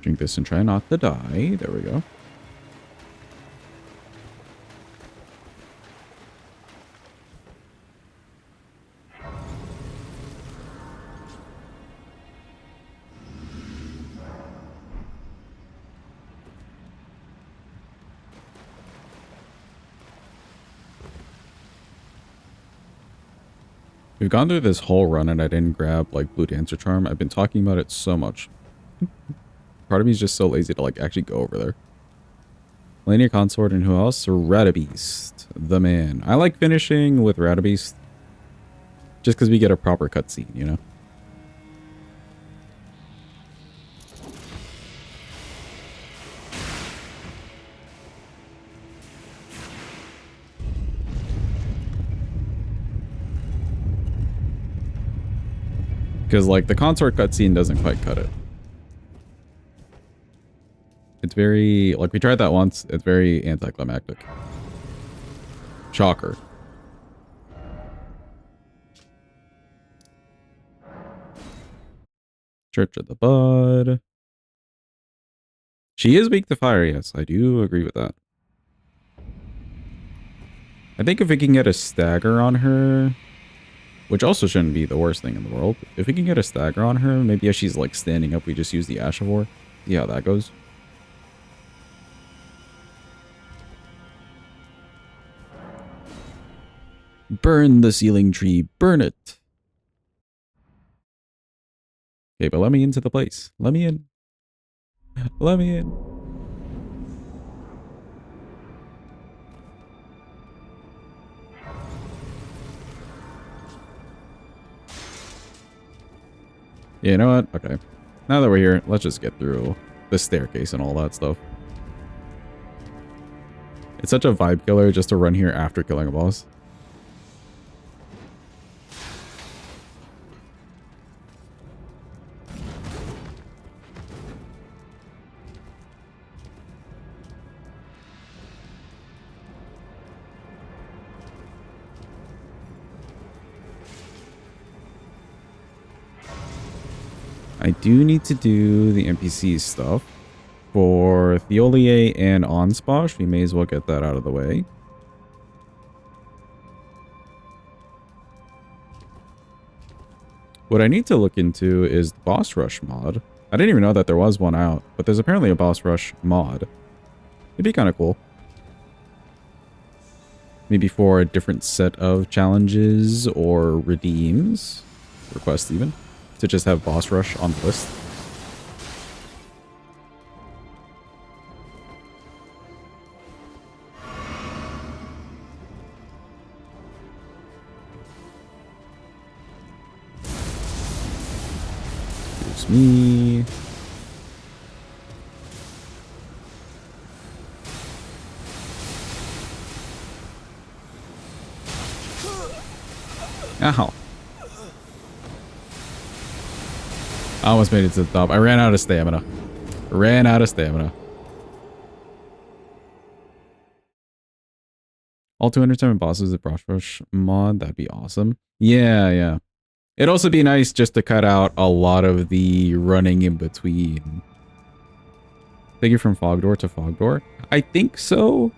Drink this and try not to die. There we go. We've gone through this whole run and I didn't grab like Blue Dancer Charm. I've been talking about it so much. Part of me is just so lazy to like actually go over there. Malenia Consort and who else? Radabeast, the man. I like finishing with Radabeast just because we get a proper cutscene, you know? Because, like, the consort cutscene doesn't quite cut it. It's very... Like, we tried that once. It's very anticlimactic. Shocker. Church of the Bud. She is weak to fire, yes. I do agree with that. I think if we can get a stagger on her... Which also shouldn't be the worst thing in the world. If we can get a stagger on her, maybe as she's like standing up, we just use the Ash of War. See how that goes. Burn the ceiling tree. Burn it. Okay, but let me into the place. Let me in. Let me in. Yeah, you know what? Okay. Now that we're here, let's just get through the staircase and all that stuff. It's such a vibe killer just to run here after killing a boss. I do need to do the NPC stuff. For Theolier and Onsposh, we may as well get that out of the way. What I need to look into is the boss rush mod. I didn't even know that there was one out, but there's apparently a boss rush mod. It'd be kind of cool. Maybe for a different set of challenges or redeems, requests even. To just have boss rush on the list. Here's me. Ow. I almost made it to the top. I ran out of stamina. Ran out of stamina. All 207 bosses at Boss Rush mod. That'd be awesome. Yeah, yeah. It'd also be nice just to cut out a lot of the running in between. Take it from Fogdoor to Fogdoor? I think so.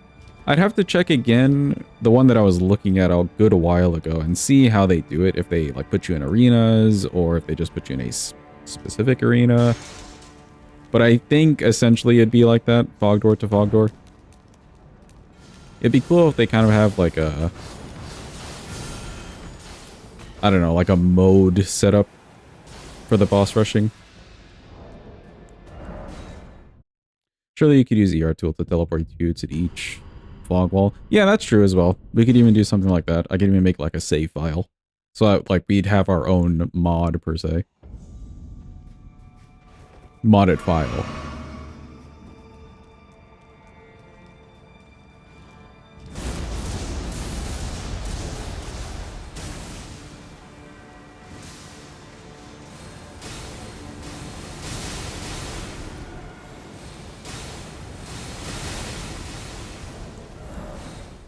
I'd have to check again the one that I was looking at a good while ago and see how they do it. If they like put you in arenas or if they just put you in a specific arena. But I think essentially it'd be like that, Fogdoor to Fogdoor. It'd be cool if they kind of have like a, I don't know, like a mode setup for the boss rushing. Surely you could use ER tool to teleport you to each fog wall. Yeah, that's true as well. We could even do something like that. I could even make like a save file. So that, like, we'd have our own mod per se. Modded file.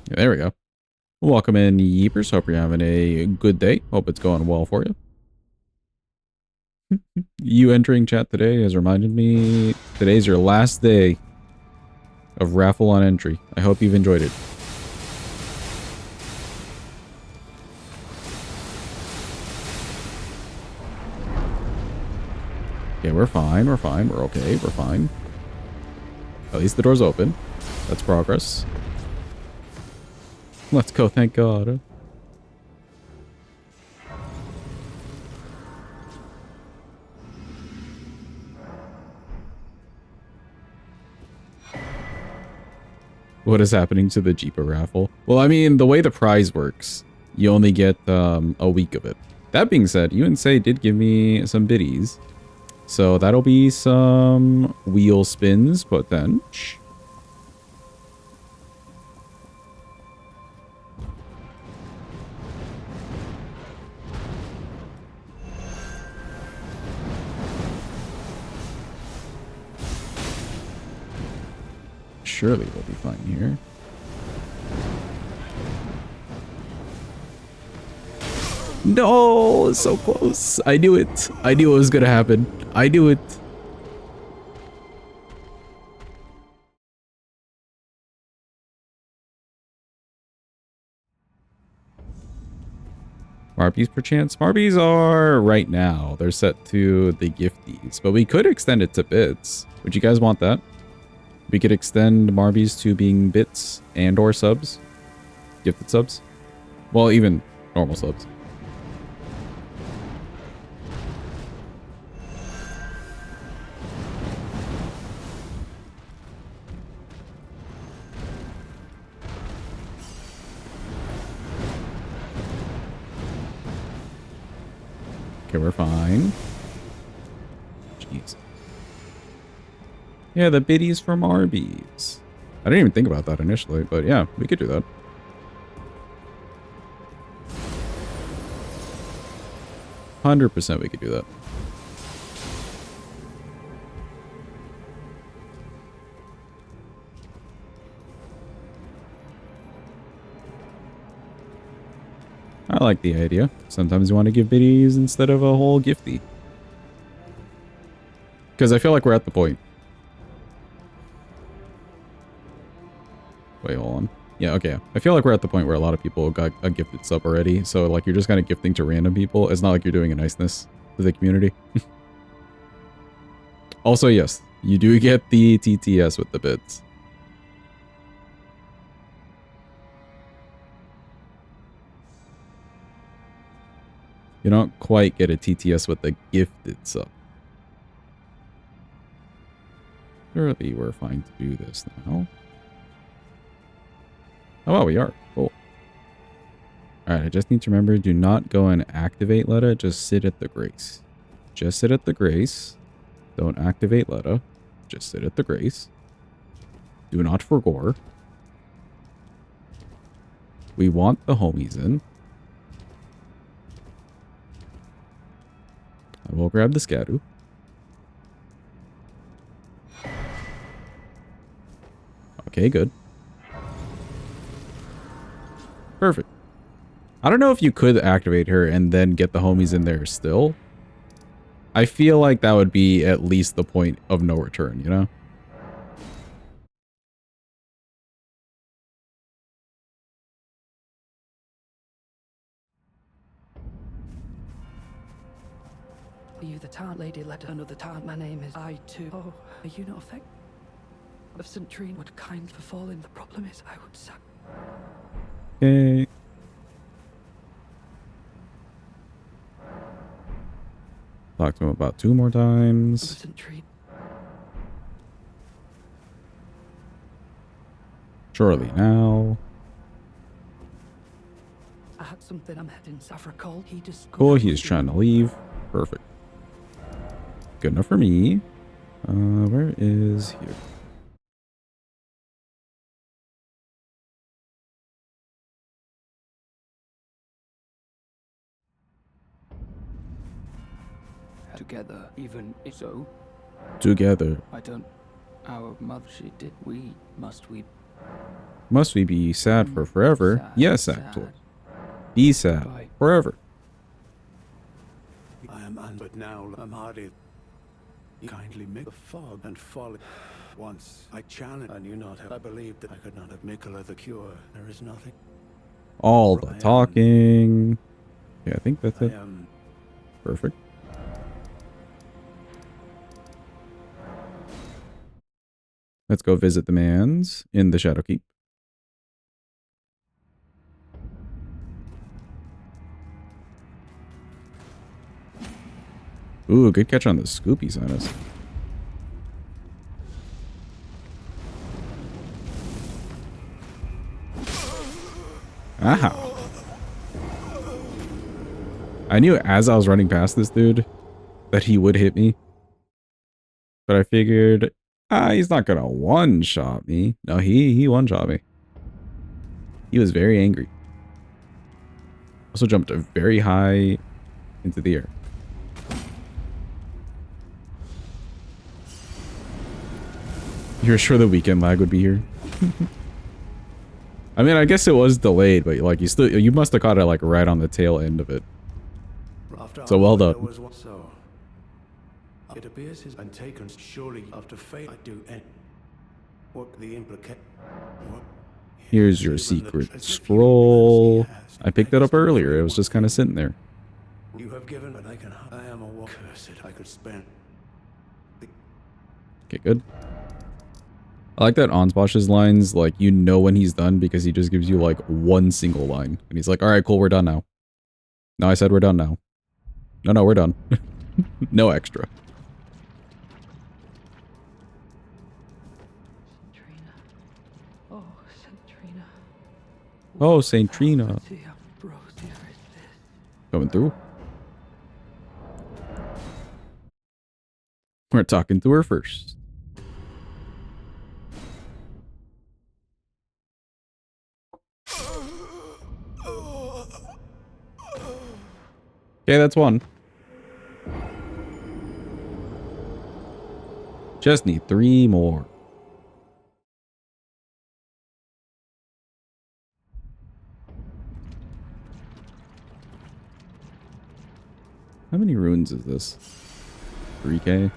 Yeah, there we go. Welcome in, Yeepers. Hope you're having a good day. Hope it's going well for you. You entering chat today has reminded me today's your last day of raffle on entry. I hope you've enjoyed it. Okay, we're fine. We're fine. We're okay. We're fine. At least the door's open. That's progress. Let's go, thank God. What is happening to the Jeepa raffle? Well, I mean, the way the prize works, you only get a week of it. That being said, UNC did give me some biddies. So that'll be some wheel spins, but then... Shh. Surely we'll be fine here. No, so close. I knew it. I knew it was gonna happen. I knew it. Marbies perchance? Marbies are right now. They're set to the gifties, but we could extend it to bits. Would you guys want that? We could extend Marbies to being bits and or subs. Gifted subs. Well, even normal subs. Okay, we're fine. Jeez. Yeah, the biddies from Arby's. I didn't even think about that initially, but yeah, we could do that. %, we could do that. I like the idea. Sometimes you want to give biddies instead of a whole gifty. Because I feel like we're at the point. Wait, hold on. Yeah, okay. I feel like we're at the point where a lot of people got a gifted sub already. So, like, you're just kind of gifting to random people. It's not like you're doing a niceness to the community. Also, yes, you do get the TTS with the bits. You don't quite get a TTS with the gifted sub. Surely we're fine to do this now. Oh, well, we are. Cool. Alright, I just need to remember, do not go and activate Letta. Just sit at the Grace. Just sit at the Grace. Don't activate Letta. Just sit at the Grace. Do not forgore. We want the homies in. I will grab the Scadu. Okay, good. Perfect. I don't know if you could activate her and then get the homies in there still. I feel like that would be at least the point of no return, you know? Are you the Tarn Lady Letta? Another Tarn. My name is I too. Oh, are you not affected? Of St. Trine would kind for falling. The problem is I would sack. Okay. Talk to him about 2 more times. St. Trine. Surely now. I had something I'm heading south for call. He just Cool, he's trying to leave. Perfect. Good enough for me. Where is here? Together, even if so. Together. I don't. Our mother, she did. Must Must we be sad for forever? Sad, Yes, sad. Actor. Be sad Bye. forever. I am but now I'm hardy. Kindly make the fog and folly. Once I challenged, I knew not how I believed that I could not have Mikala the cure. There is nothing. All the talking. Yeah, I think that's I it. am Perfect. Let's go visit the mans in the Shadowkeep. Ooh, good catch on the Scoopy, Sinus. Ow. I knew as I was running past this dude that he would hit me. But I figured, he's not gonna one-shot me. No, he one-shot me. He was very angry. Also jumped very high into the air. You're sure the weekend lag would be here? I mean, I guess it was delayed, but like you must have caught it like right on the tail end of it. So well done. It appears he's been taken surely after fate. I do what the implicate. Here's your secret scroll. I picked it up earlier. It was just kind of sitting there. You have given, but I am a cursed. I could spend. Okay, good. I like that Ansbosh's lines, like, you know when he's done because he just gives you, like, one single line. And he's like, alright, cool, we're done now. No, I said we're done now. No, we're done. No extra. Oh, Saint Trina. Coming through. We're talking to her first. Okay, that's one. Just need 3 more. How many runes is this? 3k?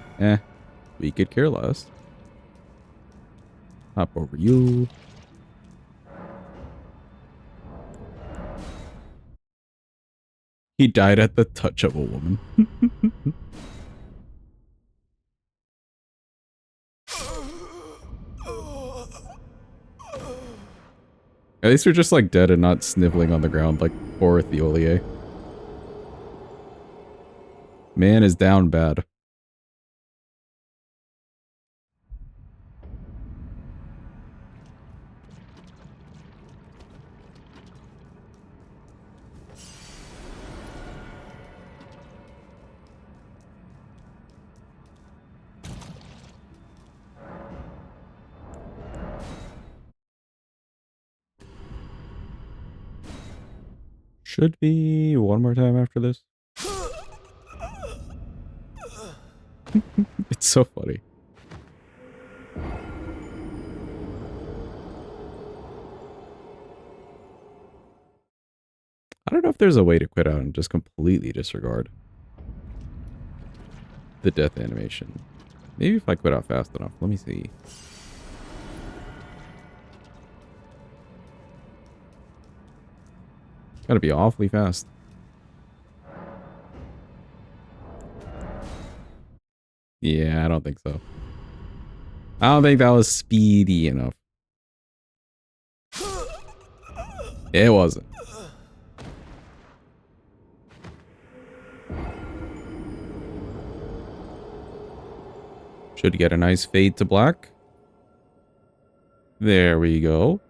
We could care less. Hop over you. He died at the touch of a woman. At least we're just like dead and not sniveling on the ground like poor Theolier. Man is down bad. Should be one more time after this. It's so funny. I don't know if there's a way to quit out and just completely disregard the death animation. Maybe if I quit out fast enough. Let me see. Gotta be awfully fast. Yeah, I don't think so. I don't think that was speedy enough. It wasn't. Should get a nice fade to black. There we go.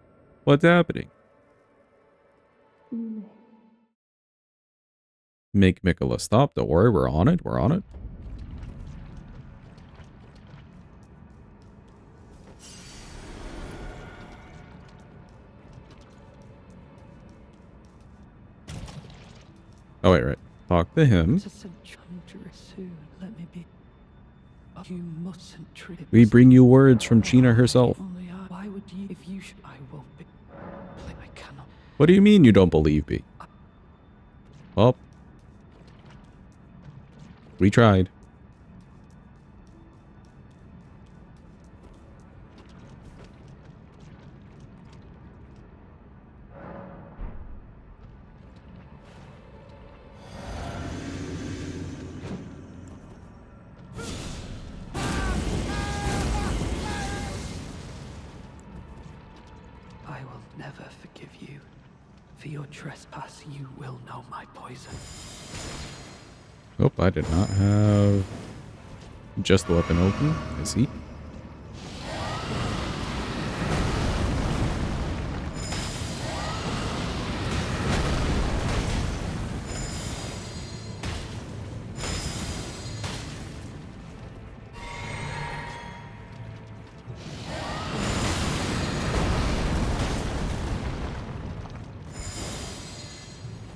What's happening? Make Mikola stop. Don't worry, we're on it. We're on it. Oh, wait, right. Talk to him. Let me be. You mustn't treat it. We bring you words from China herself. Why would you? If you should, I won't be. I cannot. What do you mean you don't believe me? Well, we tried. I will never forgive you. For your trespass, you will know my poison. Oh, I did not have just the weapon open. I see.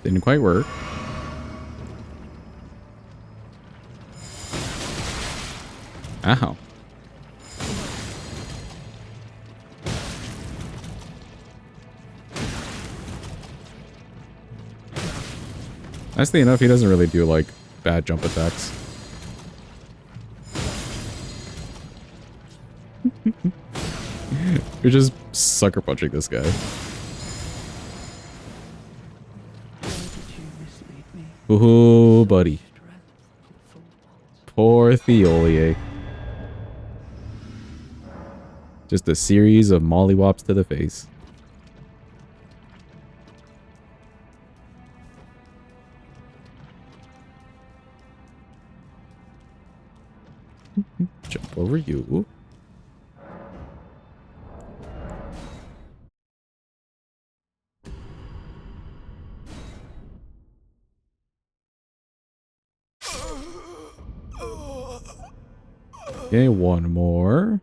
Didn't quite work. Ow. Nicely enough, he doesn't really do, like, bad jump attacks. You're just sucker punching this guy. Ooh, buddy. Poor Theolier. Just a series of mollywops to the face. Jump over you. Okay, one more.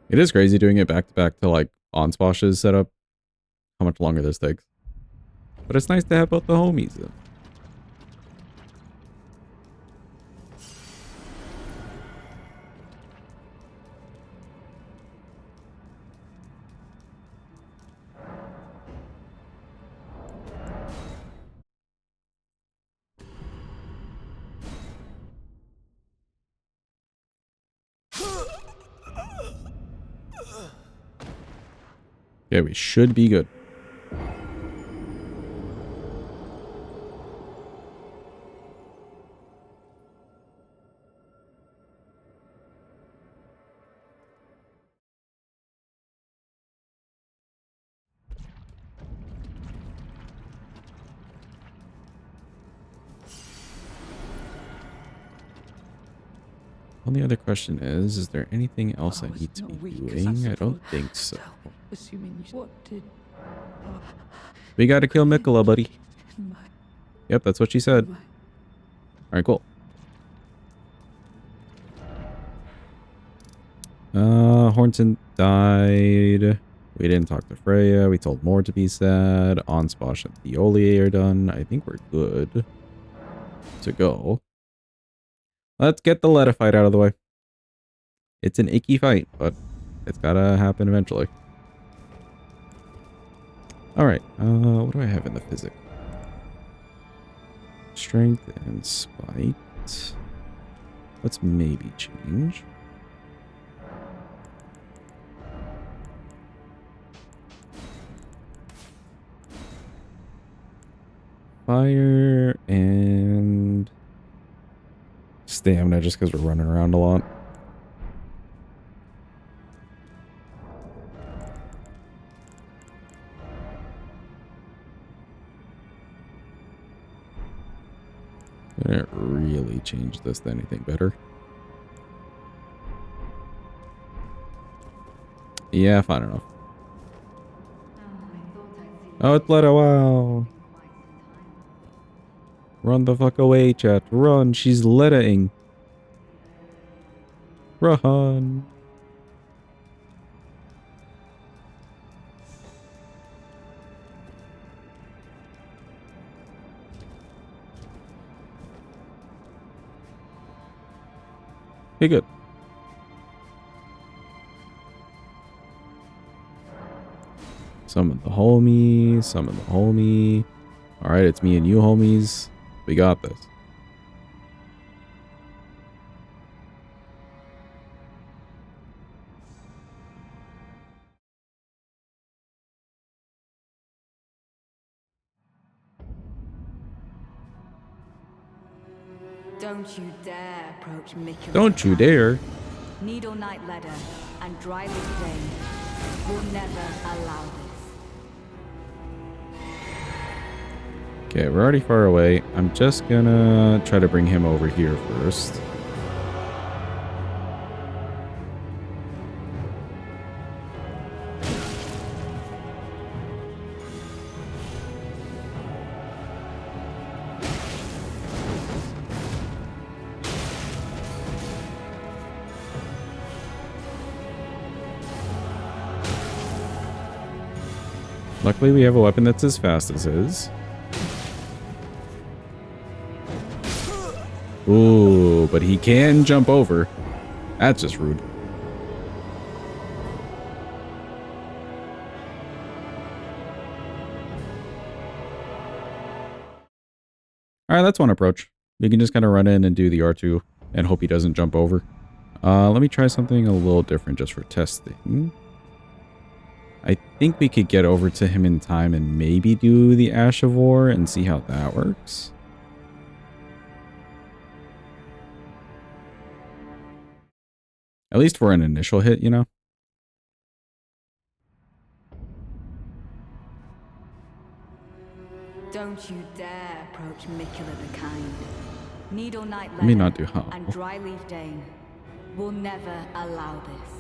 It is crazy doing it back to back to like Onsposh's setup. How much longer this takes. But it's nice to have both the homies in. Yeah, we should be good. Only other question is there anything else I need to be doing? I don't think so. We gotta kill Mikola, buddy. Yep, that's what she said. Alright, cool. Hornton died. We didn't talk to Freya. We told Moore to be sad. Onsposh and Theolier are done. I think we're good to go. Let's get the Loretta fight out of the way. It's an icky fight, but it's gotta happen eventually. Alright, what do I have in the physic? Strength and spite. Let's maybe change. Fire and stamina, just because we're running around a lot. Didn't really change this to anything better. Yeah, fine enough. Oh, it's Loretta, wow. Run the fuck away, chat. Run, she's Loretta-ing. Run. Hey, good. Summon the homie, summon the homie. Alright, it's me and you, homies. We got this. Don't you dare approach Mikula. Don't you dare. Needle Night Ladder and Dryleaf Dane will never allow this. Okay, we're already far away. I'm just gonna try to bring him over here first. Luckily, we have a weapon that's as fast as his. Ooh, but he can jump over. That's just rude. Alright, that's one approach. You can just kind of run in and do the R2 and hope he doesn't jump over. Let me try something a little different just for testing. I think we could get over to him in time and maybe do the Ash of War and see how that works. At least for an initial hit, you know? Don't you dare approach Mikula the Kind. Needle Night Let me not do Ladder how. and Dryleaf Dane will never allow this.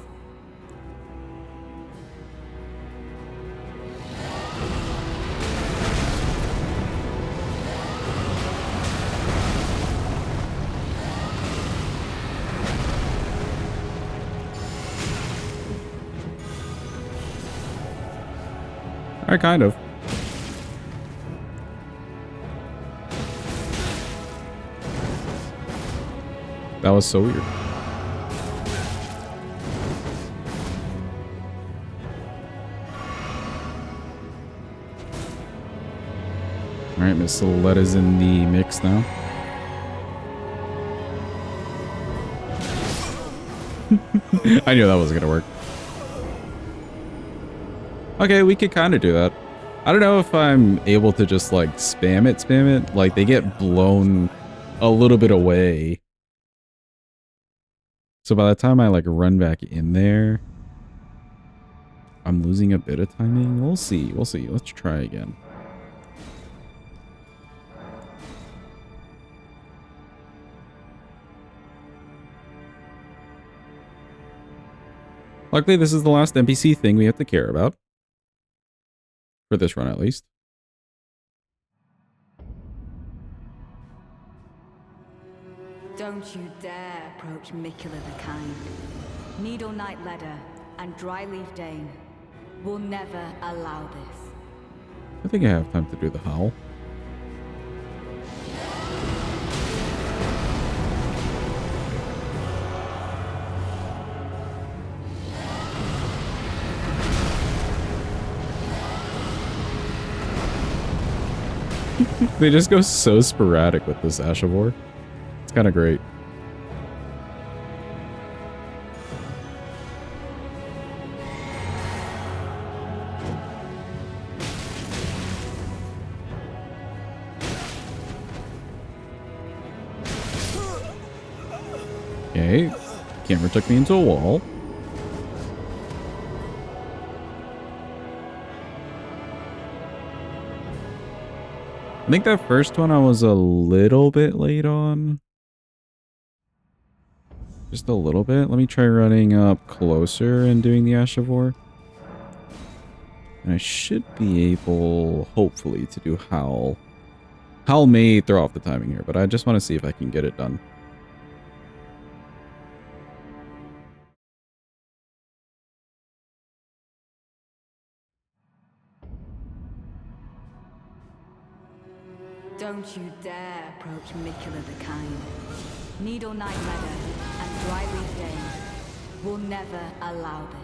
Alright, kind of. That was so weird. Alright, Miss Loretta's in the mix now. I knew that wasn't gonna work. Okay, we could kind of do that. I don't know if I'm able to just like spam it. Like they get blown a little bit away. So by the time I like run back in there, I'm losing a bit of timing. We'll see. We'll see. Let's try again. Luckily, this is the last NPC thing we have to care about. For this run, at least. Don't you dare approach Mikula the Kind. Needle Night Ladder and Dryleaf Dane will never allow this. I think I have time to do the howl. They just go so sporadic with this Ash of War. It's kind of great. Okay, camera took me into a wall. I think that first one I was a little bit late on. Just a little bit. Let me try running up closer and doing the Ash of War. And I should be able, hopefully, to do Howl. Howl may throw off the timing here, but I just want to see if I can get it done. Don't you dare approach Mikula the Kind. Needle Night Meadow and Dryleaf Dane will never allow this.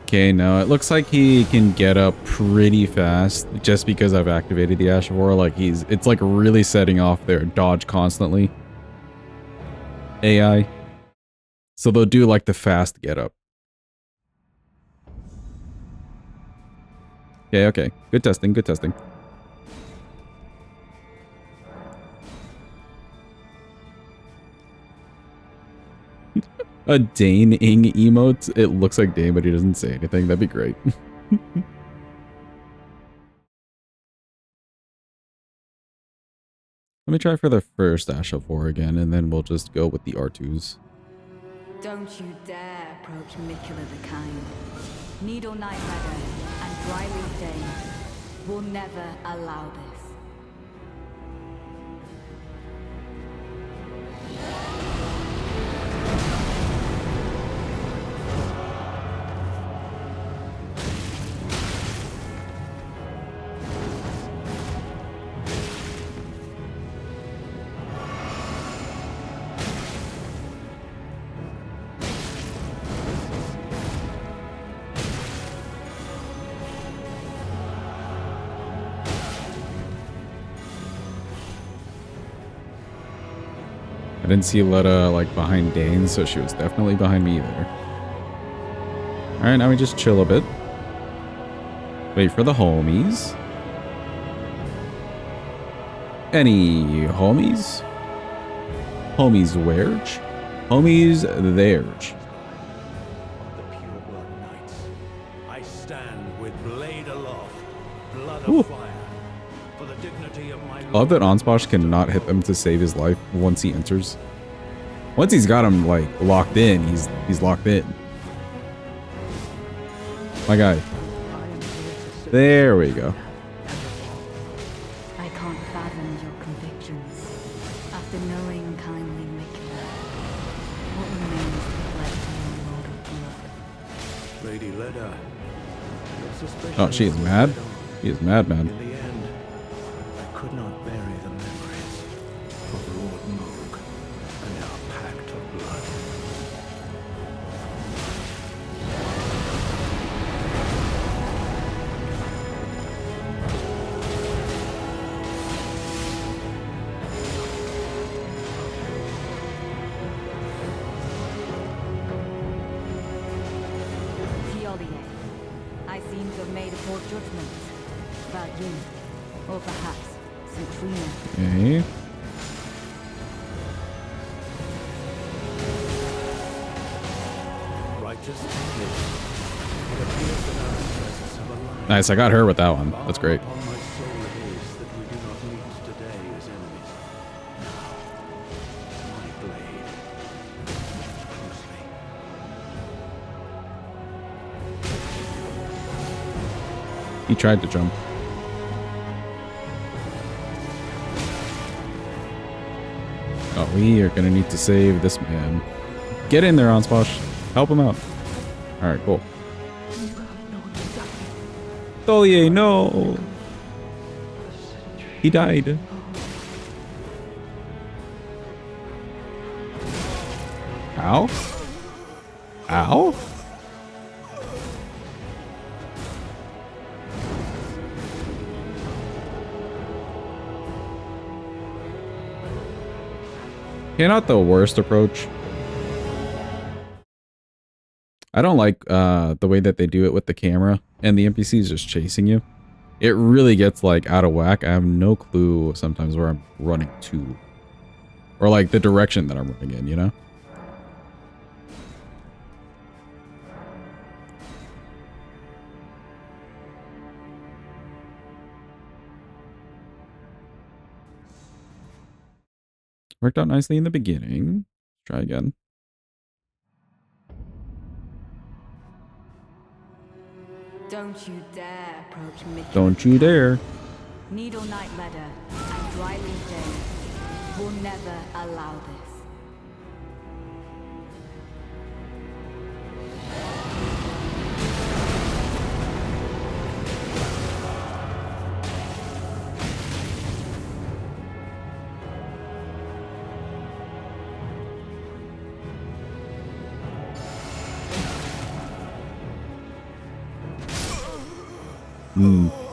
Okay, no, it looks like he can get up pretty fast just because I've activated the Ash of War. Like it's like really setting off their dodge constantly. AI. So they'll do like the fast get up. Okay, okay. Good testing, good testing. A Dane-ing emote. It looks like Dane, but he doesn't say anything. That'd be great. Let me try for the first Ash of War again, and then we'll just go with the R2s. Don't you dare approach Mikula the Kind. Needle Night Meadow and Dryleaf Dane will never allow this. I didn't see Loretta like behind Dane, so she was definitely behind me there. Alright, now we just chill a bit. Wait for the homies. Any homies? Homies where'ch? Homies there'ch. The pure blood knights. I stand with blade aloft, blood Ooh. of fire. For the dignity of my I love that Ansposh cannot hit them to save his life once he enters. Once he's got him like locked in, he's locked in. My guy. There we go. I can't fathom your convictions. After knowing kindly Mikula, what remains to pledge your Lord of Blood? Lady Leda. Your suspicion Oh, she is mad? She is mad, man. In the end, I could not bury the memories of Lord Mohg and our pact of blood. Tiolier, I seem to have made a poor judgment about you, or perhaps Citrina. Okay. Righteous conviction. It appears that our interests have aligned. Nice, I got her with that one. That's great. Upon my soul it is that we do not meet today as enemies. Now, my blade. Closely. He tried to jump. Oh, we are gonna need to save this man. Get in there, Ansposh. Help him out. Alright, cool. Tholier, no! He died. Ow? Ow? Okay, not the worst approach. I don't like the way that they do it with the camera and the NPCs just chasing you. It really gets like out of whack. I have no clue sometimes where I'm running to. Or like the direction that I'm running in, you know? Worked out nicely in the beginning. Try again. Don't you dare approach Mickey. Don't you dare. Needle Knight Ledder and Dryleaf Dane will never allow this.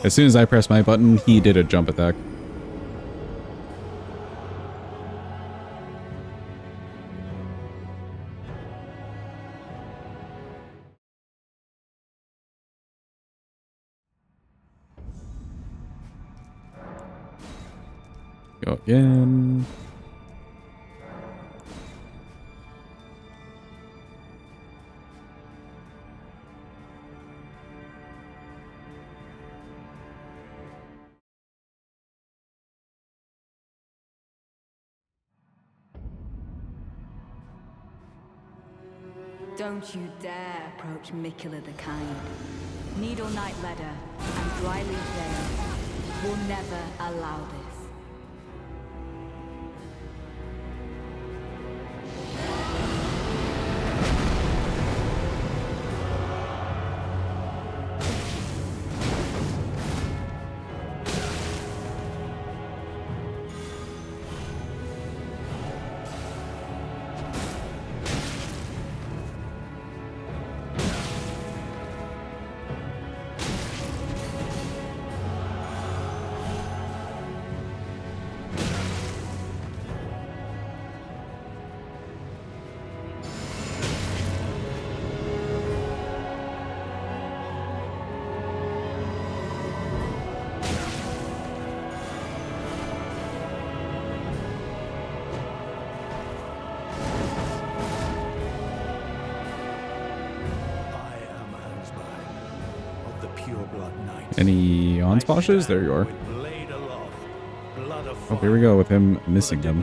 As soon as I pressed my button, he did a jump attack. Go again. Don't you dare approach Mickula the Kind. Needle Knight Ledder and Dryleaf Dane will never allow this. Any onsplashes? There you are. Oh, here we go with him missing them.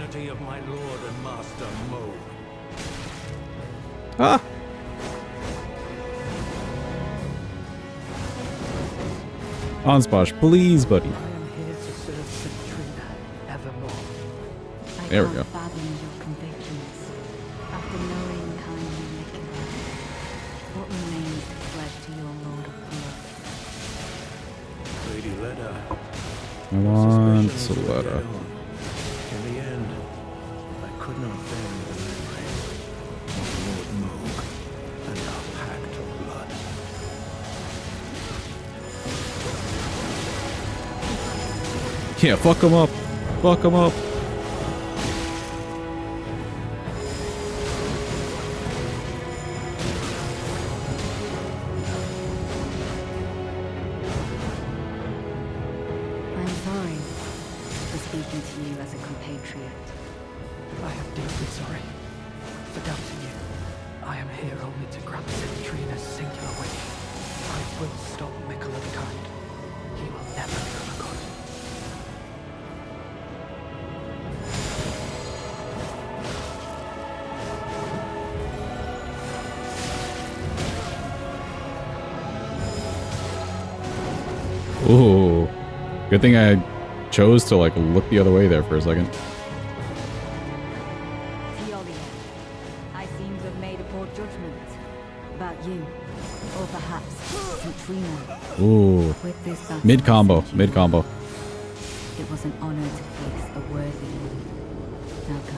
Ah! Onsplash, please, buddy. There we go. I want Loretta. In the end, I could not bear the memory of Lord Mohg and our pact of blood. Yeah, fuck him up. Fuck him up. Ooh. Good thing I chose to like look the other way there for a second. I seem to have made a poor judgment about you, or perhaps Centrina. Ooh. Mid combo, mid combo. It was an honor to face a worthy one. Now go.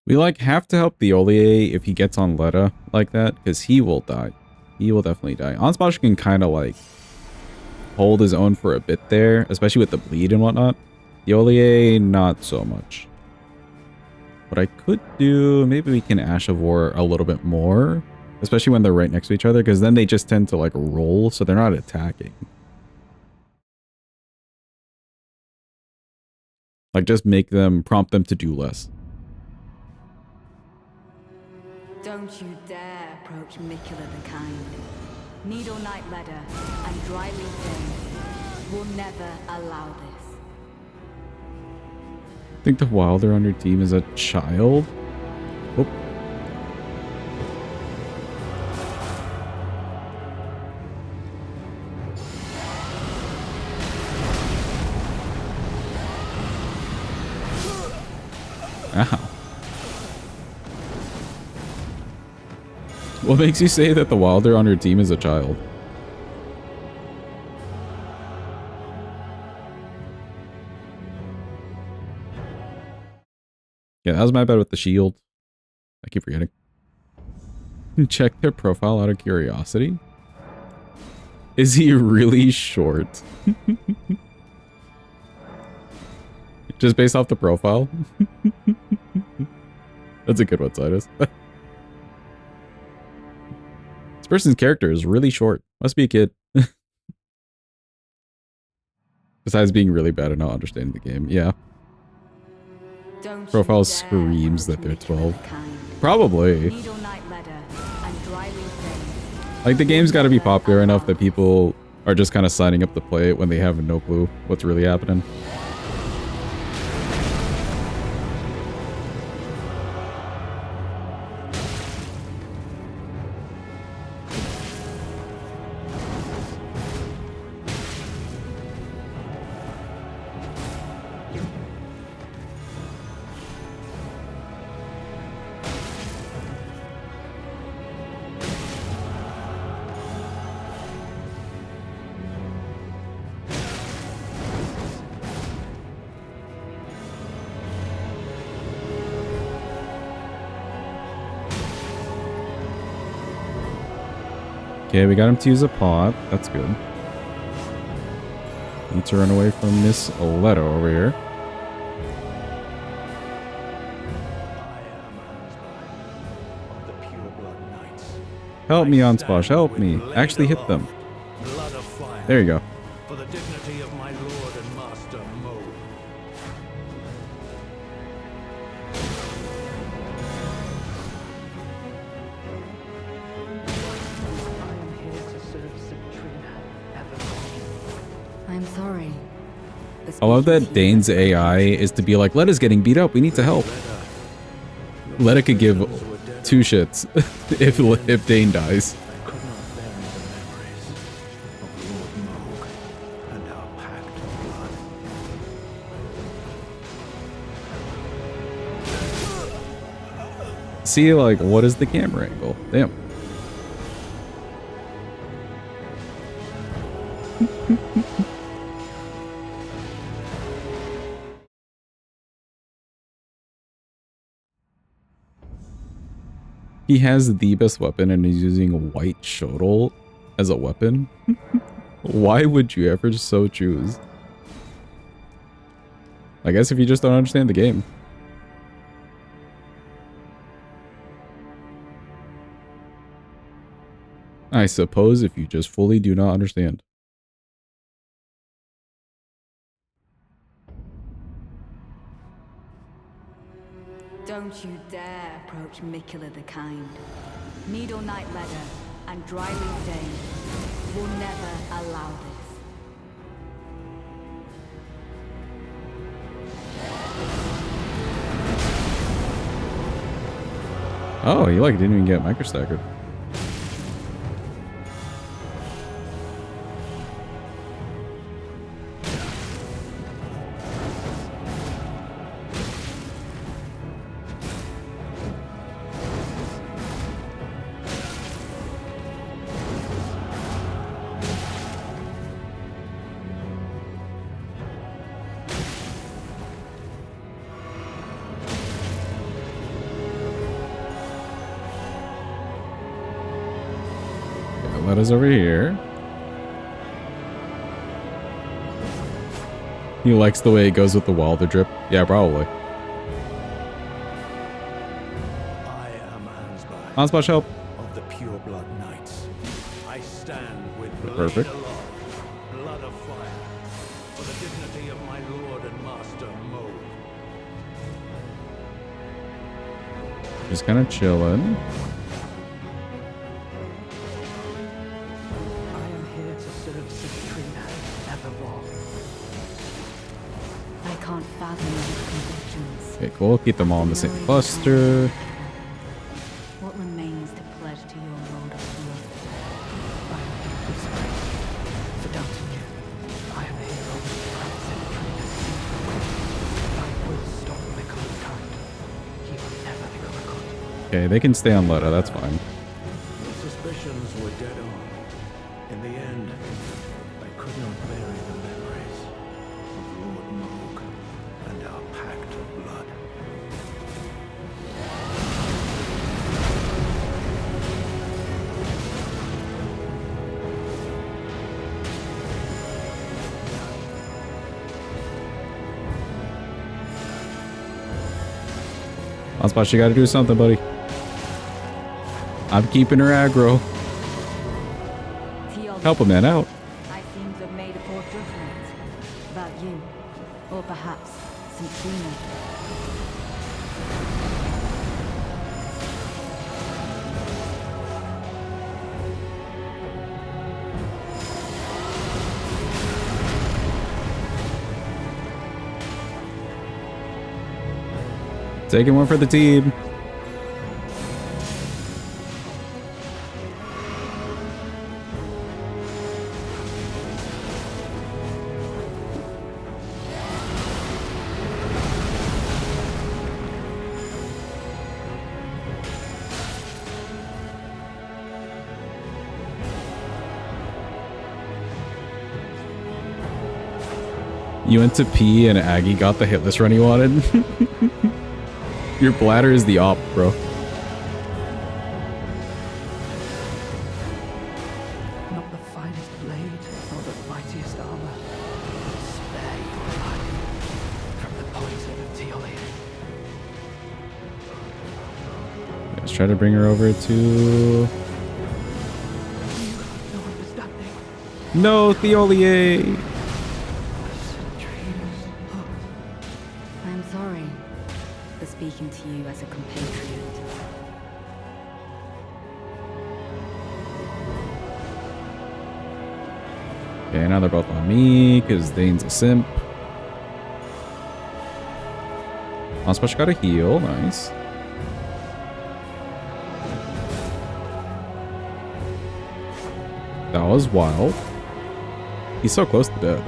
We like have to help the Olier if he gets on Loretta like that, because he will die. He will definitely die. Onsplash can kind of like hold his own for a bit there, especially with the bleed and whatnot. The Olier, not so much. What I could do, maybe we can Ash of War a little bit more Especially when they're right next to each other, because then they just tend to like roll, so they're not attacking. Like just prompt them to do less. Don't you dare approach Mikula the Kind. Needle Knight Ledder and Dryleaf Dane will never allow this. I think the Wilder on your team is a child. Oh. Ow. What makes you say that the Wilder on your team is a child? Yeah, that was my bad with the shield. I keep forgetting. Check their profile out of curiosity. Is he really short? Just based off the profile? That's a good one, Sidus. This person's character is really short. Must be a kid. Besides being really bad at not understanding the game. Yeah. Profile screams that they're 12. Probably. Like, the game's gotta be popular enough that people are just kind of signing up to play it when they have no clue what's really happening. Okay, we got him to use a pot. That's good. Need to run away from Miss Loretta over here. Help me, Onsposh. Help me. Actually hit them. There you go. For the dignity of my lord and master Mohg. I'm sorry. I love that Dane's AI is to be like, Letta's getting beat up. We need to help. Letta could give two shits if Dane dies. I could not bear the memories of Lord Mohg and our pact of blood. See, like, what is the camera angle? Damn. He has the best weapon and he's using a white shuttle as a weapon. Why would you ever so choose? I guess if you just don't understand the game. I suppose if you just fully do not understand. Don't you dare approach Mikula the Kind. Needle Knight Ledder and Dryleaf Dane will never allow this. Oh, he like didn't even get microstaggered. Letta's over here. He likes the way it goes with the Wilder drip. Yeah, probably. I am Ansbach Onsposh, help. of the pureblood knights. I stand with blade Perfect. aloft, blood of fire, for the dignity of my lord and master Mohg. Just kind of chilling. I am here to serve Scadutree evermore. I can't fathom your convictions. Okay, cool. Keep them all in the same cluster. What remains to pledge to your Lord of Love? I am deeply sorry for doubting you. I am a hero with Scadutree. I will stop becoming kind. He will never become a god. Okay, they can stay on Loretta. That's fine. The suspicions were dead on. In the end, I could not bury the memories of Lord Mohg and our pact of blood. Onspot, you gotta do something, buddy. I'm keeping her aggro. Help a man out. I seem to have made a poor judgment about you, or perhaps Centrina. Taking one for the team. You went to pee and Aggie got the hit list run he wanted. Your bladder is the op, bro. Not the finest blade, nor the mightiest armor. Spare your life from the poison of Teolia. Let's try to bring her over to... You have no understanding. No, Theolier! I'm sorry for speaking to you as a compatriot. Okay, now they're both on me, because Dane's a simp. Onspot got a heal, nice. That was wild. He's so close to dead.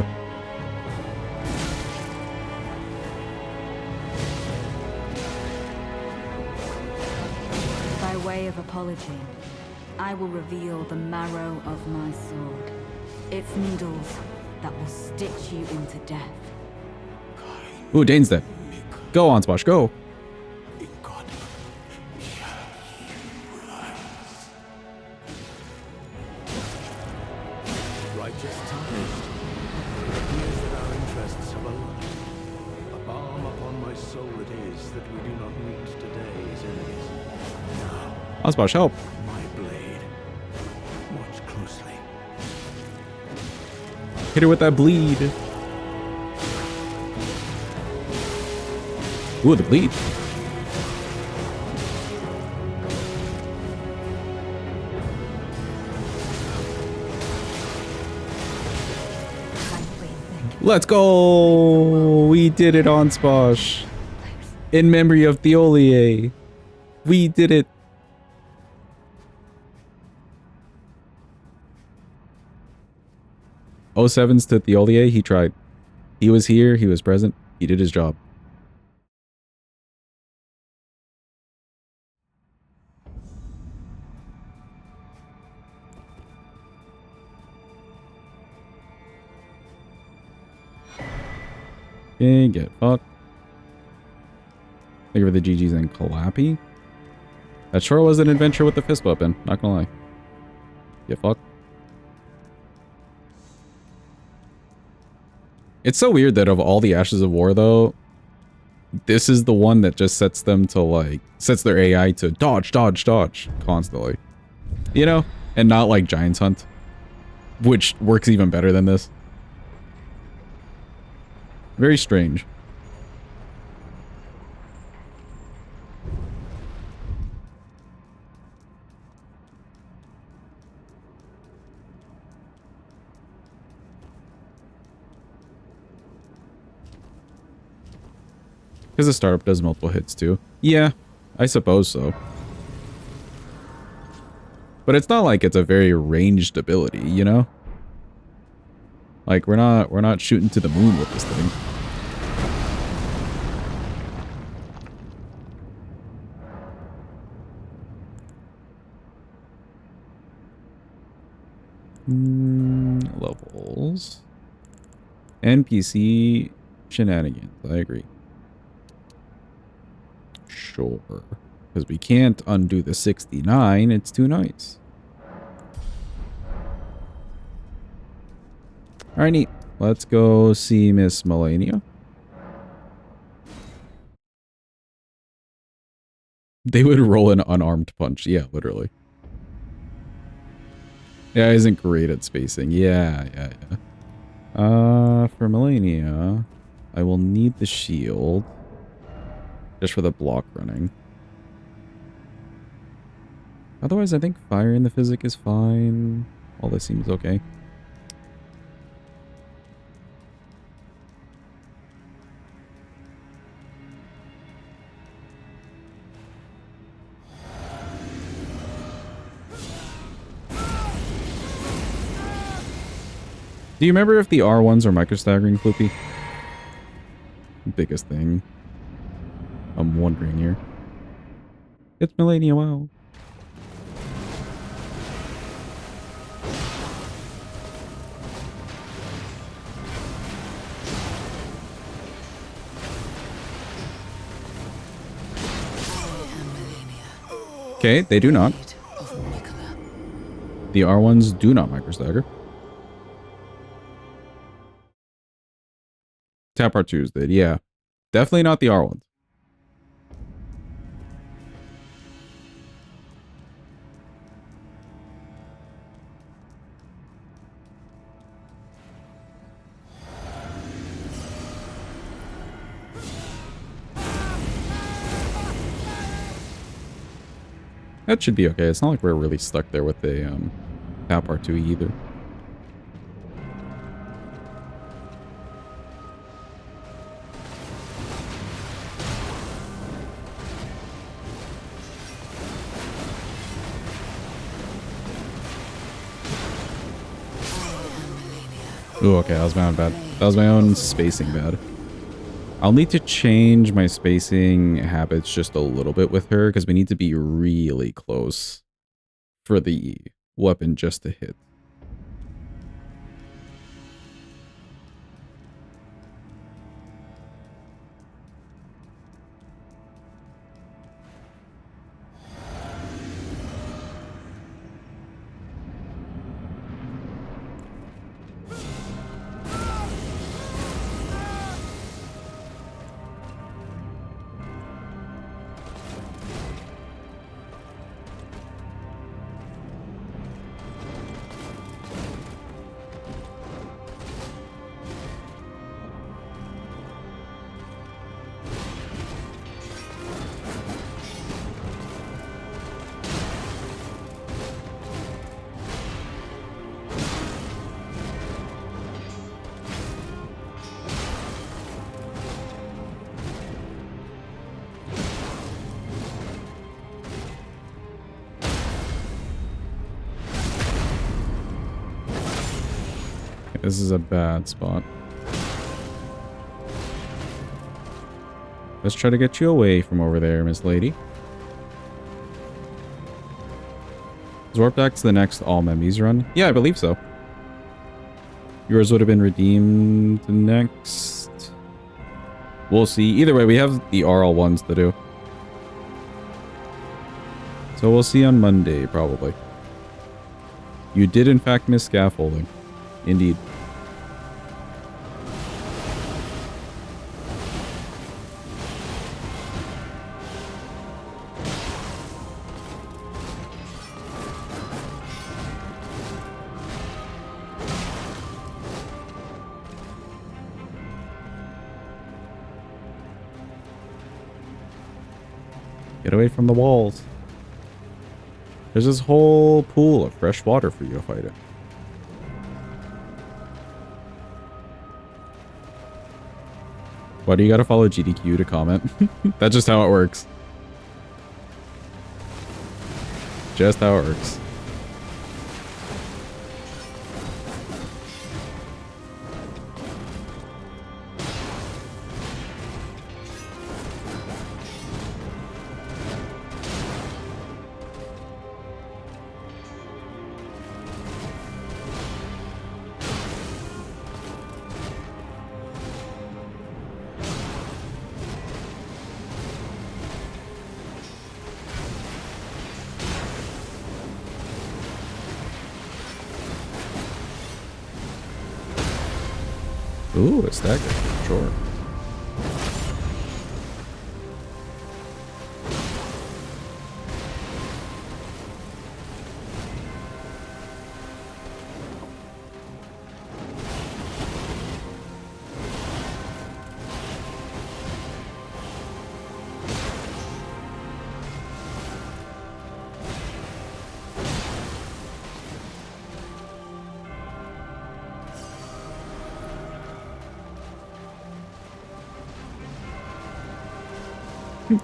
By way of apology, I will reveal the marrow of my sword. Its needles that will stitch you into death. Ooh, Dane's dead. Go, Onspot, go! Righteous time. It appears that our interests have aligned. A balm upon my soul it is that we do not meet today's enemies. Now, Onspot, help! my blade. Watch closely. Hit her with that bleed. Ooh, the bleed. Let's go! We did it, Onspot. In memory of Theolier. We did it. Oh, 07s to Theolier. He tried. He was here. He was present. He did his job. Okay, get fucked. Thank you for the GGs and Clappy. That sure was an adventure with the fist weapon, not gonna lie. Get fucked. It's so weird that of all the Ashes of War though, this is the one that just sets them to like, sets their AI to dodge, dodge, dodge constantly. You know? And not like Giant's Hunt, which works even better than this. Very strange. Because the startup does multiple hits too. Yeah, I suppose so. But it's not like it's a very ranged ability, you know? Like we're not shooting to the moon with this thing. Levels. NPC shenanigans. I agree. Sure. Because we can't undo the 69. It's too nice. Alright, neat. Let's go see Miss Malenia. They would roll an unarmed punch. Yeah, literally. Yeah, isn't great at spacing. Yeah. For Malenia, I will need the shield. Just for the block running. Otherwise, I think fire in the physic is fine. All this seems okay. Do you remember if the R1s are micro-staggering, Floopy? Biggest thing. I'm wondering here. It's Malenia, wow. Okay, they do not. The R1s do not micro-stagger. Tap R2s did, yeah. Definitely not the R1s. That should be okay. It's not like we're really stuck there with a tap R2 either. Ooh, okay, that was my own bad. That was my own spacing bad. I'll need to change my spacing habits just a little bit with her because we need to be really close for the weapon just to hit. This is a bad spot. Let's try to get you away from over there, Miss Lady. Is warp back to the next all memes run? Yeah, I believe so. Yours would have been redeemed next. We'll see. Either way, we have the RL ones to do. So we'll see on Monday, probably. You did, in fact, miss scaffolding. Indeed. Get away from the walls. There's this whole pool of fresh water for you to fight in. Why do you gotta follow GDQ to comment? That's just how it works. Just how it works. Ooh, a stagger. Sure.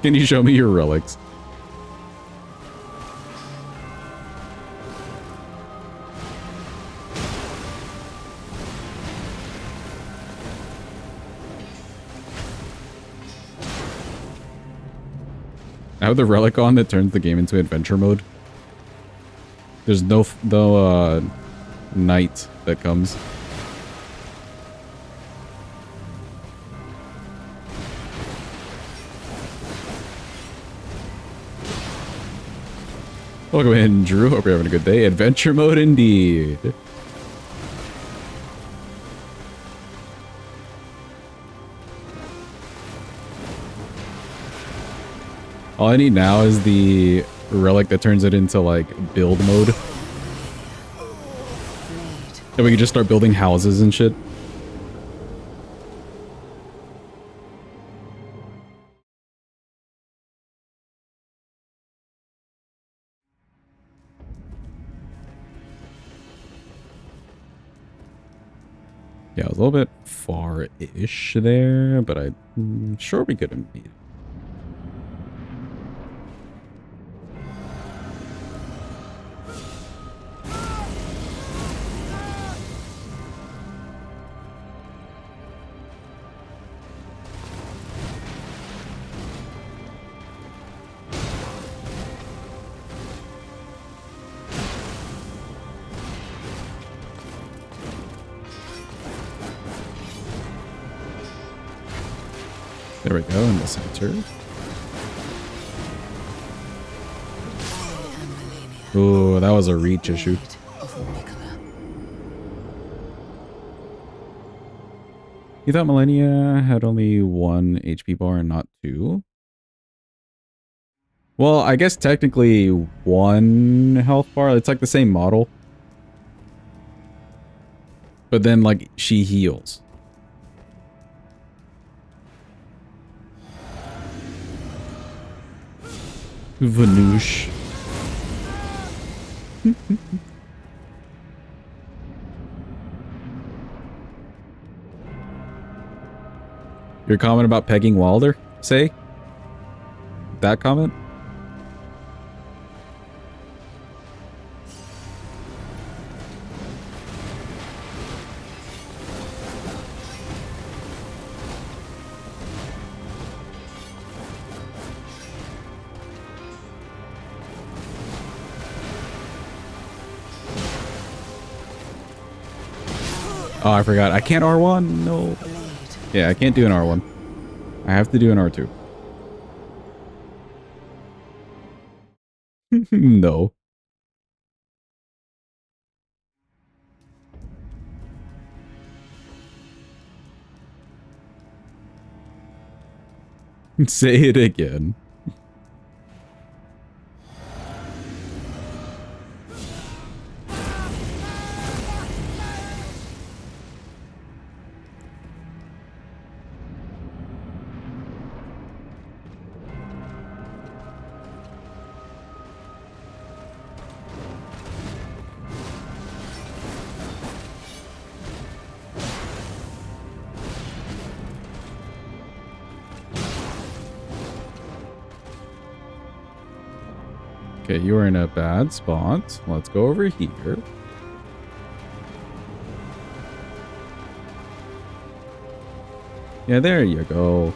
Can you show me your relics? I have the relic on that turns the game into adventure mode. There's no night that comes. Welcome in, Drew. Hope you're having a good day. Adventure mode indeed. All I need now is the relic that turns it into, like, build mode. And we can just start building houses and shit. Yeah, it was a little bit far-ish there, but I'm sure we could have made it. There we go, in the center. Ooh, that was a reach issue. You thought Malenia had only 1 HP bar and not 2? Well, I guess technically 1 health bar. It's like the same model. But then, like, she heals. Vanoosh. Your comment about pegging Wilder? Say? That comment? Oh, I forgot. I can't R1. No. Yeah, I can't do an R1. I have to do an R2. No. Say it again. Okay, you are in a bad spot. Let's go over here. Yeah, there you go.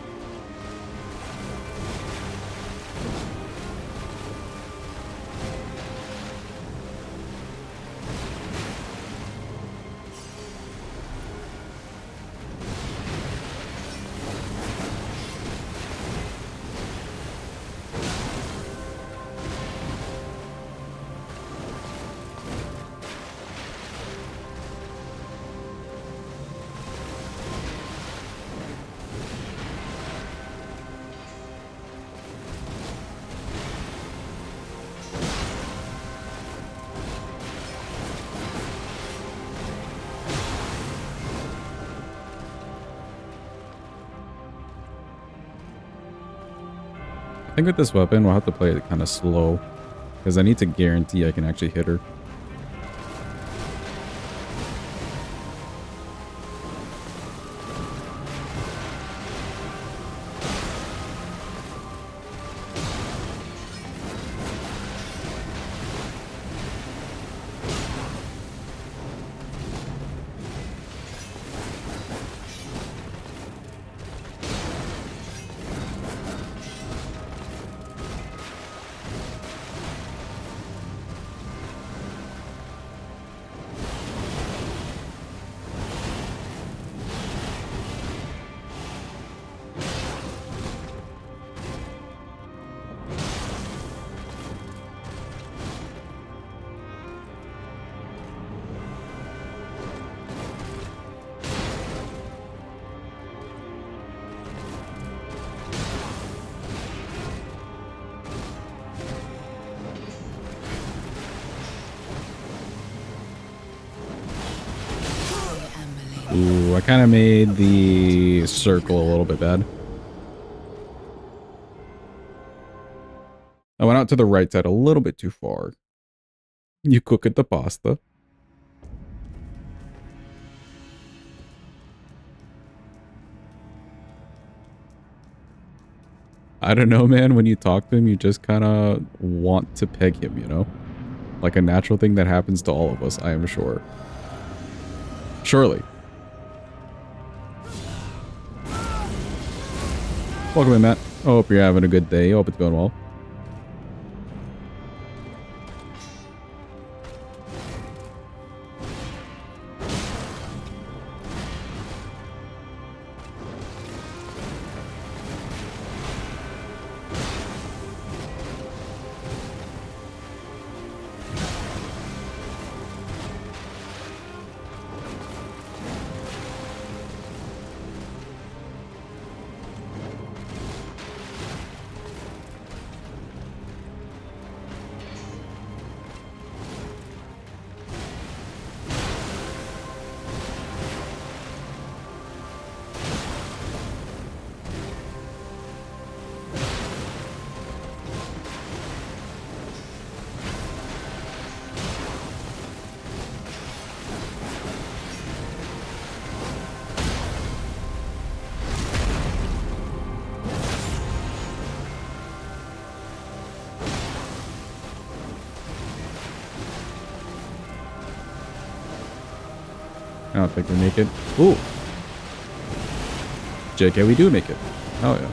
I think with this weapon, we'll have to play it kind of slow. Because I need to guarantee I can actually hit her. Ooh, I kind of made the circle a little bit bad. I went out to the right side a little bit too far. You cook it the pasta. I don't know, man. When you talk to him, you just kind of want to peg him, you know? Like a natural thing that happens to all of us, I am sure. Surely. Welcome in, Matt. I hope you're having a good day. I hope it's going well. I don't think we make it. Ooh. JK, we do make it. Oh, yeah.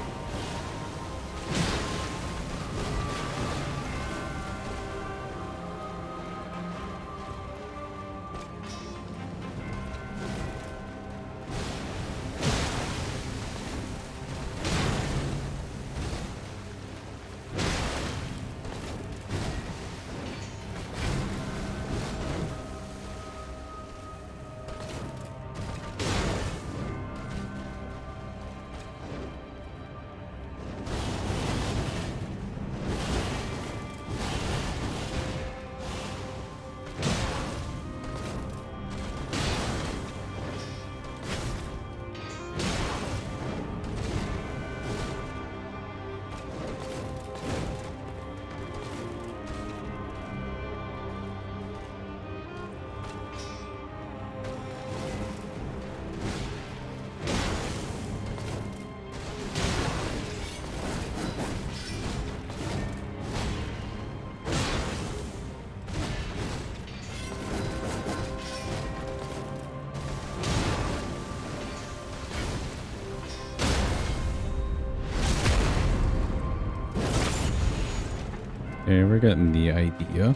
Okay, we're getting the idea.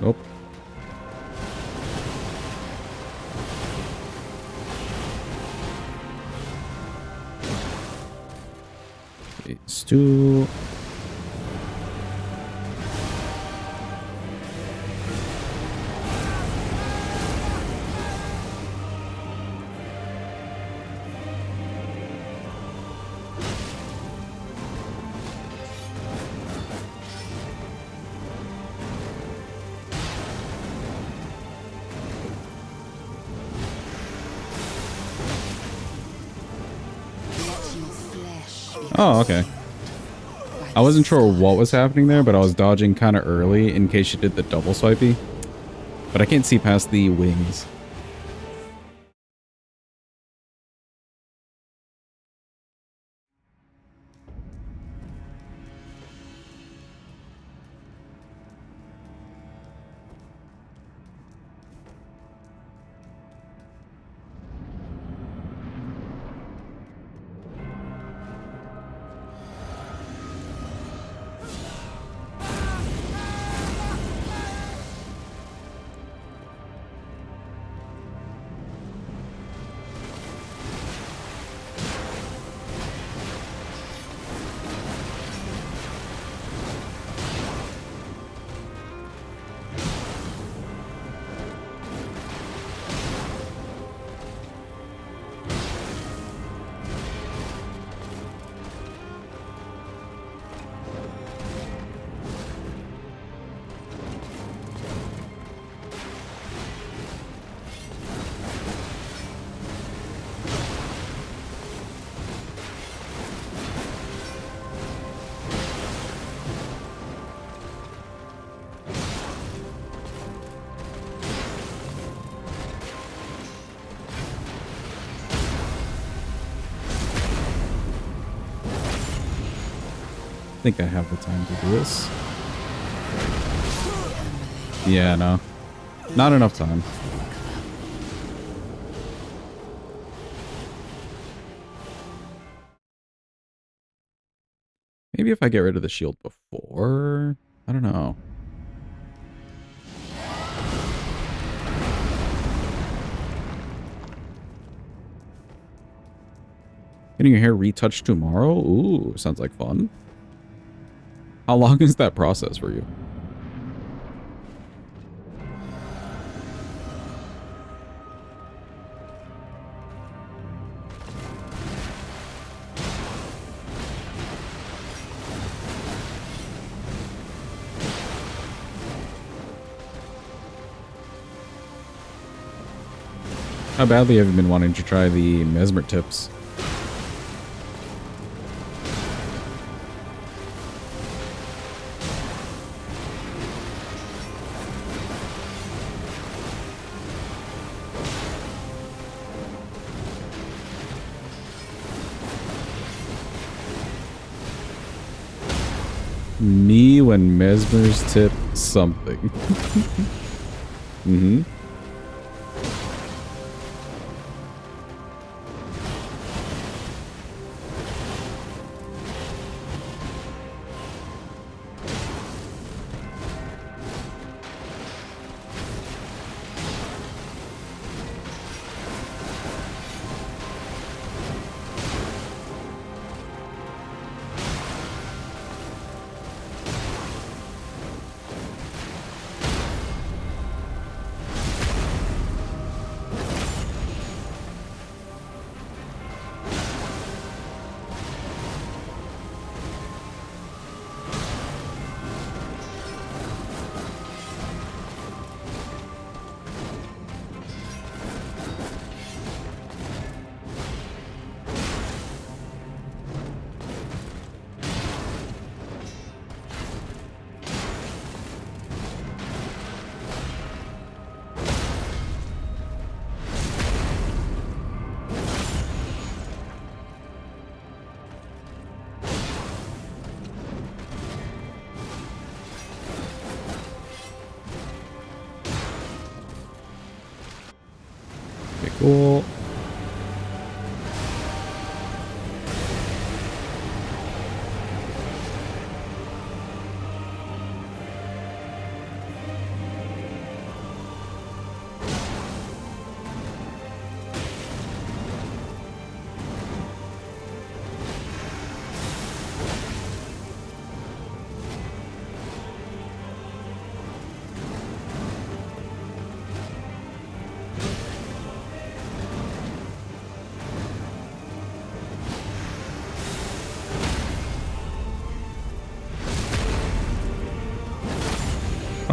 Nope. Phase 2. Oh, okay. I wasn't sure what was happening there, but I was dodging kind of early in case she did the double swipey. But I can't see past the wings. I think I have the time to do this. Yeah, no. Not enough time. Maybe if I get rid of the shield before? I don't know. Getting your hair retouched tomorrow? Ooh, sounds like fun. How long is that process for you? How badly have you been wanting to try the Messmer tips? Me when Messmer's tip something. Mm-hmm. Cool.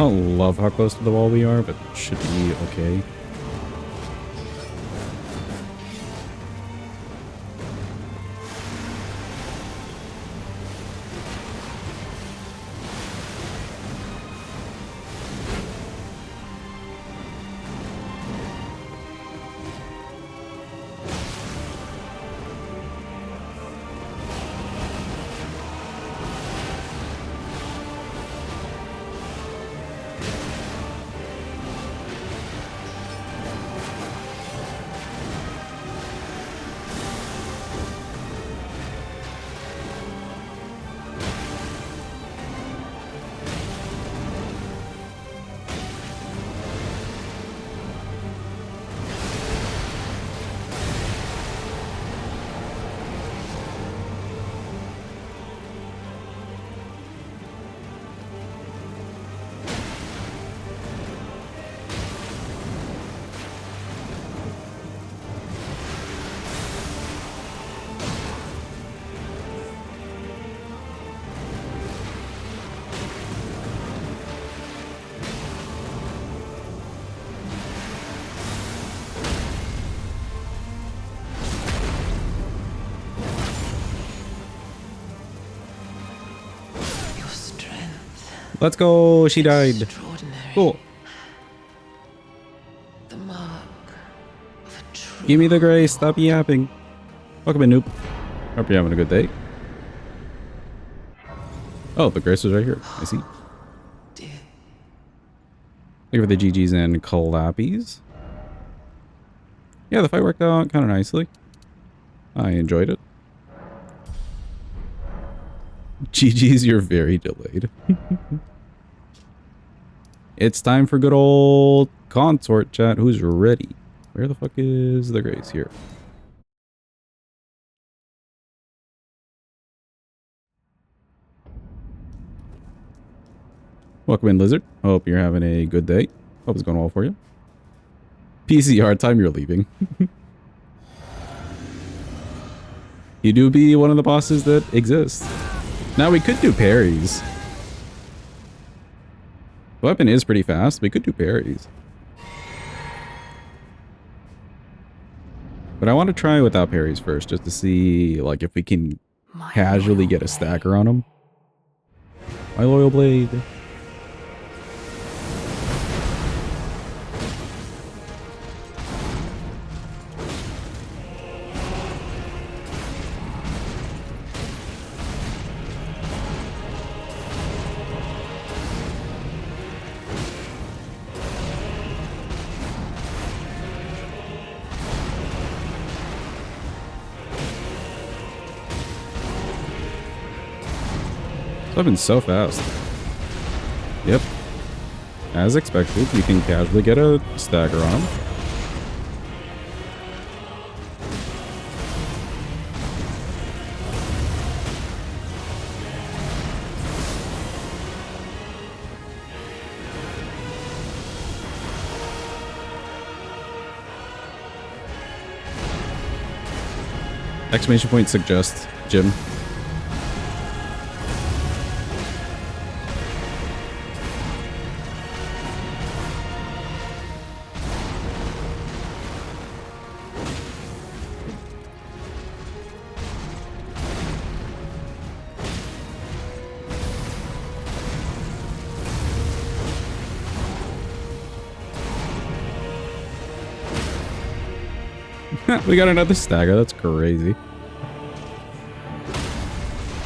don't love how close to the wall we are, but should be okay. Let's go. She died. Cool. The mark of a true. Give me the grace. Stop yapping. Welcome in, noob. Hope you're having a good day. Oh, the grace was right here. I see. Dear. Look for the GGs and clappies. Yeah, the fight worked out kind of nicely. I enjoyed it. GGs, you're very delayed. It's time for good old consort chat. Who's ready? Where the fuck is the grace? Here. Welcome in, Lizard. Hope you're having a good day. Hope it's going well for you. PCR time, you're leaving. You do be one of the bosses that exists. Now we could do parries. The weapon is pretty fast. We could do parries. But I want to try without parries first, just to see like if we can casually get a stacker on him. My loyal blade. I've been so fast. Yep. As expected, you can casually get a stagger on him. Exclamation point suggest, Jim. We got another stagger. That's crazy.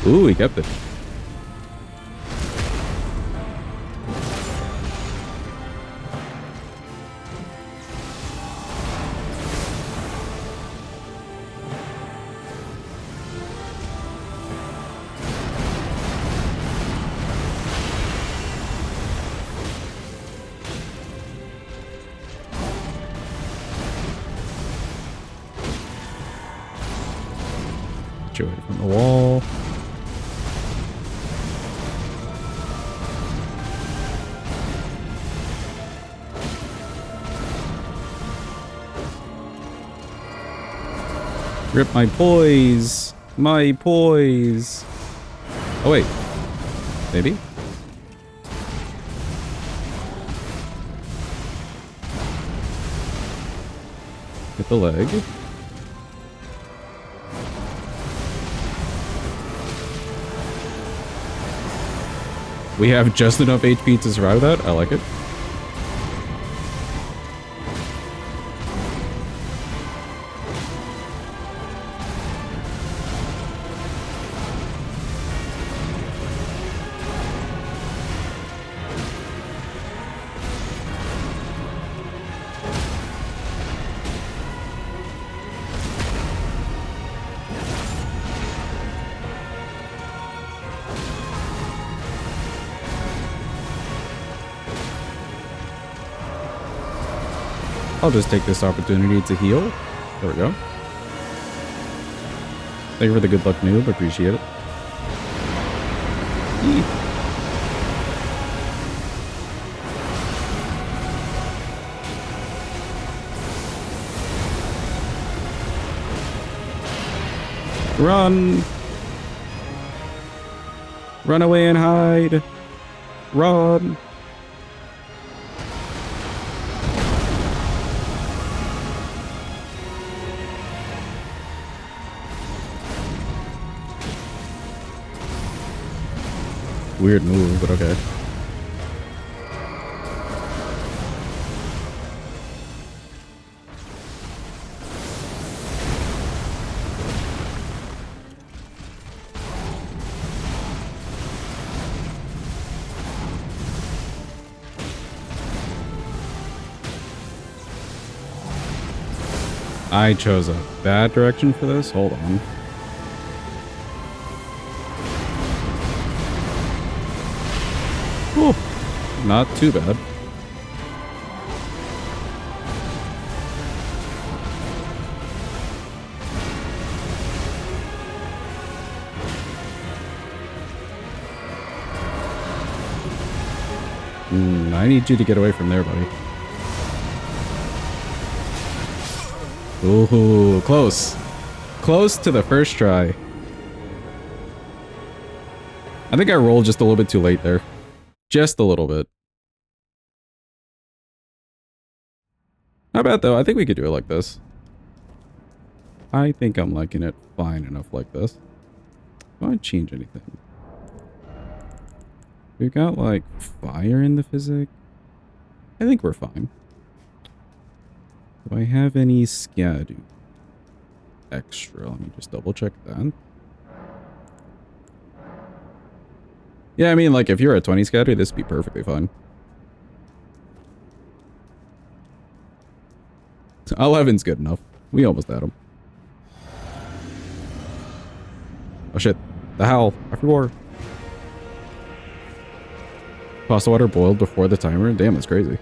Ooh, we kept it. Away from the wall. Rip my poise. My poise. Oh wait. Maybe? Hit the leg. We have just enough HP to survive that. I like it. I'll just take this opportunity to heal. There we go. Thank you for the good luck, noob. Appreciate it. Eee. Run! Run away and hide! Run! Weird move, but okay. I chose a bad direction for this. Hold on. Whew. Not too bad. I need you to get away from there, buddy. Ooh, close. Close to the first try. I think I rolled just a little bit too late there. Just a little bit. Not bad though. I think we could do it like this. I think I'm liking it fine enough like this. Do I change anything? We've got like fire in the physic. I think we're fine. Do I have any Scadu extra? Let me just double check that. Yeah, I mean, like, if you're at 20 Scadu, this would be perfectly fine. 11's good enough. We almost had him. Oh shit. The howl. After war. Pasta water boiled before the timer? Damn, that's crazy.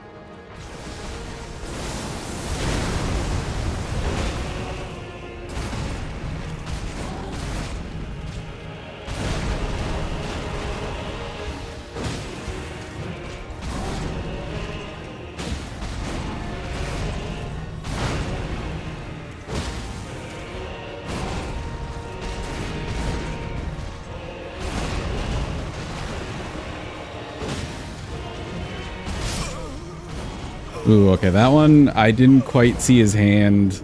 Ooh, okay, that one, I didn't quite see his hand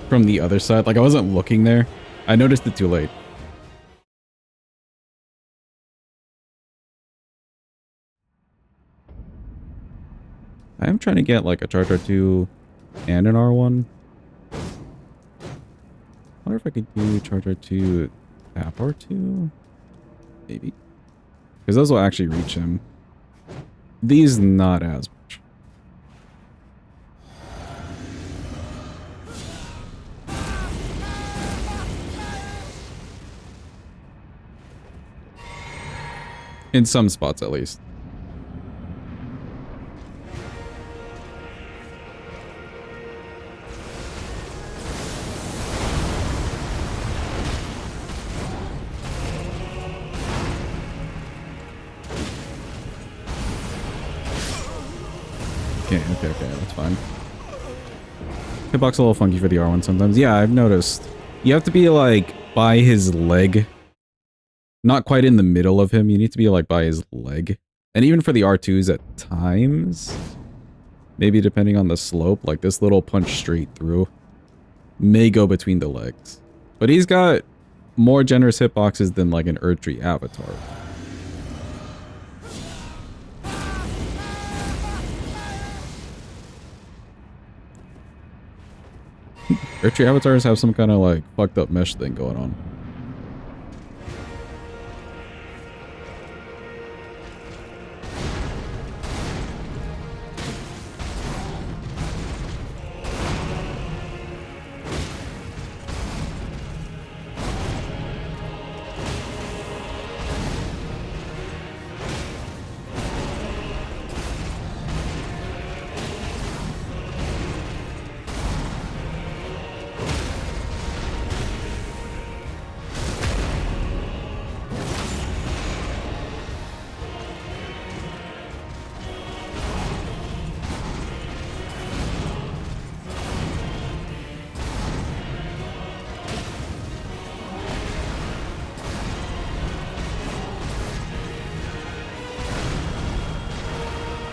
from the other side. Like, I wasn't looking there. I noticed it too late. I am trying to get, like, a charge R2 and an R1. I wonder if I could do charge R2, tap R2? Maybe. Because those will actually reach him. These, not as much. In some spots, at least. Okay, that's fine. Hitbox a little funky for the R1 sometimes. Yeah, I've noticed. You have to be, like, by his leg. Not quite in the middle of him. You need to be like by his leg. And even for the R2s at times, maybe depending on the slope, like this little punch straight through may go between the legs. But he's got more generous hitboxes than like an Erdtree Avatar. Erdtree Avatars have some kind of like fucked up mesh thing going on.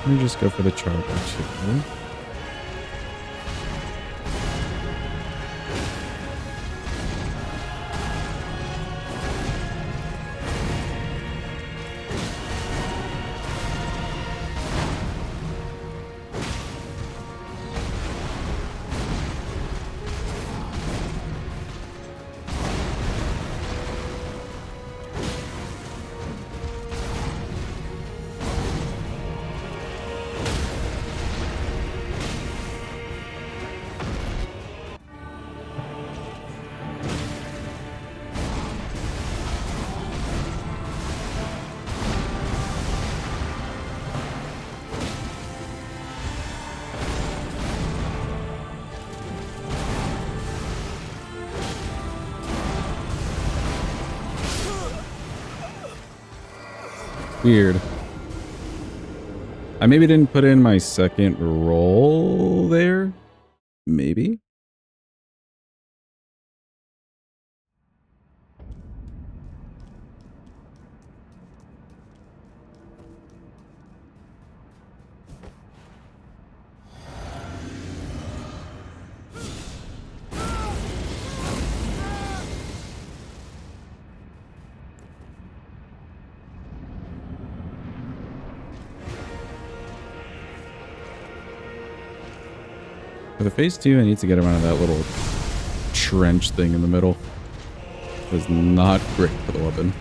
Let me just go for the charge actually. Weird. I maybe didn't put in my second roll there. Maybe. For the phase 2, I need to get around that little trench thing in the middle. It was not great for the weapon.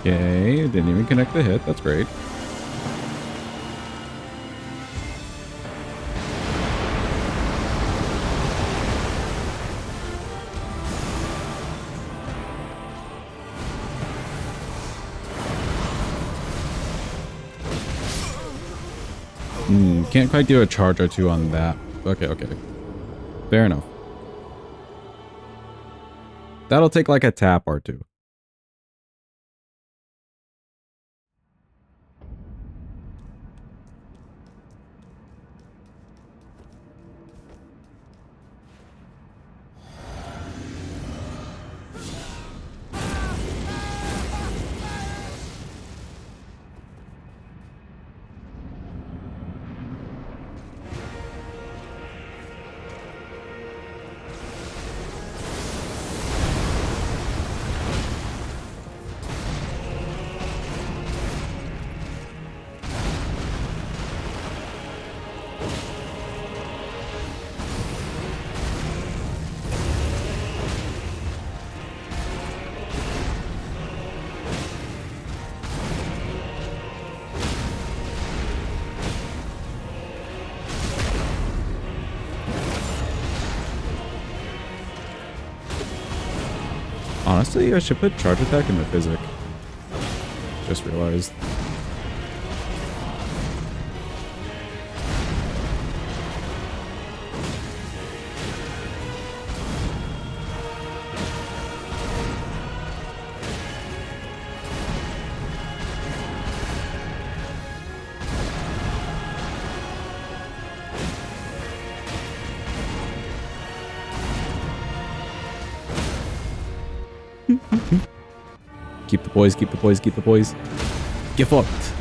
Okay, didn't even connect the hit. That's great. Can't quite do a charge or two on that. Okay, okay. Fair enough. That'll take like a tap or two. Honestly, I should put charge attack in the physic. Just realized. Keep the poise, keep the poise, keep the poise. Get fucked.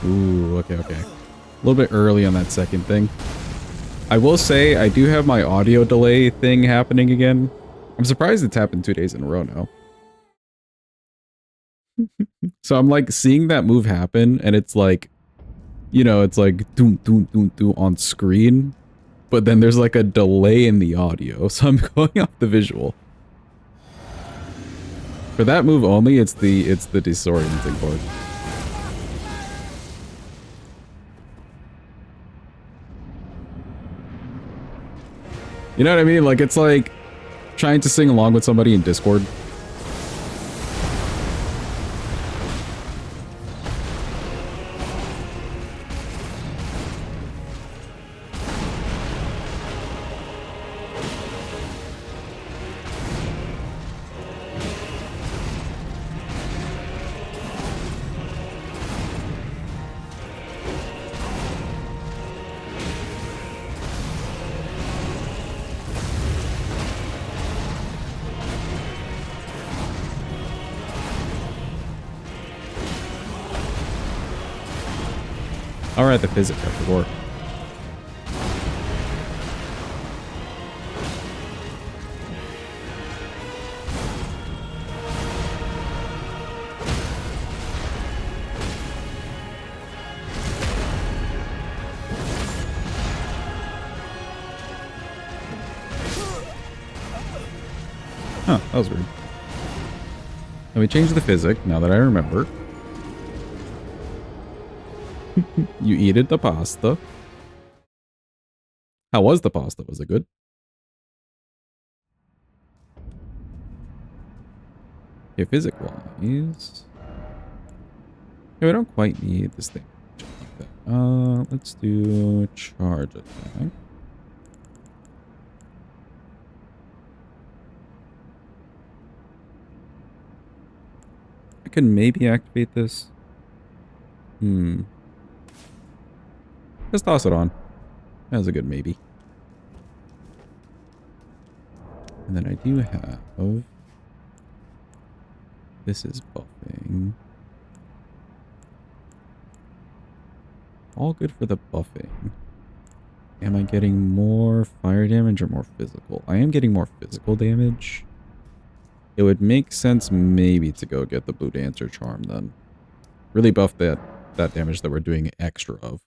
Ooh, okay, okay. A little bit early on that second thing. I will say, I do have my audio delay thing happening again. I'm surprised it's happened 2 days in a row now. So I'm like seeing that move happen and it's like, you know, it's like doom, doom, doom, doom on screen. But then there's like a delay in the audio. So I'm going off the visual. For that move only, it's the disorienting part. You know what I mean? Like, it's like trying to sing along with somebody in Discord. Alright, the physics after war. Huh, that was weird. Let me change the physic now that I remember. You eated the pasta. How was the pasta? Was it good? Okay, physic wise. Okay, we don't quite need this thing like that. Let's do charge attack. I can maybe activate this. Just toss it on. That was a good maybe. And then I do have... This is buffing. All good for the buffing. Am I getting more fire damage or more physical? I am getting more physical damage. It would make sense maybe to go get the Blue Dancer Charm then. Really buff that damage that we're doing extra of.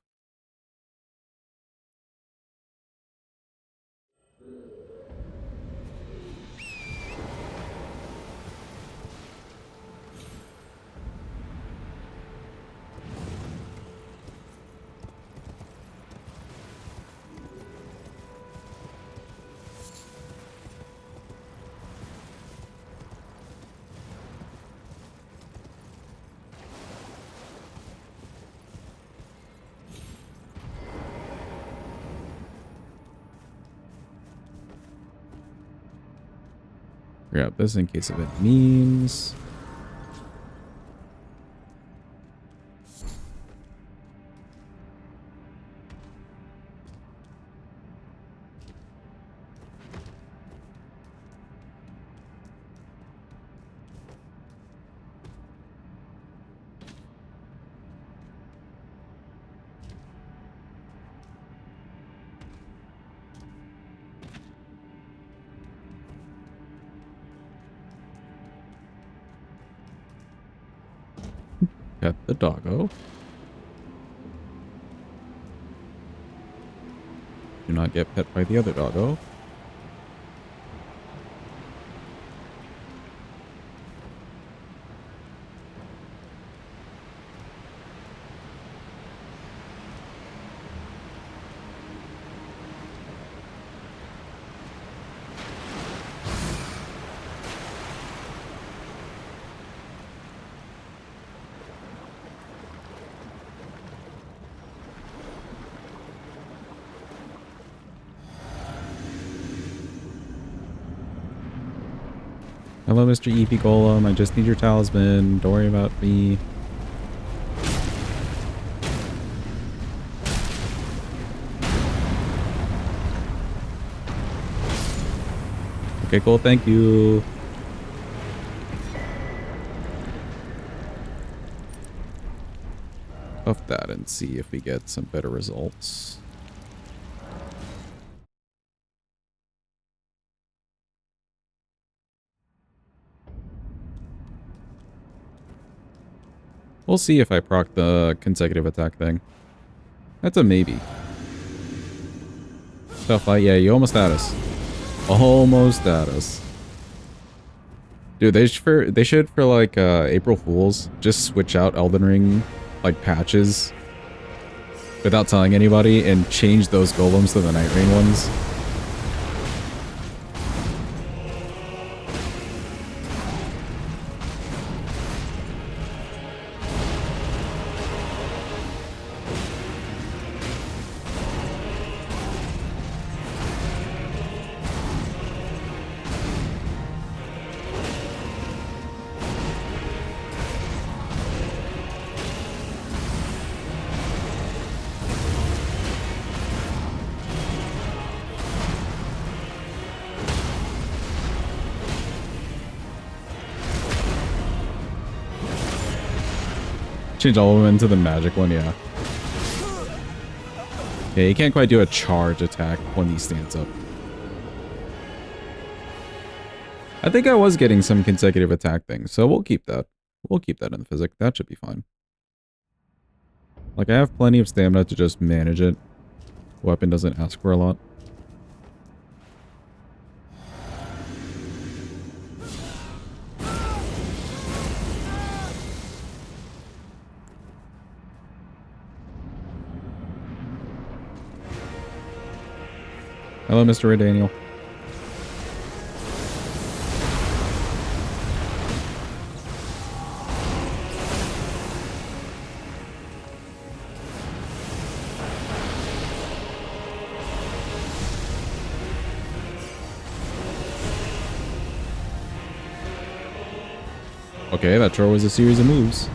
Grab this in case of it memes. Pet the doggo. Do not get pet by the other doggo. Hello, Mr. EP Golem. I just need your talisman. Don't worry about me. Okay, cool. Thank you. Buff that and see if we get some better results. We'll see if I proc the consecutive attack thing. That's a maybe. Tough fight. Yeah, you almost had us. Almost at us. Dude, they should for like April Fools just switch out Elden Ring like patches without telling anybody and change those golems to the Night Rain ones. Change all of them into the magic one, yeah. Yeah, you can't quite do a charge attack when he stands up. I think I was getting some consecutive attack things, so we'll keep that. We'll keep that in the physic. That should be fine. Like, I have plenty of stamina to just manage it. Weapon doesn't ask for a lot. Hello, Mr. Ray Daniel. Okay, that sure was a series of moves.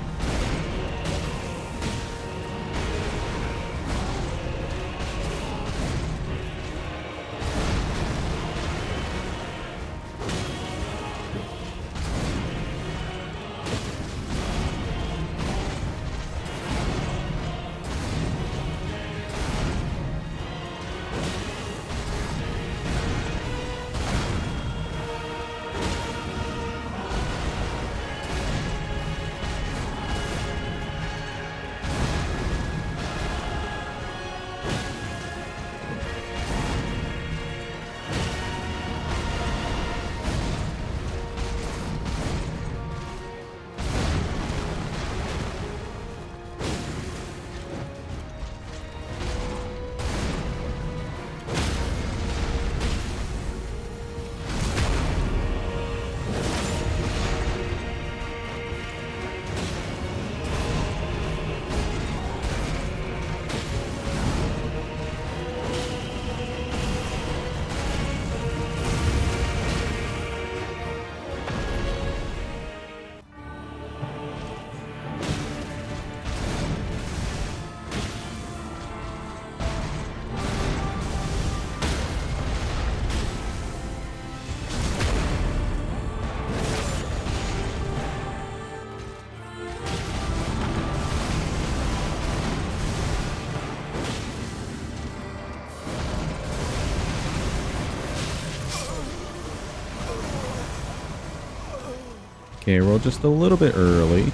Okay, roll just a little bit early.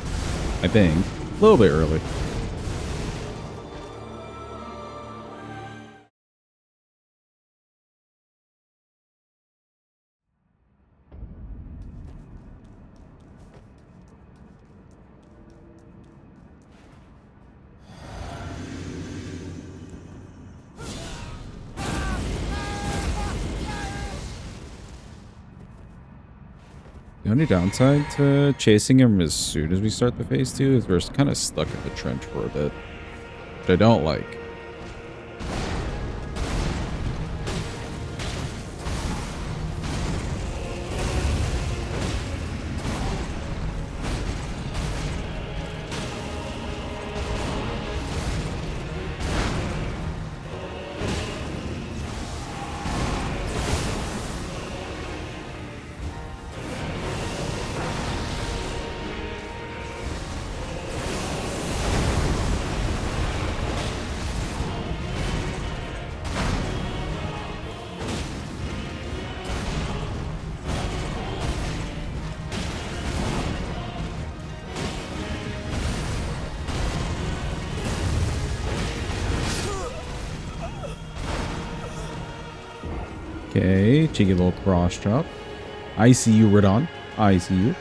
I think. A little bit early. The only downside to chasing him as soon as we start the phase 2 is we're kind of stuck in the trench for a bit, which I don't like. Okay, cheeky little cross chop. I see you, Radahn. I see you.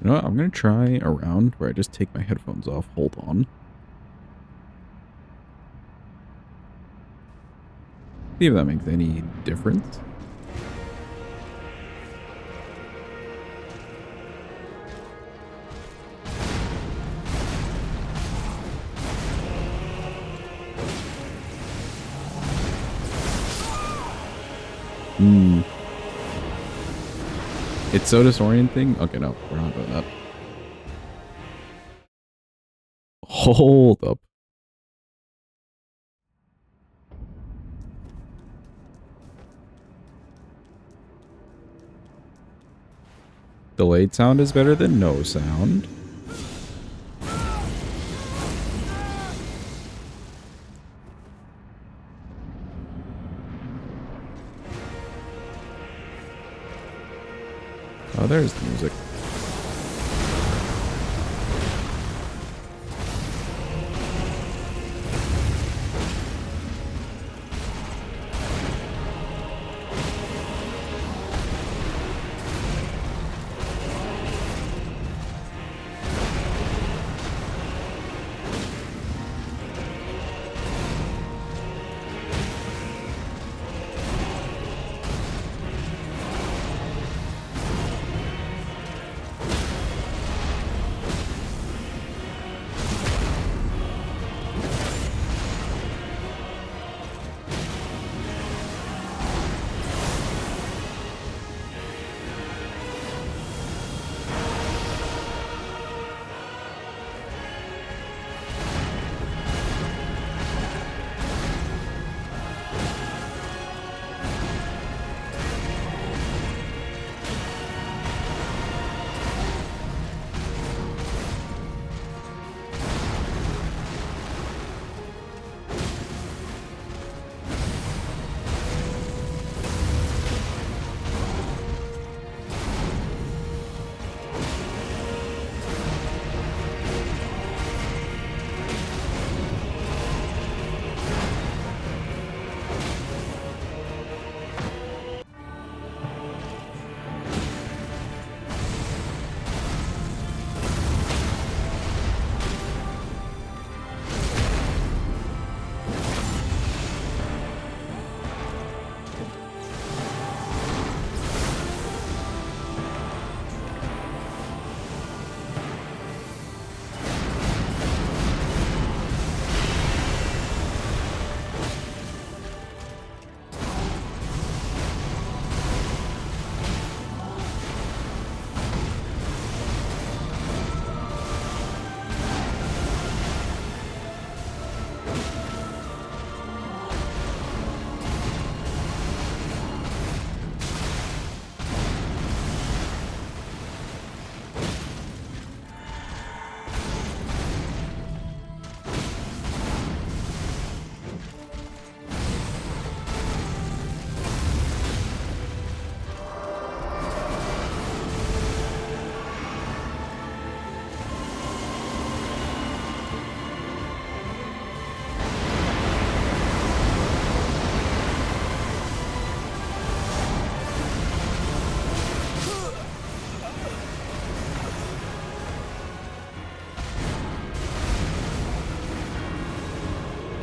You know what? I'm going to try a round where I just take my headphones off. Hold on. See if that makes any difference. It's so disorienting. Okay, no, we're not doing that. Hold up. Delayed sound is better than no sound. Oh, there's the music.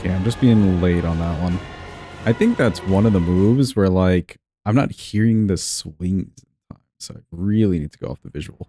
Okay, I'm just being late on that one. I think that's one of the moves where, like, I'm not hearing the swings in time, so I really need to go off the visual.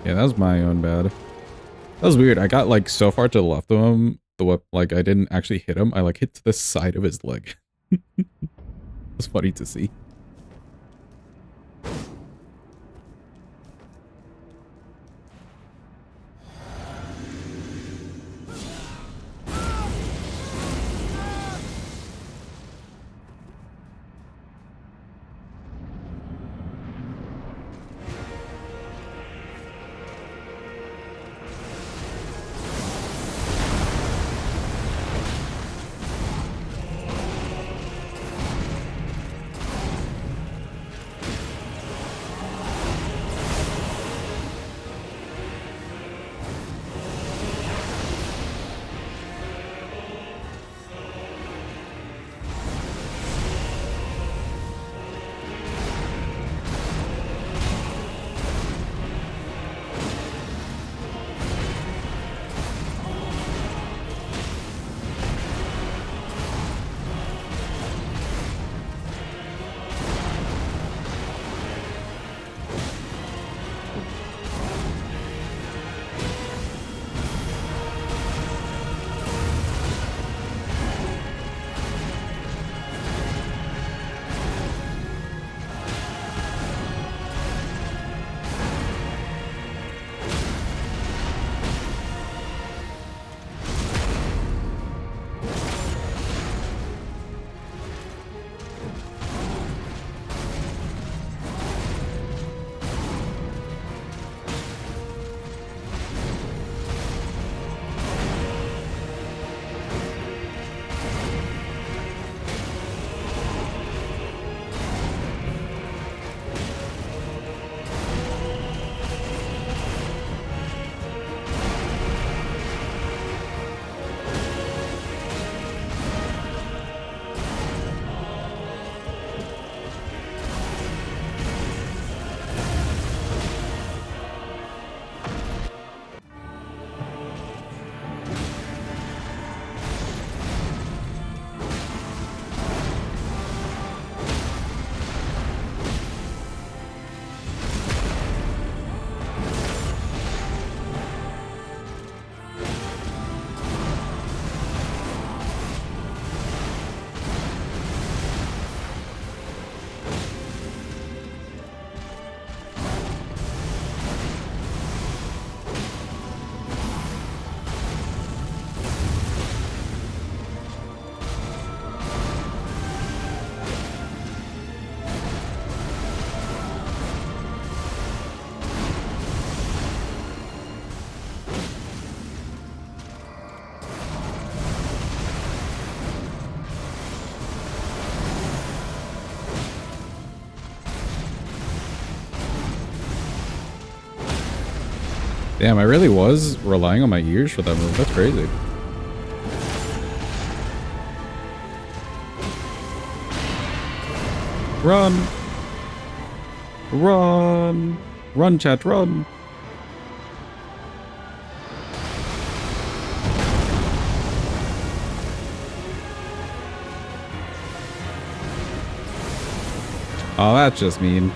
Yeah, that was my own bad. That was weird. I got like so far to the left of him, like I didn't actually hit him. I like hit to the side of his leg. It's funny to see. Damn, I really was relying on my ears for that move. That's crazy. Run! Run! Run, chat, run! Oh, that's just mean.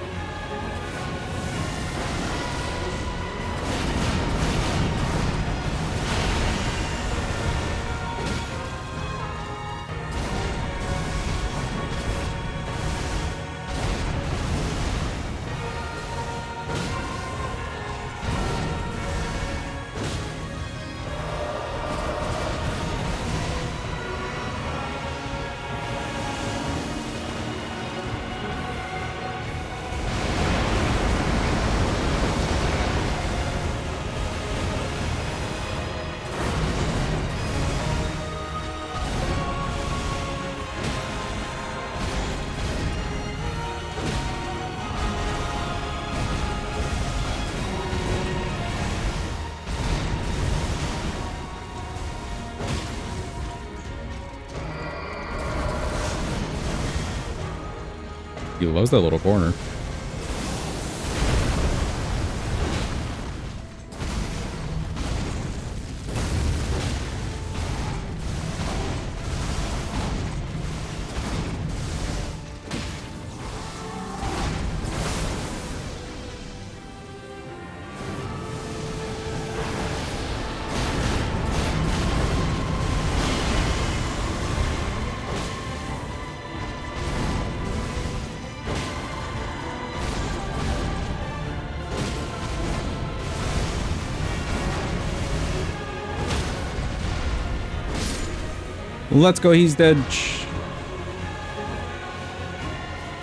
He loves that little corner. Let's go, he's dead.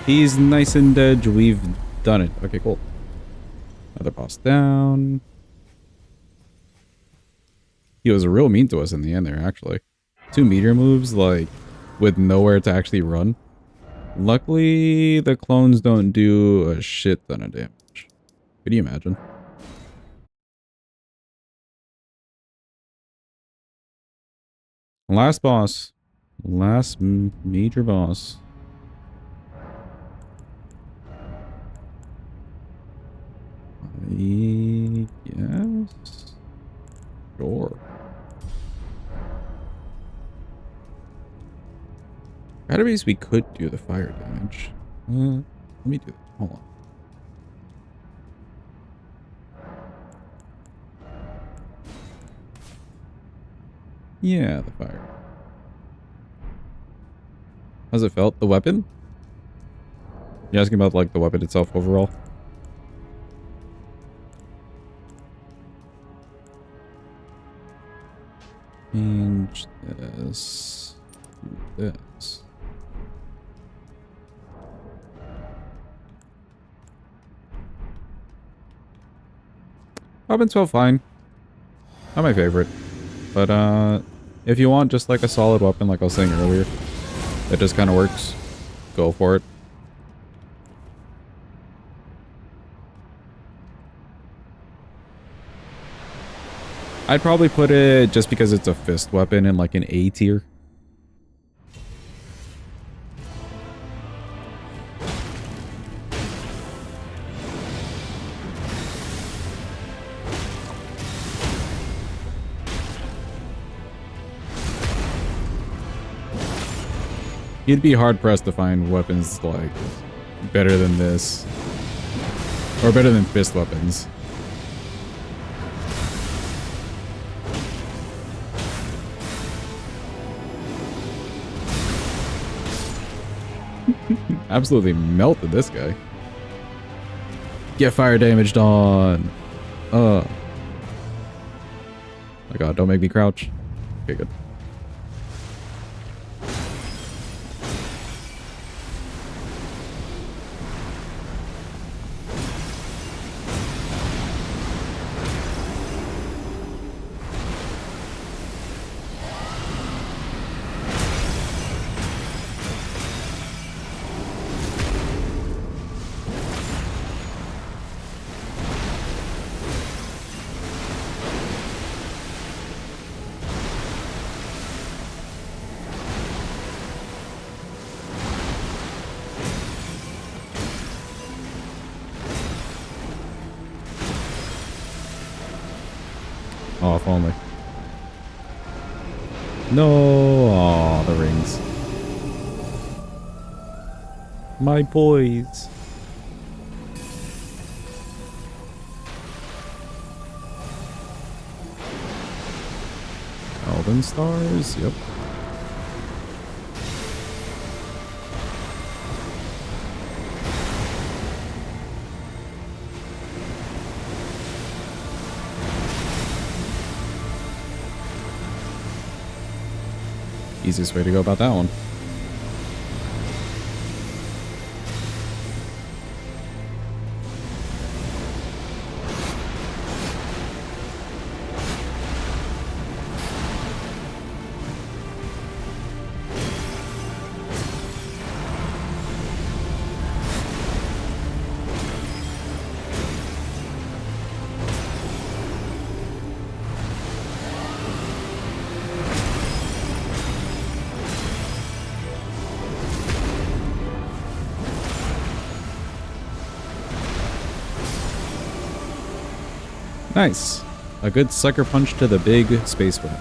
He's nice and dead. We've done it. Okay, cool. Another boss down. He was real mean to us in the end there, actually. 2 meteor moves, like, with nowhere to actually run. Luckily, the clones don't do a shit ton of damage. Could you imagine? Last boss. Last major boss. I guess. Sure. Batteries, we could do the fire damage. Let me do that. Hold on. Yeah, the fire. How's it felt? The weapon? You're asking about, like, the weapon itself overall? Change this. Do this. Weapons felt fine. Not my favorite. But, if you want just, like, a solid weapon, like I was saying earlier, that just kind of works, go for it. I'd probably put it, just because it's a fist weapon, in like an A tier. You'd be hard pressed to find weapons like better than this, or better than fist weapons. Absolutely melted this guy. Get fire damaged on. Oh my god, don't make me crouch. Okay, good. Oh, if only. No, aw, the rings. My boys. Elden stars, yep. Easiest way to go about that one. Nice. A good sucker punch to the big space weapon.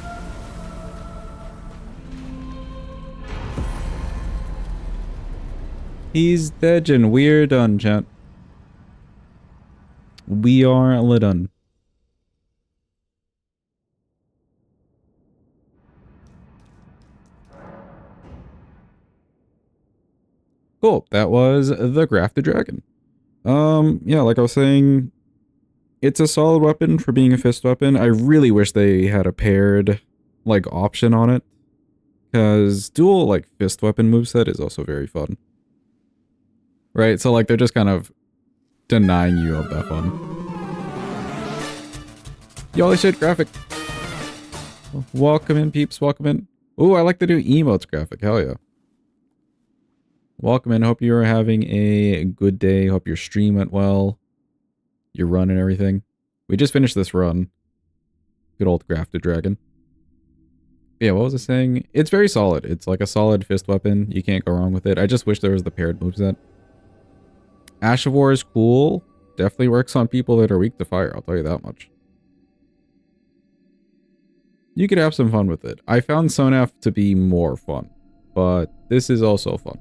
He's dead and we're done, chat. We are done. Cool. That was the Grafted Dragon. Yeah, like I was saying, it's a solid weapon for being a fist weapon. I really wish they had a paired, like, option on it. Because dual, like, fist weapon moveset is also very fun. Right? So, like, they're just kind of denying you of that fun. Y'all shit graphic. Welcome in, peeps. Welcome in. Ooh, I like the new emotes graphic. Hell yeah. Welcome in. Hope you're having a good day. Hope your stream went well. Your run and everything. We just finished this run. Good old Grafted Dragon. Yeah, what was I saying? It's very solid. It's like a solid fist weapon. You can't go wrong with it. I just wish there was the paired moveset. Ash of War is cool. Definitely works on people that are weak to fire. I'll tell you that much. You could have some fun with it. I found Sonaf to be more fun. But this is also fun.